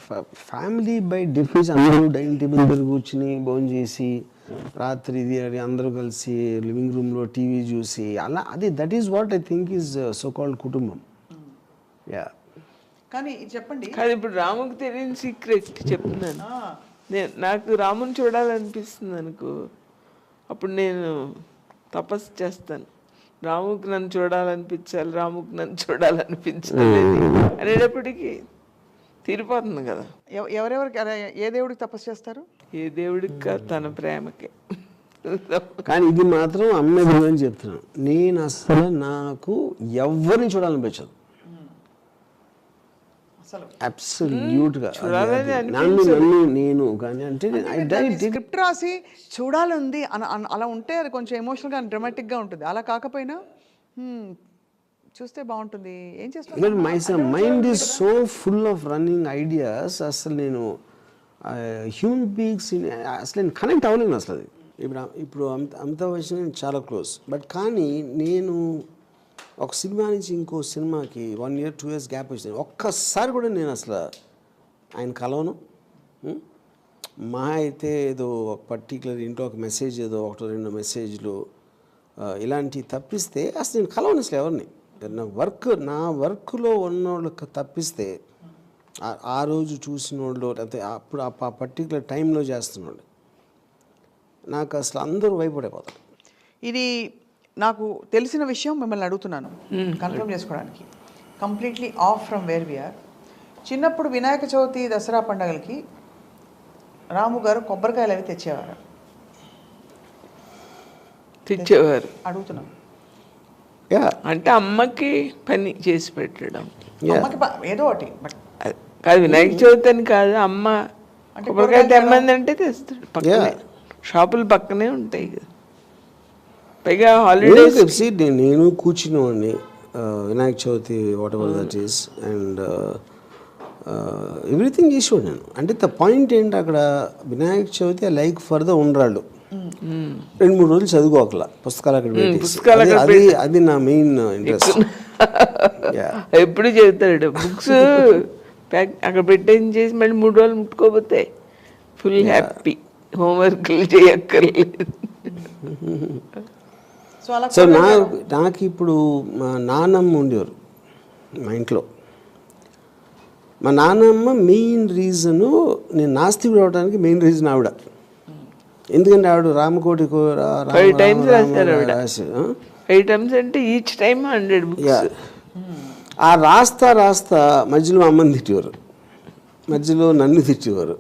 [SPEAKER 2] ఫ్యామిలీ బై డెఫినేషన్ అందరూ డైనింగ్ టేబుల్ దగ్గర కూర్చుని భోజనం చేసి రాత్రి ఇది అది అందరూ కలిసి లివింగ్ రూమ్లో టీవీ చూసి అలా, అది that is what I think is so called కుటుంబం. యా.
[SPEAKER 1] కానీ చెప్పండి.
[SPEAKER 3] కాదు, ఇప్పుడు రాముకి తెలియని సీక్రెట్ చెప్తున్నాను. నాకు రాముని చూడాలనిపిస్తుంది అనుకో, అప్పుడు నేను తపస్సు చేస్తాను. రాముకి నన్ను చూడాలనిపించాలి, రాముకి నన్ను చూడాలనిపించాలి అనేటప్పటికీ తీరిపోతుంది కదా.
[SPEAKER 1] ఎవరెవరికి ఏ దేవుడికి తపస్సు చేస్తారు?
[SPEAKER 3] ఏ దేవుడికి కాదు, తన ప్రేమకే.
[SPEAKER 2] కానీ ఇది మాత్రం అమ్మాయి అని చెప్తున్నాను, నేను అసలు నాకు ఎవరిని చూడాలనిపించదు అబ్సల్యూట్గా. నేను కానీ అంటే
[SPEAKER 1] స్క్రిప్ట్ రాసి చూడాలంది అలా ఉంటే అది కొంచెం ఎమోషనల్గా డ్రామాటిక్గా ఉంటుంది. అలా కాకపోయినా చూస్తే బాగుంటుంది. ఏం చేస్తాను,
[SPEAKER 2] mind is so full of running ideas. అసలు నేను హ్యూమన్ బీయింగ్స్ అసలు నేను కనెక్ట్ అవ్వలేను అసలు. అది ఇప్పుడు అమితాబ్ బచ్చన్ చాలా క్లోజ్, బట్ కానీ నేను ఒక సినిమా నుంచి ఇంకో సినిమాకి 1 year 2 years గ్యాప్ వచ్చింది. ఒక్కసారి కూడా నేను అసలు ఆయన కలవను. మా అయితే ఏదో ఒక పర్టికులర్ ఇంట్లో ఒక మెసేజ్ ఏదో 1-2 మెసేజ్లు ఇలాంటివి తప్పిస్తే అసలు నేను కలవను అసలు ఎవరిని. నా వర్క్లో ఉన్నోళ్ళకి తప్పిస్తే ఆ రోజు చూసిన వాళ్ళు లేకపోతే అప్పుడు ఆ పర్టికులర్ టైంలో చేస్తున్నాడు నాకు అసలు అందరూ భయపడిపోతారు.
[SPEAKER 1] ఇది నాకు తెలిసిన విషయం మిమ్మల్ని అడుగుతున్నాను కన్ఫర్మ్ చేసుకోవడానికి. Completely off from where we are. చిన్నప్పుడు వినాయక చవితి దసరా పండుగలకి రాము గారు కొబ్బరికాయలు అవి తెచ్చేవారు. అడుగుతున్నాం
[SPEAKER 3] అంటే అమ్మకి పని చేసి పెట్టడం,
[SPEAKER 1] అమ్మకి ఏదో ఒకటి.
[SPEAKER 3] కాదు వినాయక చవితి అని కాదు, అమ్మ కొబ్బరికాయ తెమ్మంది అంటే తెస్తాడు. పక్కనే షాపులు పక్కనే ఉంటాయి కదా. పైగా హాలిడేస్
[SPEAKER 2] నేను కూర్చునేవాడిని Vinayaka Chavithi whatever that is and everything చేసేవాడు నేను. అంటే ద పాయింట్ ఏంటి అక్కడ Vinayaka Chavithi like for the ఉండ్రాళ్ళు 2-3 రోజులు చదువుకోకలా పుస్తకాలు అక్కడ అది నా మెయిన్ ఇంట్రెస్ట్.
[SPEAKER 3] ఎప్పుడు చదువుతాడు బుక్స్ ప్యాక్ అక్కడ పెట్టేసి చేసి మళ్ళీ 3 రోజులు ముట్టుకోపోతే ఫుల్ హ్యాపీ, హోంవర్క్లు చేయక్కర్లేదు.
[SPEAKER 2] సో నాకు ఇప్పుడు మా నాన్నమ్మ ఉండేవారు మా ఇంట్లో. మా నాన్నమ్మ మెయిన్ రీజను నేను నాస్తికుడు అవడానికి మెయిన్ రీజన్ ఆవిడ. ఎందుకంటే ఆవిడ రామకోటి
[SPEAKER 3] 5 times రాశారు ఆవిడ. 5 times అంటే ఈచ్ టైమ్ 100 books.
[SPEAKER 2] ఆ రాస్తా మధ్యలో అమ్మని తిట్టేవారు, మధ్యలో నన్ను తిట్టేవారు.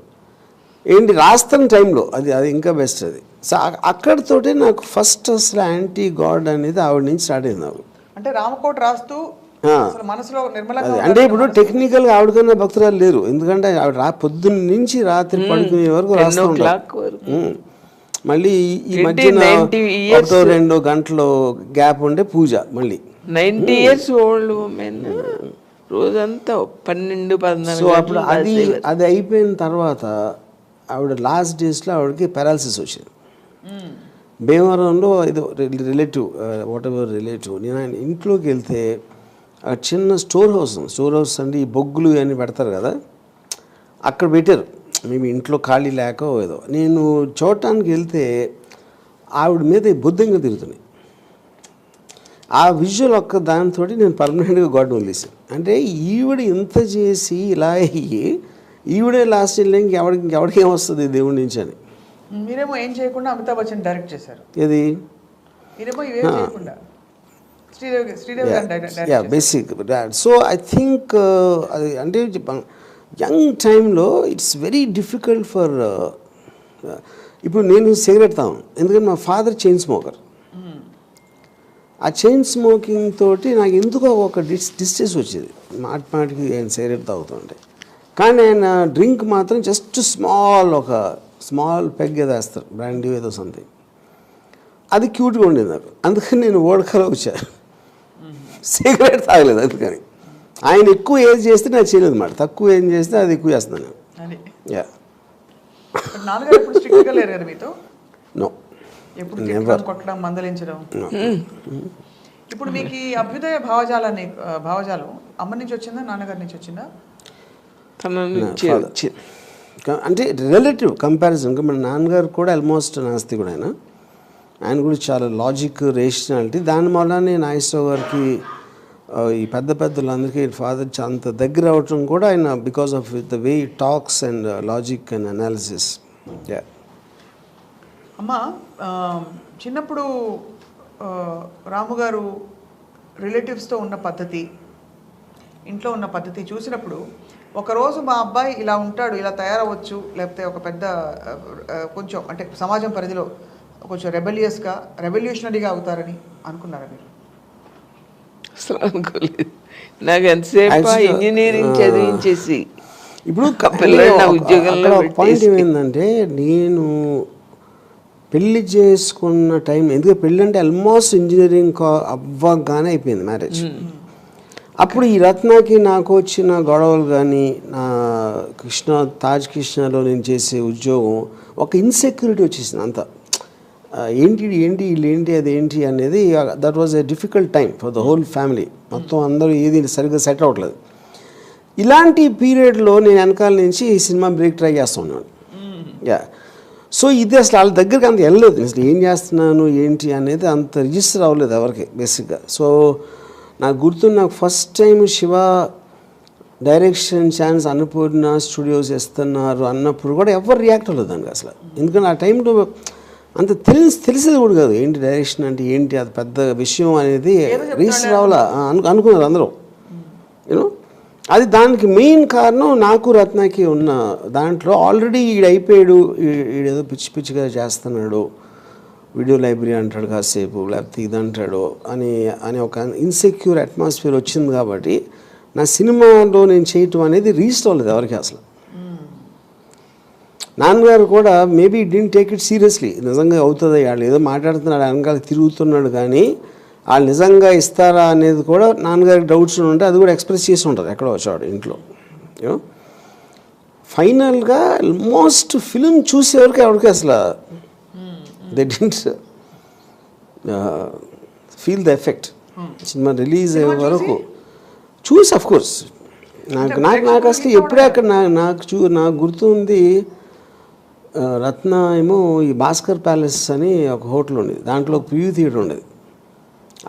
[SPEAKER 2] ఏంటి రాస్తున్న టైంలో అది ఇంకా బెస్ట్ అది. సో అక్కడితోటే నాకు ఫస్ట్ అసలు యాంటీ గాడ్ అనేది ఆవిడ నుంచి స్టార్ట్ అయింది నాకు.
[SPEAKER 1] అంటే రామకోట రాస్తూ మనసులో
[SPEAKER 2] అంటే ఇప్పుడు టెక్నికల్గా ఆవిడకన్నా భక్తురాలు లేరు, ఎందుకంటే ఆవిడ పొద్దున్న నుంచి రాత్రి పడుకునే వరకు రాస్తూ ఉంటారు. మళ్ళీ ఈ మధ్యన 1-2 గంటలు గ్యాప్ ఉండే పూజ. మళ్ళీ
[SPEAKER 3] 90 years ఓల్డ్ ఉమెన్ రోజంతా 12-14.
[SPEAKER 2] సో అప్పుడు అది అయిపోయిన తర్వాత ఆవిడ లాస్ట్ డేస్లో ఆవిడకి పారాలసిస్ వచ్చింది. భీమవరంలో ఏదో రిలేటివ్ వాట్ ఎవర్ రిలేటివ్. నేను ఆయన ఇంట్లోకి వెళ్తే చిన్న స్టోర్ హౌస్ అంటే ఈ బొగ్గులు అని పెడతారు కదా, అక్కడ పెట్టారు. మేము ఇంట్లో ఖాళీ లేక ఏదో నేను చూడటానికి వెళ్తే ఆవిడ మీద బుద్ధంగా తిరుగుతున్నాయి. ఆ విజువల్ ఒక్క దానితో నేను పర్మనెంట్గా గాడ్ వదిలేసాను. అంటే ఈవిడ ఇంత చేసి ఇలా అయ్యి ఈవిడే లాస్ట్ ఇయర్ ఇంకెవడికి ఏమొస్తుంది దేవుడి నుంచి అని.
[SPEAKER 1] మీరేమో ఏం చేయకుండా అమితాబ్ బచ్చన్ డైరెక్ట్ చేశారు.
[SPEAKER 2] ఏది బేసిక్. సో ఐ థింక్ అది అంటే యంగ్ టైంలో ఇట్స్ వెరీ డిఫికల్ట్ ఫర్ ఇప్పుడు నేను సిగరెట్ తాను, ఎందుకంటే మా ఫాదర్ చైన్ స్మోకర్. ఆ చైన్ స్మోకింగ్ తోటి నాకు ఎందుకో ఒక డిస్టెన్స్ వచ్చేది మాటికి ఆయన సిగరెట్ తాగుతుంటే. కానీ ఆయన డ్రింక్ మాత్రం జస్ట్ ఒక స్మాల్ పెగ్ ఏదో వేస్తారు, బ్రాండీ ఏదో సంథింగ్. అది క్యూట్గా ఉండేది నాకు. అందుకని నేను ఓడకలో వచ్చాను, సిగరెట్ తాగలేదు. అందుకని ఆయన ఎక్కువ ఏది చేస్తే నాకు చేయలేదు అన్నమాట, తక్కువ ఏం చేస్తే అది ఎక్కువ చేస్తున్నాను నేను. నో,
[SPEAKER 1] కొట్టడం, మందలించడం. ఇప్పుడు మీకు ఈ అభ్యుదయ భావజాలం అమ్మ నుంచి వచ్చిందా, నాన్నగారి నుంచి వచ్చిందా?
[SPEAKER 2] అంటే రిలేటివ్ కంపారిజన్. మన నాన్నగారు కూడా ఆల్మోస్ట్ నాస్తికుడు. ఆయన కూడా చాలా లాజిక్, రేషనాలిటీ. దాని వల్లనే నాగేశ్వరరావు గారికి ఈ పెద్దలందరికీ ఫాదర్ అంత దగ్గర అవటం కూడా ఆయన because of the way talks and logic and analysis.
[SPEAKER 1] అమ్మ, చిన్నప్పుడు రాము గారు రిలేటివ్స్తో ఉన్న పద్ధతి, ఇంట్లో ఉన్న పద్ధతి చూసినప్పుడు ఒకరోజు మా అబ్బాయి ఇలా ఉంటాడు, ఇలా తయారవ్వచ్చు, లేకపోతే ఒక పెద్ద కొంచెం అంటే సమాజం పరిధిలో కొంచెం రెవల్యూషనరీగా అవుతారని అనుకున్నారా మీరు?
[SPEAKER 3] అసలు అనుకోలేదు. నాకు ఎంతసేపు ఇంజనీరింగ్ చదివించేసి
[SPEAKER 2] ఇప్పుడు
[SPEAKER 3] ఉద్యోగంలో
[SPEAKER 2] పాయింట్ ఏమైందంటే, నేను పెళ్లి చేసుకున్న టైం, ఎందుకంటే పెళ్ళి అంటే ఆల్మోస్ట్ ఇంజనీరింగ్ అవ్వగానే అయిపోయింది మ్యారేజ్. అప్పుడు ఈ రత్నాకి నాకు వచ్చిన గొడవలు కానీ, నా తాజ్ కృష్ణలో నేను చేసే ఉద్యోగం ఒక ఇన్సెక్యూరిటీ వచ్చేసింది అంతా. ఏంటి అదేంటి అనేది. That was a difficult time for the whole family. మొత్తం అందరూ ఏది సరిగ్గా సెట్ అవ్వట్లేదు. ఇలాంటి పీరియడ్లో నేను వెనకాల నుంచి ఈ సినిమా బ్రేక్ ట్రై చేస్తూ ఉన్నాను. యా. సో ఇది అసలు వాళ్ళ దగ్గరికి అంత వెళ్ళలేదు, అసలు ఏం చేస్తున్నాను ఏంటి అనేది అంత రిజిస్టర్ అవ్వలేదు ఎవరికి బేసిక్గా. సో నాకు గుర్తు, నాకు first time Shiva direction chance Annapurna studios ఇస్తున్నారు అన్నప్పుడు కూడా ఎవరు రియాక్ట్ అవ్వలేదు దానికి అసలు. ఎందుకంటే ఆ టైంలో అంత తెలిసేది కూడా కాదు ఏంటి డైరెక్షన్ అంటే ఏంటి, అది పెద్ద విషయం అనేది రిజిస్టర్ అవ్వాలా అనుకున్నారు అందరూ. యూనో అది దానికి మెయిన్ కారణం నాకు రత్నకి ఉన్న దాంట్లో ఆల్రెడీ ఈడైపోయాడు, ఈడేదో పిచ్చి పిచ్చిగా చేస్తున్నాడు, వీడియో లైబ్రరీ అంటాడు కాసేపు, లేకపోతే ఇది అంటాడు అని ఒక ఇన్సెక్యూర్ అట్మాస్ఫియర్ వచ్చింది. కాబట్టి నా సినిమాలో నేను చేయటం అనేది రిజిస్టర్ అవ్వలేదు ఎవరికి అసలు. నాన్నగారు కూడా maybe didn't take it seriously, నిజంగా అవుతుంది వాళ్ళు ఏదో మాట్లాడుతున్నాడు వెనకాల తిరుగుతున్నాడు, కానీ వాళ్ళు నిజంగా ఇస్తారా అనేది కూడా నాన్నగారికి డౌట్స్ ఉంటే అది కూడా ఎక్స్ప్రెస్ చేసి ఉంటుంది ఎక్కడో వచ్చాడు ఇంట్లో. ఫైనల్గా ఆల్మోస్ట్ ఫిలిం చూసేవరకు ఎవరికి అసలు they didn't feel the effect. Cinema release అయ్యే వరకు చూసి అఫ్ కోర్స్ నాకు అసలు ఎప్పుడే అక్కడ నాకు గుర్తుంది, రత్న ఏమో ఈ భాస్కర్ ప్యాలెస్ అని ఒక హోటల్ ఉండేది, దాంట్లో ఒక ప్రివ్యూ థియేటర్ ఉండేది.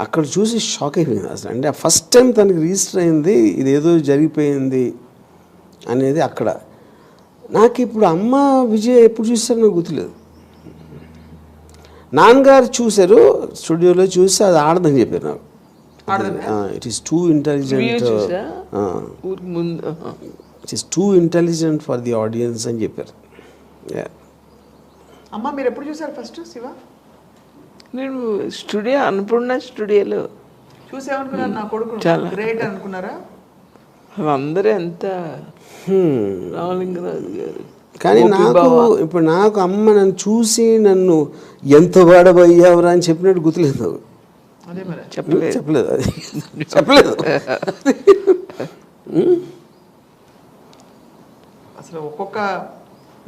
[SPEAKER 2] అక్కడ చూసి షాక్ అయిపోయింది అసలు. అంటే ఫస్ట్ టైం తనకి రిజిస్టర్ అయింది ఇదేదో జరిగిపోయింది అనేది అక్కడ. నాకు ఇప్పుడు అమ్మ విజయ్ ఎప్పుడు చూసారో నాకు గుర్తులేదు. నాన్నగారు చూశారు స్టూడియోలో, చూసి అది ఆడదని చెప్పారు నాకు. It is too intelligent, it is too intelligent for the audience అని చెప్పారు.
[SPEAKER 1] అమ్మ మీరు ఎప్పుడు చూసారు ఫస్ట్ శివ?
[SPEAKER 3] నేను స్టూడియో అన్నపూర్ణ స్టూడియోలో
[SPEAKER 1] చూసేమనుకున్నారు, నా కొడుకు గ్రేట్ అనుకున్నారా?
[SPEAKER 3] అందరూ ఎంత రామలింగరాజు గారు.
[SPEAKER 2] కానీ ఇప్పుడు నాకు అమ్మ నన్ను చూసి నన్ను ఎంత వాడబోయావరా అని చెప్పినట్టు గుర్తులేదు నాకు. చెప్పలేదు అది చెప్పలేదు.
[SPEAKER 1] అసలు ఒక్కొక్క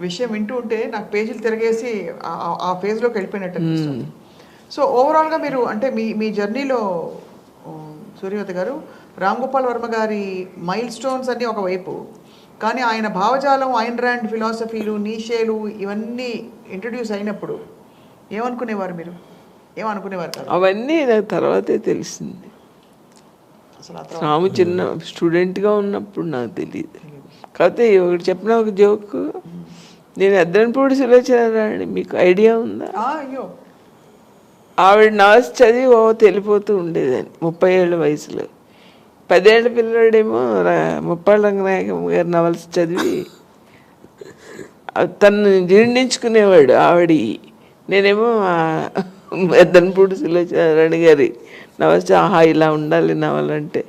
[SPEAKER 1] విషయం వింటూ ఉంటే నాకు పేజీలు తిరిగేసి ఆ ఫేజ్లోకి వెళ్ళిపోయినట్టు అనిపిస్తుంది. సో ఓవరాల్గా మీరు అంటే మీ జర్నీలో సూర్యవతి గారు, రామ్ గోపాల్ వర్మ గారి మైల్ స్టోన్స్ అన్నీ ఒకవైపు, కానీ ఆయన భావజాలం, ఐన్ ర్యాండ్ ఫిలాసఫీలు, నీషేలు ఇవన్నీ ఇంట్రడ్యూస్ అయినప్పుడు ఏమనుకునేవారు మీరు? ఏమనుకునేవారు కాదు?
[SPEAKER 3] అవన్నీ నాకు తర్వాతే తెలిసింది. అసలు రాము చిన్న స్టూడెంట్గా ఉన్నప్పుడు నాకు తెలియదు. కాకపోతే ఒకటి చెప్పిన ఒక జోక్, నేను ఎద్దనపూడి సులోచనారాణి మీకు ఐడియా ఉందా?
[SPEAKER 1] అయ్యో,
[SPEAKER 3] ఆవిడ నవల్స్ చదివి తెలిపోతూ ఉండేదని 30 ఏళ్ళ వయసులో. 10 ఏళ్ళ పిల్లడేమో ముప్పాళ్ళ రంగనాయకమ్మ గారి నవల్స్ చదివి తను జీర్ణించుకునేవాడు ఆవిడ. నేనేమో ఎద్దనపూడి సులోచనారాణి గారి నవల్స్, ఆహా ఇలా ఉండాలి నవల్ అంటే.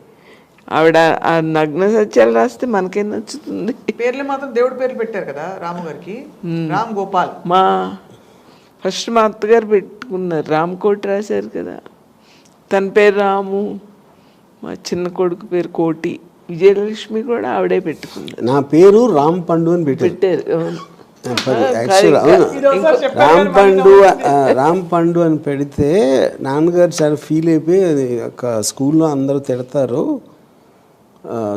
[SPEAKER 3] ఆవిడ ఆ నగ్న సత్యాలు రాస్తే మనకేం నచ్చుతుంది.
[SPEAKER 1] పేర్లు మాత్రం దేవుడి పేర్లు పెట్టారు కదా రాము గారికి, రామ్ గోపాల్.
[SPEAKER 3] ఫస్ట్ మా అత్తగారు పెట్టుకున్నారు, రామ్ కోటి రాశారు కదా, తన పేరు రాము, మా చిన్న కొడుకు పేరు కోటి, విజయలక్ష్మి కూడా ఆవిడే పెట్టుకుంది.
[SPEAKER 2] నా పేరు రామ్ పండు అని పెట్టారు. రామ్ పండు అని పెడితే నాన్నగారు చాలా ఫీల్ అయిపోయి ఒక స్కూల్లో అందరూ తిడతారు,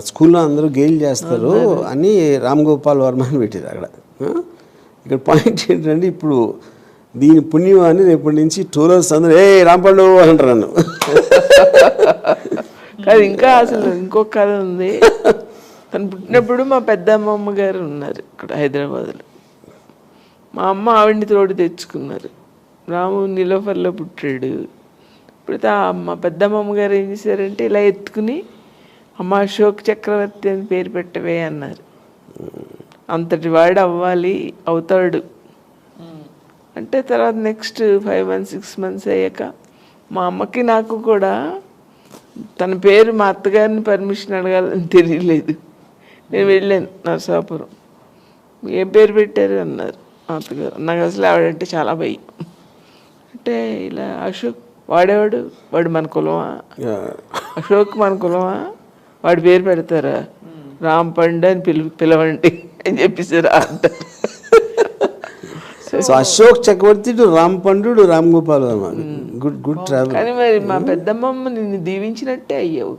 [SPEAKER 2] స్కూల్లో అందరూ గెయిల్ చేస్తారు అని రామ్ గోపాల్ వర్మ అని పెట్టారు అక్కడ. ఇక్కడ పాయింట్ ఏంటంటే ఇప్పుడు దీని పుణ్యం అని రేపటి నుంచి టూలర్స్ అందరూ రాంపండు అంటారు నన్ను.
[SPEAKER 3] కాదు, ఇంకా అసలు ఇంకొక కథ ఉంది. తను పుట్టినప్పుడు మా పెద్దమ్మమ్మ గారు ఉన్నారు ఇక్కడ హైదరాబాద్లో. మా అమ్మ ఆవిడ్ని తోడు తెచ్చుకున్నారు. రాము నిలోఫర్లో పుట్టాడు. ఇప్పుడు మా పెద్దమ్మమ్మ గారు ఏం చేశారంటే ఇలా ఎత్తుకుని అమ్మ అశోక్ చక్రవర్తి అని పేరు పెట్టవే అన్నారు. అంతటి వాడు అవ్వాలి, అవుతాడు అంటే. తర్వాత నెక్స్ట్ 5 months 6 months అయ్యాక మా అమ్మకి నాకు కూడా తన పేరు మా అత్తగారిని పర్మిషన్ అడగాలని తెలియలేదు. నేను వెళ్ళాను నరసాపురం, ఏం పేరు పెట్టారు అన్నారు మా అత్తగారు. నాకు అసలు ఆవిడంటే చాలా భయం. అంటే ఇలా అశోక్ వాడేవాడు, వాడు మన కులమా, అశోక్ మన కులమా, వాడి పేరు పెడతారా, రామ్ పండు అని పిలవండి అని చెప్పేసారు అంటారు.
[SPEAKER 2] So Ashok Chakravarthy to Ram Pandu Ram Gopal Varma, good travel.
[SPEAKER 3] కానీ మరి మా పెద్దమ్మమ్మ నిన్ను దీవించినట్టే అయ్యావు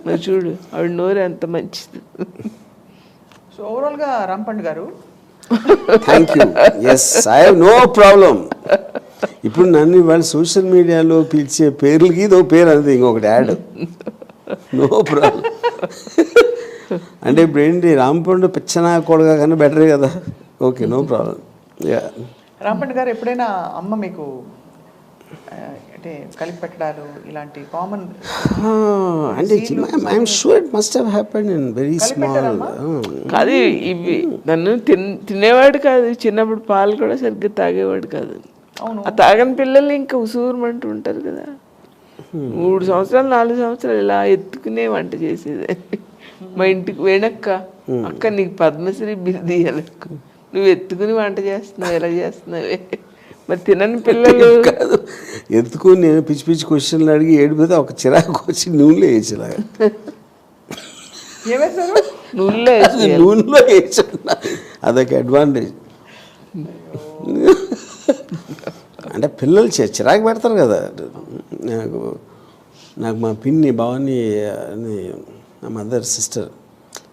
[SPEAKER 3] మరి చూడు, ఆవిడ నోరు ఎంత మంచిది.
[SPEAKER 1] సో ఓవరాల్గా Ram Pandu garu,
[SPEAKER 2] thank you. Yes, I have no problem. ఇప్పుడు నన్ను ఇవాళ సోషల్ మీడియాలో పిలిచే పేర్లకి ఇదో పేరు అంతే, ఇంకొకటి యాడ్. No problem. అంటే ఇప్పుడు ఏంటి, రాంపండు పిచ్చనా కొడగా కన్నా బెటరే కదా. Okay, no problem. Yeah.
[SPEAKER 1] Rampandu garu, ఎప్పుడైనా అమ్మ మీకు అంటే కలిపి పెట్టడాలు ఇలాంటి కామన్
[SPEAKER 2] అంటే I'm sure it must have happened in very small.
[SPEAKER 3] కాదు, ఇవి నన్ను తినేవాడు కాదు, చిన్నప్పుడు పాలు కూడా సరిగ్గా తాగేవాడు కాదు. ఆ తాగని పిల్లల్ని ఇంకా ఉసూరమంటూ ఉంటారు కదా. 3 సంవత్సరాలు 4 సంవత్సరాలు ఇలా ఎత్తుకునే వంట చేసేది. మా ఇంటికి వేణక్క, అక్క నీకు పద్మశ్రీ బిరుదు ఇయ్యాలి, నువ్వు ఎత్తుకుని వంట చేస్తున్నావు, ఎలా చేస్తున్నావే. మరి తినని పిల్లలు
[SPEAKER 2] కాదు, ఎత్తుకుని నేను పిచ్చి పిచ్చి క్వశ్చన్లు అడిగి ఏడిపోతే ఒక చిరాకు వచ్చి నూనెలో వేసేలాగా.
[SPEAKER 1] ఏమేశారు?
[SPEAKER 2] నూనెలో వేసా, అదొక అడ్వాంటేజ్. అంటే పిల్లలు చిరాకు పెడతారు కదా. నాకు మా పిన్ని భవాని అని నా మదర్ సిస్టర్,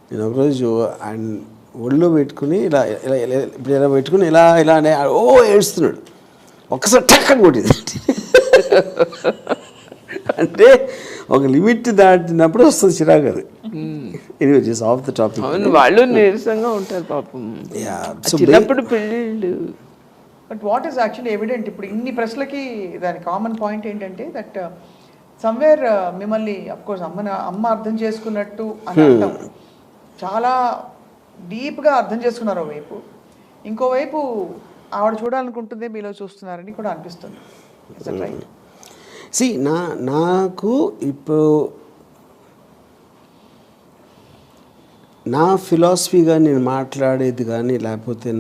[SPEAKER 2] నేను ఒకరోజు ఆయన ఒళ్ళో పెట్టుకుని ఇలా ఇలా ఇప్పుడు ఇలా పెట్టుకుని ఇలా ఇలా అనే ఏడుస్తున్నాడు. ఒక్కసారి టక్కని కొట్టింది. అంటే ఒక లిమిట్ దాటినప్పుడు వస్తుంది చిరాకు. అది anyway, just of the topic.
[SPEAKER 3] వాళ్ళు నీరసంగా ఉంటారు పాపం, చిన్నప్పుడు పెళ్ళిళ్ళు.
[SPEAKER 1] But what is actually evident, ఇప్పుడు ఇన్ని ప్రశ్నలకి దాని కామన్ పాయింట్ ఏంటంటే దట్ సమ్వేర్ మిమ్మల్ని అఫ్కోర్స్ అమ్మ అర్థం చేసుకున్నట్టు అని అంటాం, చాలా డీప్గా అర్థం చేసుకున్నారు ఒకవైపు, ఇంకోవైపు ఆవిడ చూడాలనుకుంటుందే మీలో చూస్తున్నారని కూడా అనిపిస్తుంది. Is that right?
[SPEAKER 2] సి నాకు ఇప్పుడు నా ఫిలాసఫీగా నేను మాట్లాడేది కానీ లేకపోతే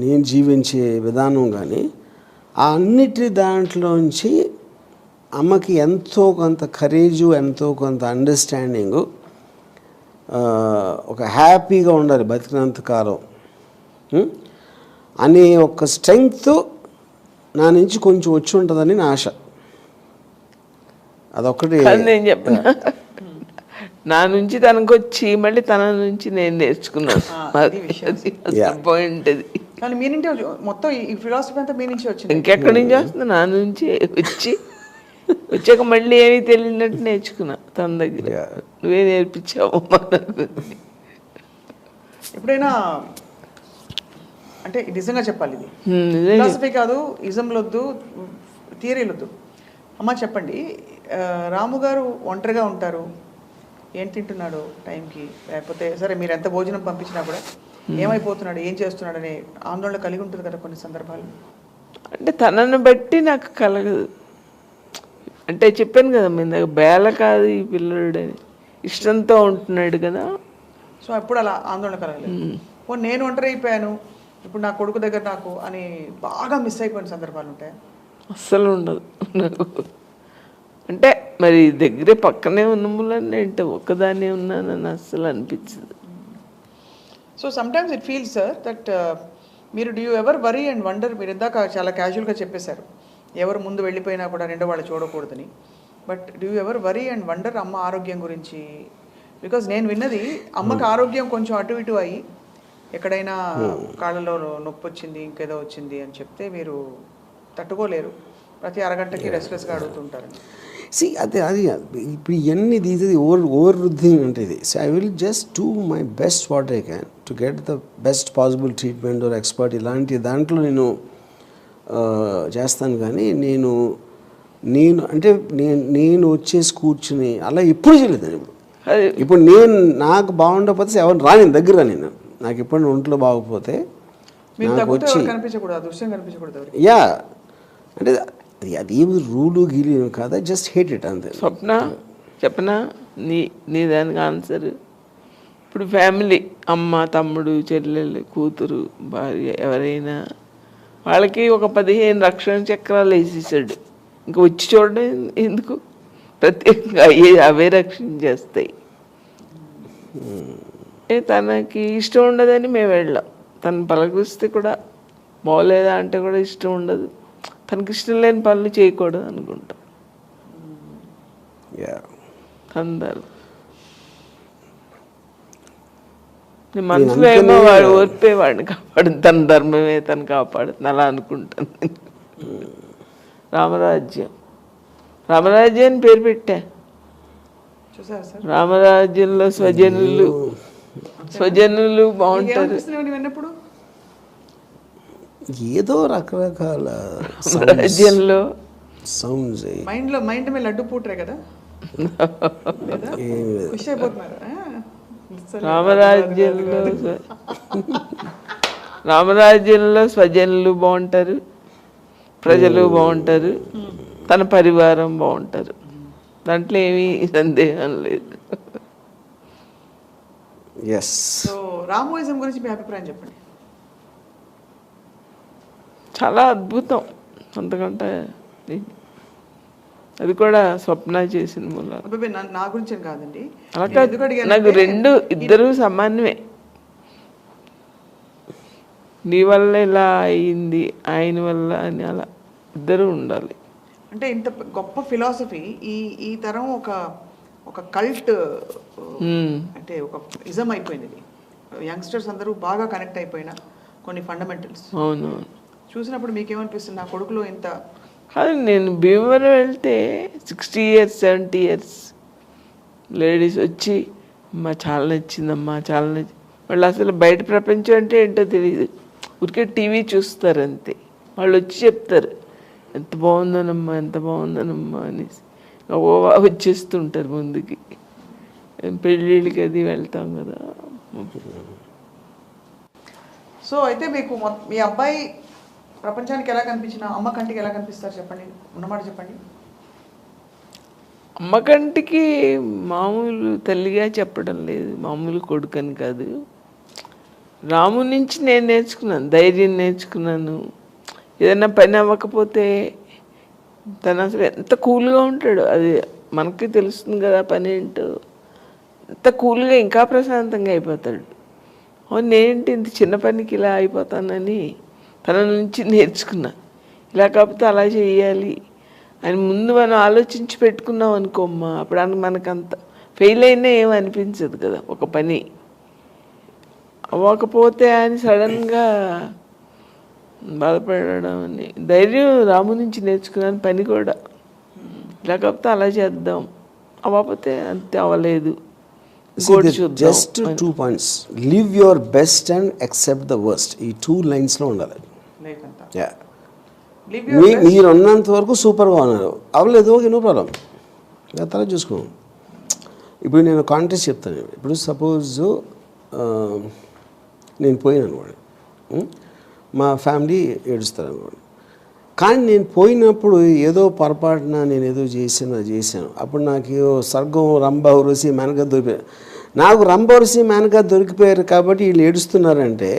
[SPEAKER 2] నేను జీవించే విధానం కానీ ఆ అన్నిటి దాంట్లోంచి అమ్మకి ఎంతో కొంత కరేజు, ఎంతో కొంత అండర్స్టాండింగు, ఒక హ్యాపీగా ఉండాలి బతికినంత కాలం అనే ఒక స్ట్రెంగ్త్ నా నుంచి కొంచెం వచ్చి ఉంటుందని నా ఆశ. అదొక్కటి
[SPEAKER 3] నేను చెప్పిన, నా నుంచి తనకు వచ్చి మళ్ళీ తన నుంచి నేను నేర్చుకున్నాను. పాయింట్ అది.
[SPEAKER 1] కానీ మీ నుంచి మొత్తం ఈ ఫిలాసఫీ అంతా మీ నుంచి వచ్చింది,
[SPEAKER 3] ఇంకెక్కడి నుంచి వస్తుంది? నా నుంచి వచ్చాక మళ్ళీ ఏమీ తెలియనట్టు నేర్చుకున్నా తన దగ్గర. నువ్వే నేర్పించావు నాకు.
[SPEAKER 1] ఎప్పుడైనా అంటే నిజంగా చెప్పాలి, ఇది ఫిలాసఫీ కాదు, ఇజంలు వద్దు, థియరీలు వద్దు. అమ్మ చెప్పండి, రాము గారు ఒంటరిగా ఉంటారు, ఏం తింటున్నాడు టైంకి, లేకపోతే సరే మీరు ఎంత భోజనం పంపించినా కూడా ఏమైపోతున్నాడు, ఏం చేస్తున్నాడు అనే ఆందోళన కలిగి ఉంటుంది కదా కొన్ని సందర్భాలు.
[SPEAKER 3] అంటే తనను బట్టి నాకు కలగదు. అంటే చెప్పాను కదా మీ బేల కాదు ఈ పిల్లడని, ఇష్టంతో ఉంటున్నాడు కదా.
[SPEAKER 1] సో అప్పుడు అలా ఆందోళన కలగలేదు. నేను ఒంటరి అయిపోయాను ఇప్పుడు నా కొడుకు దగ్గర నాకు అని బాగా మిస్ అయిపోయిన సందర్భాలు ఉంటాయి?
[SPEAKER 3] అస్సలు ఉండదు నాకు. అంటే మరి దగ్గరే పక్కనే ఉన్నములని అంటే ఒక్కదాన్నే ఉన్నానని అస్సలు అనిపించదు.
[SPEAKER 1] So sometimes it feels sir that మీరు do you ever worry and wonder, మీరు ఇందాక చాలా క్యాజువల్గా చెప్పేశారు ఎవరు ముందు వెళ్ళిపోయినా కూడా రెండో వాళ్ళు చూడకూడదని, but do you ever worry and wonder అమ్మ ఆరోగ్యం గురించి? బికాజ్ నేను విన్నది అమ్మకి ఆరోగ్యం కొంచెం అటు ఇటు అయ్యి ఎక్కడైనా కాళ్ళలో నొప్పి వచ్చింది ఇంకేదో వచ్చింది అని చెప్తే మీరు తట్టుకోలేరు, ప్రతి అరగంటకి రెస్ట్లెస్గా అడుగుతుంటారని.
[SPEAKER 2] సి అది ఇప్పుడు ఇవన్నీ తీసేది ఓవర్ వృద్ధి ఉంటుంది. So I will just do my best what I can to get the best possible treatment are expert. ఇలాంటి దాంట్లో నేను చేస్తాను. కానీ నేను వచ్చేసి కూర్చుని అలా ఎప్పుడు చేయలేదు. ఇప్పుడు నేను నాకు బాగుండకపోతే ఎవరు రాని దగ్గర నేను నాకు ఎప్పుడు ఒంట్లో బాగోకపోతే వచ్చి యా అంటే అది ఏమి రూలు గీలు కాదా, జస్ట్ హేట్ ఇట్ అంతే.
[SPEAKER 3] స్వప్న చెప్పనా నీ దానికి ఆన్సర్. ఇప్పుడు ఫ్యామిలీ అమ్మ తమ్ముడు చెల్లెలు కూతురు భార్య ఎవరైనా వాళ్ళకి ఒక 15 లక్షల చక్రాలు వేసేసాడు, ఇంకా వచ్చి చూడడం ఎందుకు, ప్రత్యేకంగా అవే రక్షణ చేస్తాయి. తనకి ఇష్టం ఉండదని మేము వెళ్ళాం, తను పలకరిస్తే కూడా బాగోలేదా అంటే కూడా ఇష్టం ఉండదు, తనకి ఇష్టం లేని పనులు చేయకూడదు అనుకుంటాం అందరు. నీ మనసులో ఏమో వాడు ఓర్పే వాడిని కాపాడు, తన ధర్మమే తను కాపాడుతుంది అలా అనుకుంటాను నేను. రామరాజ్యం అని పేరు పెట్టా.
[SPEAKER 1] చూసారా సార్?
[SPEAKER 3] రామరాజ్యంలో స్వజనులు బాగుంటారు.
[SPEAKER 1] విన్నప్పుడు
[SPEAKER 2] ఏదో రకరకాల
[SPEAKER 3] రాజ్యంలో
[SPEAKER 2] సౌండ్స్
[SPEAKER 1] మైండ్ మీద లడ్డు పూటరే కదా. ఖుషి అయిపోతున్నారు.
[SPEAKER 3] రామరాజ్యంలో స్వజనులు బాగుంటారు, ప్రజలు బాగుంటారు, తన పరివారం బాగుంటారు. దాంట్లో ఏమీ సందేహం లేదు.
[SPEAKER 1] సో రామోయిజం గురించి మీ అభిప్రాయం చెప్పండి.
[SPEAKER 3] చాలా అద్భుతం. అంతకంటే అది కూడా స్వప్న చేసిన మూల.
[SPEAKER 1] నా గురించి కాదండి,
[SPEAKER 3] నాకు ఇద్దరు సమానమే. నీ వల్ల ఇలా అయింది, ఆయన వల్ల అని అలా ఇద్దరు ఉండాలి.
[SPEAKER 1] అంటే ఇంత గొప్ప ఫిలాసఫీ ఈ తరం ఒక కల్ట్ అంటే ఒక ఇజం అయిపోయింది. ఇది యంగ్స్టర్స్ అందరూ బాగా కనెక్ట్ అయిపోయిన కొన్ని ఫండమెంటల్స్.
[SPEAKER 3] అవును.
[SPEAKER 1] చూసినప్పుడు మీకేమనిపిస్తుంది? నా కొడుకులో ఇంత
[SPEAKER 3] కాదు. నేను భీమవరం వెళ్తే 60 years 70 years లేడీస్ వచ్చి అమ్మా చాలా నచ్చిందమ్మా చాలా నచ్చింది. వాళ్ళు అసలు బయట ప్రపంచం అంటే ఏంటో తెలియదు, ఊరికే టీవీ చూస్తారు అంతే. వాళ్ళు వచ్చి చెప్తారు ఎంత బాగుందనమ్మా ఎంత బాగుందనమ్మా అనేసి వచ్చేస్తుంటారు ముందుకి. పెళ్ళిళ్ళకి అది వెళ్తాం కదా.
[SPEAKER 1] సో అయితే మీకు మీ అబ్బాయి ప్రపంచానికి ఎలా కనిపించిన అమ్మ కంటికి ఎలా కనిపిస్తారు చెప్పండి, ఉన్నమాట చెప్పండి.
[SPEAKER 3] అమ్మ కంటికి మామూలు తల్లిగా చెప్పడం లేదు, మామూలు కొడుకని కాదు. రాము నుంచి నేను నేర్చుకున్నాను, ధైర్యం నేర్చుకున్నాను. ఏదైనా పని అవ్వకపోతే తను అసలు ఎంత కూల్గా ఉంటాడు, అది మనకి తెలుస్తుంది కదా పని ఏంటో. ఎంత కూల్గా ఇంకా ప్రశాంతంగా అయిపోతాడు. నేనేంటి ఇంత చిన్న పనికి ఇలా అయిపోతానని తన నుంచి నేర్చుకున్నా. ఇలా కాకపోతే అలా చేయాలి అని ముందు మనం ఆలోచించి పెట్టుకున్నాం అనుకోమ్మా, అప్పుడు మనకంత ఫెయిల్ అయినా ఏమనిపించదు కదా ఒక పని. అవ్వకపోతే అని సడన్గా బాధపడడం అని ధైర్యం రాము నుంచి నేర్చుకున్నాను. పని కూడా ఇలా కాకపోతే అలా చేద్దాం, అవ్వకపోతే అంతే అవ్వలేదు.
[SPEAKER 2] Just 2 points. Live your best and accept the worst. ఈ 2 lines లో ఉండాలి. మీరు ఉన్నంత వరకు సూపర్గా ఉన్నారు, అవ్వలేదు ఓకే నో ప్రాబ్లం, తర్వాత చూసుకో. ఇప్పుడు నేను కాంటెస్ట్ చెప్తాను. ఇప్పుడు సపోజ్ నేను పోయాను అనుకోండి, మా ఫ్యామిలీ ఏడుస్తారు అనుకోండి. కానీ నేను పోయినప్పుడు ఏదో పొరపాటున నేను ఏదో చేశాను. అప్పుడు నాకు స్వర్గం రంభ ఉరసి మేనక దొరికిపోయారు. నాకు రంభ ఉరసి మేనక దొరికిపోయారు కాబట్టి వీళ్ళు ఏడుస్తున్నారంటే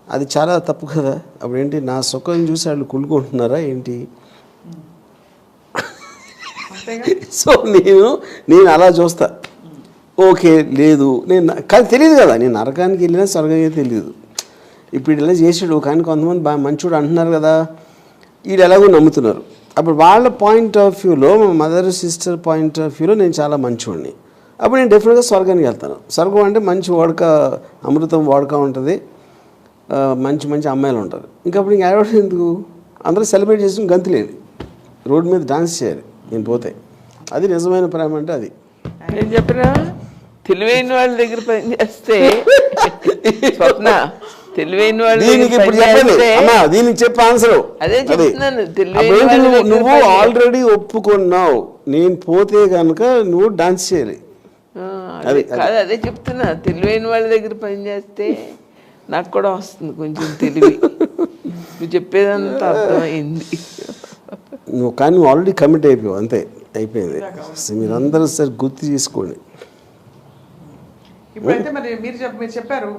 [SPEAKER 2] అది చాలా తప్పు కదా. అప్పుడు ఏంటి నా సుఖం చూసి వాళ్ళు కుళ్ళుకుంటున్నారా ఏంటి? సో నేను అలా చూస్తా. ఓకే లేదు నేను కానీ తెలియదు కదా, నేను నరకానికి వెళ్ళినా స్వర్గానికి తెలియదు. ఇప్పుడు ఇలా చేసాడు కానీ కొంతమంది బాగా మంచోడు అంటున్నారు కదా, వీళ్ళు ఎలాగో నమ్ముతున్నారు. అప్పుడు వాళ్ళ పాయింట్ ఆఫ్ వ్యూలో, మా మదర్ సిస్టర్ పాయింట్ ఆఫ్ వ్యూలో నేను చాలా మంచివాడిని. అప్పుడు నేను డెఫినెట్గా స్వర్గానికి వెళ్తాను. స్వర్గం అంటే మంచి వాడక అమృతం వాడక ఉంటుంది, మంచి మంచి అమ్మాయిలు ఉంటారు. ఇంకప్పుడు ఇంక ఏడవడం ఎందుకు? అందరూ సెలబ్రేట్ చేసి గంతులేని రోడ్డు మీద డాన్స్ చేయాలి నేను పోతే. అది నిజమైన ప్రేమ అంటే అది.
[SPEAKER 3] నేను చెప్పినా తెలివైన వాళ్ళ దగ్గర పని చేస్తే స్వప్న తెలివైన వాళ్ళు
[SPEAKER 2] దీనికి చెప్పే ఆన్సర్
[SPEAKER 3] అదే చెప్తున్నాను.
[SPEAKER 2] నువ్వు ఆల్రెడీ ఒప్పుకున్నావు, నేను పోతే కనుక నువ్వు డాన్స్ చేయాలి.
[SPEAKER 3] కాదు అదే చెప్తున్నా, తెలివైన వాళ్ళ దగ్గర పని చేస్తే నాకు కూడా వస్తుంది కొంచెం తెలివి. నువ్వు చెప్పేదంతా అర్థమైంది.
[SPEAKER 2] నువ్వు కానీ నువ్వు ఆల్రెడీ కమిట్ అయిపోయావు, అంతే అయిపోయింది. మీరందరూ సార్ గుర్తు చేసుకోండి.
[SPEAKER 1] ఇప్పుడైతే మరి మీరు చెప్పారు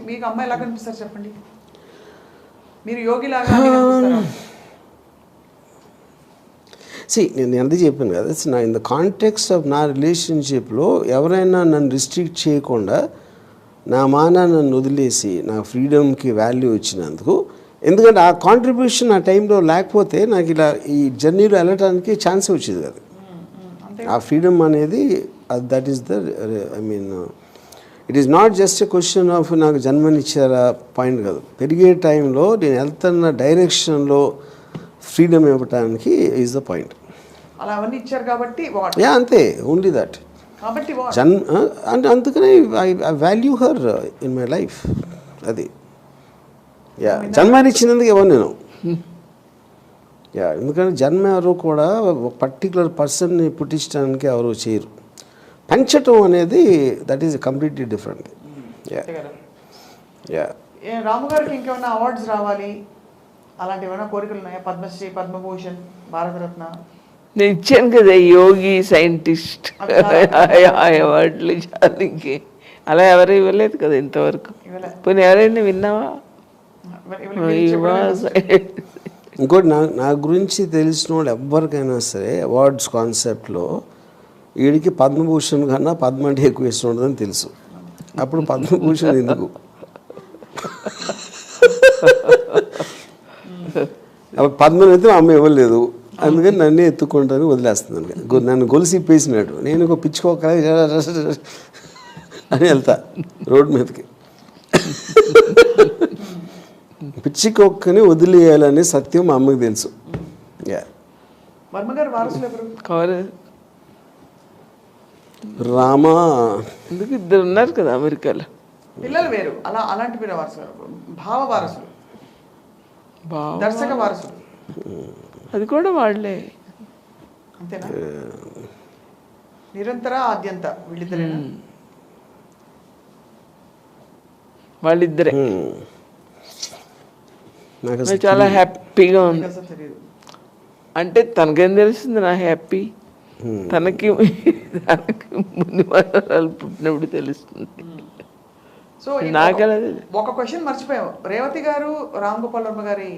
[SPEAKER 1] మీకు అమ్మాయి ఎలా కనిపిస్తారు చెప్పండి, మీరు యోగిలాగా
[SPEAKER 2] నేను ఎంత చెప్పాను కదా, నా ఇన్ ద కాంటెక్స్ట్ ఆఫ్ నా రిలేషన్షిప్లో ఎవరైనా నన్ను రిస్ట్రిక్ట్ చేయకుండా నా నన్ను వదిలేసి నా ఫ్రీడమ్కి వాల్యూ వచ్చినందుకు, ఎందుకంటే ఆ కాంట్రిబ్యూషన్ ఆ టైంలో లేకపోతే నాకు ఇలా ఈ జర్నీలో వెళ్ళటానికి ఛాన్స్ వచ్చేది కదా. ఆ ఫ్రీడమ్ అనేది that is the I mean it is not just a question of నాకు జన్మనిచ్చారా పాయింట్ కాదు. పెరిగే టైంలో నేను వెళ్తున్న డైరెక్షన్లో ఫ్రీడమ్ ఇవ్వటానికి ఈజ్ ద పాయింట్.
[SPEAKER 1] అలా అవన్నీ ఇచ్చారు కాబట్టి వాట్
[SPEAKER 2] యా అంతే, ఓన్లీ దట్.
[SPEAKER 1] కాబట్టి
[SPEAKER 2] అంటే అందుకనే I value her in my life. అది యా జన్మనిచ్చినందుకు ఎవరు నేను. యా ఎందుకంటే జన్మ ఎవరు కూడా ఒక పర్టికులర్ పర్సన్ని పుట్టించడానికి ఎవరు చేయరు. పెంచటం అనేది that is completely different. Yeah yeah
[SPEAKER 1] Ramu గారికి ఇంకేమైనా అవార్డ్స్ రావాలి అలాంటి ఏమైనా కోరికలు ఉన్నాయా? పద్మశ్రీ, పద్మభూషణ్, భారతరత్న
[SPEAKER 3] నేను ఇచ్చాను కదా యోగి సైంటిస్ట్ అవార్డులు చాలు. ఇంకే అలా ఎవరు ఇవ్వలేదు కదా ఇంతవరకు. పోనీ ఎవరైనా విన్నావా?
[SPEAKER 2] ఇంకోటి నా గురించి తెలిసిన వాళ్ళు ఎవరికైనా సరే అవార్డ్స్ కాన్సెప్ట్లో వీడికి పద్మభూషణ్ కన్నా పద్మ అంటే ఎక్కువ ఇష్టం ఉండదని తెలుసు. అప్పుడు పద్మభూషణ్ ఎందుకు? అప్పుడు పద్మని అయితే అమ్మ ఇవ్వలేదు, అందుకని నన్నే ఎత్తుకుంటాను వదిలేస్తుంది. నన్ను గొలుసు ఇప్పేసినాడు, నేను ఒక పిచ్చుకోక అని వెళ్తా రోడ్డు మీదకి. పిచ్చికొక్కని వదిలేయాలనే సత్యం మా అమ్మకి తెలుసు. రామా
[SPEAKER 3] ఎందుకు ఇద్దరు ఉన్నారు కదా అమెరికాలో.
[SPEAKER 1] పిల్లలు వేరు, అలాంటి పేరు వారసులు, భావ వారసులు, దర్శక వారసులు,
[SPEAKER 3] అది కూడా వాళ్ళే.
[SPEAKER 1] అంతేనా? నిరంతర ఆద్యంత వీళ్ళిద్దరేనా?
[SPEAKER 3] వాళ్ళిద్దరే. నాకు చాలా హ్యాపీగా ఉంది. అంటే తనకేం తెలుస్తుంది నా హ్యాపీ? తనకి ముందు మనరాలు పుట్టినప్పుడు తెలుస్తుంది.
[SPEAKER 1] సో ఒక క్వశ్చన్ మర్చిపోయాం. రేవతి గారు, రామ్ గోపాల్ వర్మ గారి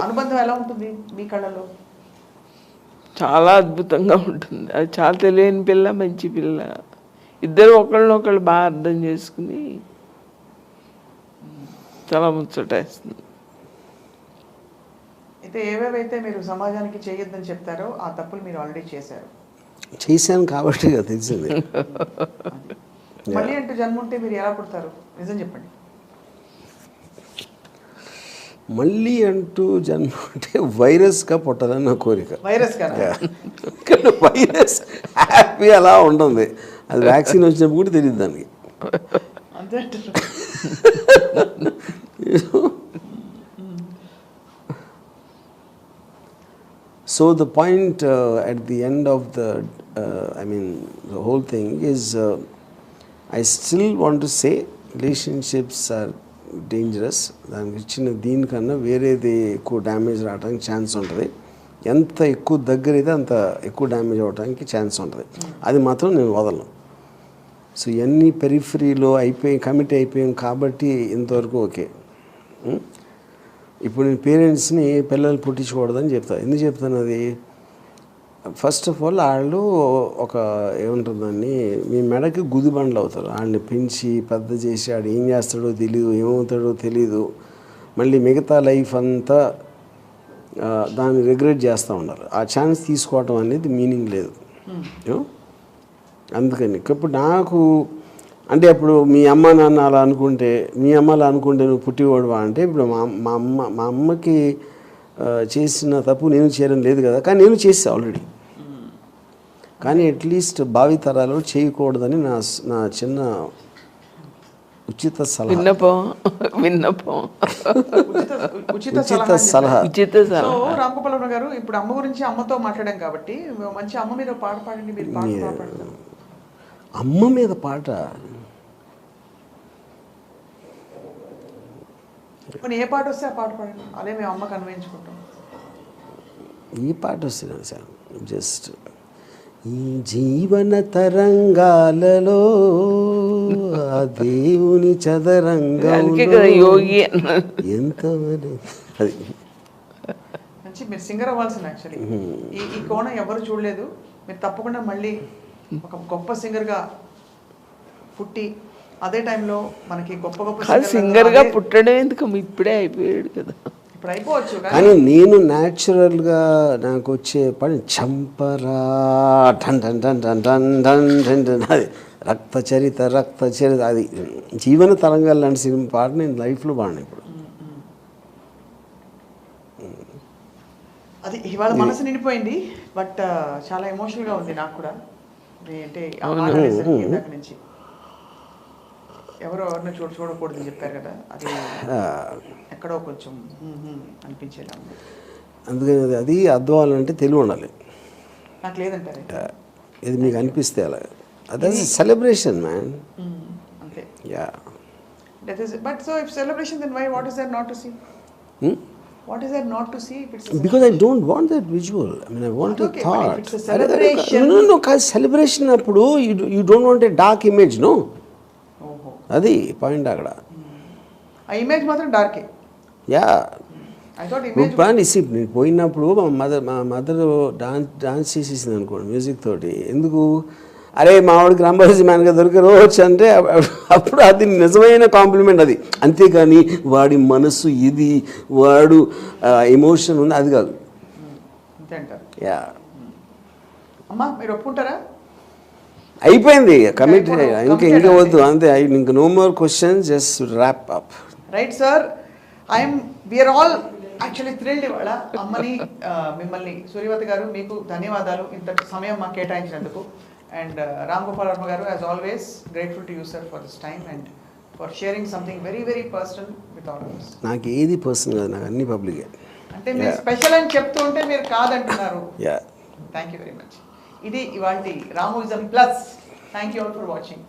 [SPEAKER 1] అనుబంధం ఎలా ఉంటుంది మీ కళ్ళలో?
[SPEAKER 3] చాలా అద్భుతంగా ఉంటుంది. అది చాలా తెలియని పిల్ల, మంచి పిల్ల. ఇద్దరు ఒకళ్ళనొకళ్ళు బాగా అర్థం చేసుకుని చాలా ముచ్చటేస్తుంది.
[SPEAKER 1] అయితే ఏవేవైతే మీరు సమాజానికి చేయొద్దని చెప్తారో ఆ తప్పులు మీరు ఆల్రెడీ
[SPEAKER 2] చేశాను కాబట్టి తెలిసింది.
[SPEAKER 1] మళ్ళీ అంటూ జన్మ ఉంటే మీరు ఎలా పుడతారు? నిజం చెప్పండి.
[SPEAKER 2] మళ్ళీ అంటూ జన్మ అంటే వైరస్గా పుట్టాలని నా కోరిక.
[SPEAKER 1] వైరస్
[SPEAKER 2] వైరస్ హ్యాపీ అలా ఉంటుంది. అది వ్యాక్సిన్ వచ్చినప్పుడు కూడా తెలియదు దానికి.
[SPEAKER 1] అంతే.
[SPEAKER 2] So the point at the end of the whole thing is I still want to say relationships are dangerous. దానికి ఇచ్చిన దీనికన్నా వేరేది ఎక్కువ డ్యామేజ్ రావడానికి ఛాన్స్ ఉంటుంది. ఎంత ఎక్కువ దగ్గర అయితే అంత ఎక్కువ డ్యామేజ్ అవ్వడానికి ఛాన్స్ ఉంటుంది. అది మాత్రం నేను వదలను. సో ఇవన్నీ పెరిఫరీలో కమిట్ అయిపోయాం కాబట్టి ఇంతవరకు ఓకే. ఇప్పుడు నేను పేరెంట్స్ని పిల్లలు పుట్టించకూడదని చెప్తాను. ఎందుకు చెప్తాను అది? ఫస్ట్ ఆఫ్ ఆల్ వాళ్ళు ఒక ఏముంటుందని మీ మెడకి గుదిబండ్లు అవుతారు. వాళ్ళని పెంచి పెద్ద చేసి వాడు ఏం చేస్తాడో తెలీదు, ఏమవుతాడో తెలీదు. మళ్ళీ మిగతా లైఫ్ అంతా దాన్ని రిగ్రెట్ చేస్తూ ఉండాలి. ఆ ఛాన్స్ తీసుకోవటం అనేది మీనింగ్ లేదు. అందుకని ఇప్పుడు నాకు అంటే అప్పుడు మీ అమ్మ నాన్న అలా అనుకుంటే, మీ అమ్మ అలా అనుకుంటే నువ్వు పుట్టివాడువా అంటే, ఇప్పుడు మా అమ్మకి చేసిన తప్పు నేను చేయడం లేదు కదా, కానీ నేను చేసా ఆల్రెడీ. కానీ అట్లీస్ట్ భావితరాలు చేయకూడదని నా చిన్న ఉచిత సలహా.
[SPEAKER 1] రామ్ గోపాల్ వర్మ గారు, ఇప్పుడు అమ్మ గురించి అమ్మతో మాట్లాడాం కాబట్టి మంచి అమ్మ మీద పాట పాడండి. మీరు పాట
[SPEAKER 2] అమ్మ మీద పాట
[SPEAKER 1] ఏ పాట వస్తే ఆ పాట పాడండి, అదే మేము అమ్మకు అన్వయించుకుంటాం.
[SPEAKER 2] ఈ పాట వస్తుంది సార్, జస్ట్ ఈ జీవన తరంగాలలో ఆ దేవుని చదరంగా ఎంత అది
[SPEAKER 1] మంచి. మీరు సింగర్ అవ్వాల్సింది యాక్చువల్లీ. ఈ కోణం ఎవరు చూడలేదు. మీరు తప్పకుండా మళ్ళీ ఒక గొప్ప సింగర్గా పుట్టి అదే టైంలో మనకి గొప్ప
[SPEAKER 3] సింగర్గా పుట్టడం ఎందుకు, ఇప్పుడే అయిపోయాడు కదా.
[SPEAKER 1] ఇప్పుడు అయిపోవచ్చు
[SPEAKER 2] కానీ నేను న్యాచురల్గా నాకు వచ్చే పని చంపరా టన్ టన్ టన్ టన్ టన్ టన్ టన్ టన్ అది రక్త చరిత అది జీవన తరంగాలు లాంటి సినిమా పాట నేను లైఫ్లో పాడిన ఇప్పుడు.
[SPEAKER 1] అది ఇవాళ మనసు నిండిపోయింది, బట్ చాలా ఎమోషనల్గా ఉంది నాకు కూడా. అంటే ఆ మాట అనేసరికి ఇందాక నుంచి ఎవరిని చూడకూడదని చెప్పారు కదా, అది ఎక్కడో కొంచెం అనిపించేలా ఉంది.
[SPEAKER 2] అందుకని అది అర్థం అవ్వాలంటే తెలివి ఉండాలి.
[SPEAKER 1] నాకు లేదంటారు
[SPEAKER 2] ఇది మీకు అనిపిస్తే అలా, అదే సెలబ్రేషన్ మ్యాన్.
[SPEAKER 1] అంతే.
[SPEAKER 2] Yeah.
[SPEAKER 1] But so if celebration, then why? What is there not to see? What is there not to see? If it's
[SPEAKER 2] because I don't want that visual. I mean, I want a thought.
[SPEAKER 1] But if it's a celebration.
[SPEAKER 2] No. Celebration appudu you don't want a dark image, no. అది పాయింట్ అక్కడ.
[SPEAKER 1] ఆ ఇమేజ్ మాత్రం డార్కే.
[SPEAKER 2] యా.
[SPEAKER 1] I thought image.
[SPEAKER 2] నేను పోయినప్పుడు మా మదర్ డాన్స్ చేసేసింది అనుకోండి మ్యూజిక్ తోటి. ఎందుకు అరే మావాడికి రాంబాజీ మ్యాన్గా దొరికరోవచ్చు అంటే అప్పుడు అది నిజమైన కాంప్లిమెంట్ అది. అంతేకాని వాడి మనసు ఇది, వాడు ఎమోషన్ ఉంది, అది కాదు.
[SPEAKER 1] అంతే అంటారు.
[SPEAKER 2] యా.
[SPEAKER 1] అమ్మా మీరు ఒప్పుకుంటారా?
[SPEAKER 2] అయిపోయింది, కమిట్. ఇంకా వద్దు, అంతే. ఇంకా no more questions, just wrap up.
[SPEAKER 1] Right sir, we are all actually thrilled ఇవాళ. అమ్మని మిమ్మల్ని సూర్యవతి గారు మీకు ధన్యవాదాలు ఇంత సమయం మాకు కేటాయించినందుకు. అండ్ రామ్ గోపాల్ వర్మ గారు, as always grateful to you sir for this time and for sharing something very very personal with all of us.
[SPEAKER 2] నాకు ఏది పర్సనల్ కాదు, నాకు అన్ని పబ్లికే.
[SPEAKER 1] అంటే మీరు స్పెషల్ అని చెప్తూ ఉంటే మీరు కాదంటున్నారు.
[SPEAKER 2] Yeah.
[SPEAKER 1] Thank you very much. ఇది ఇవాల్టి Ramoism plus. Thank you all for watching.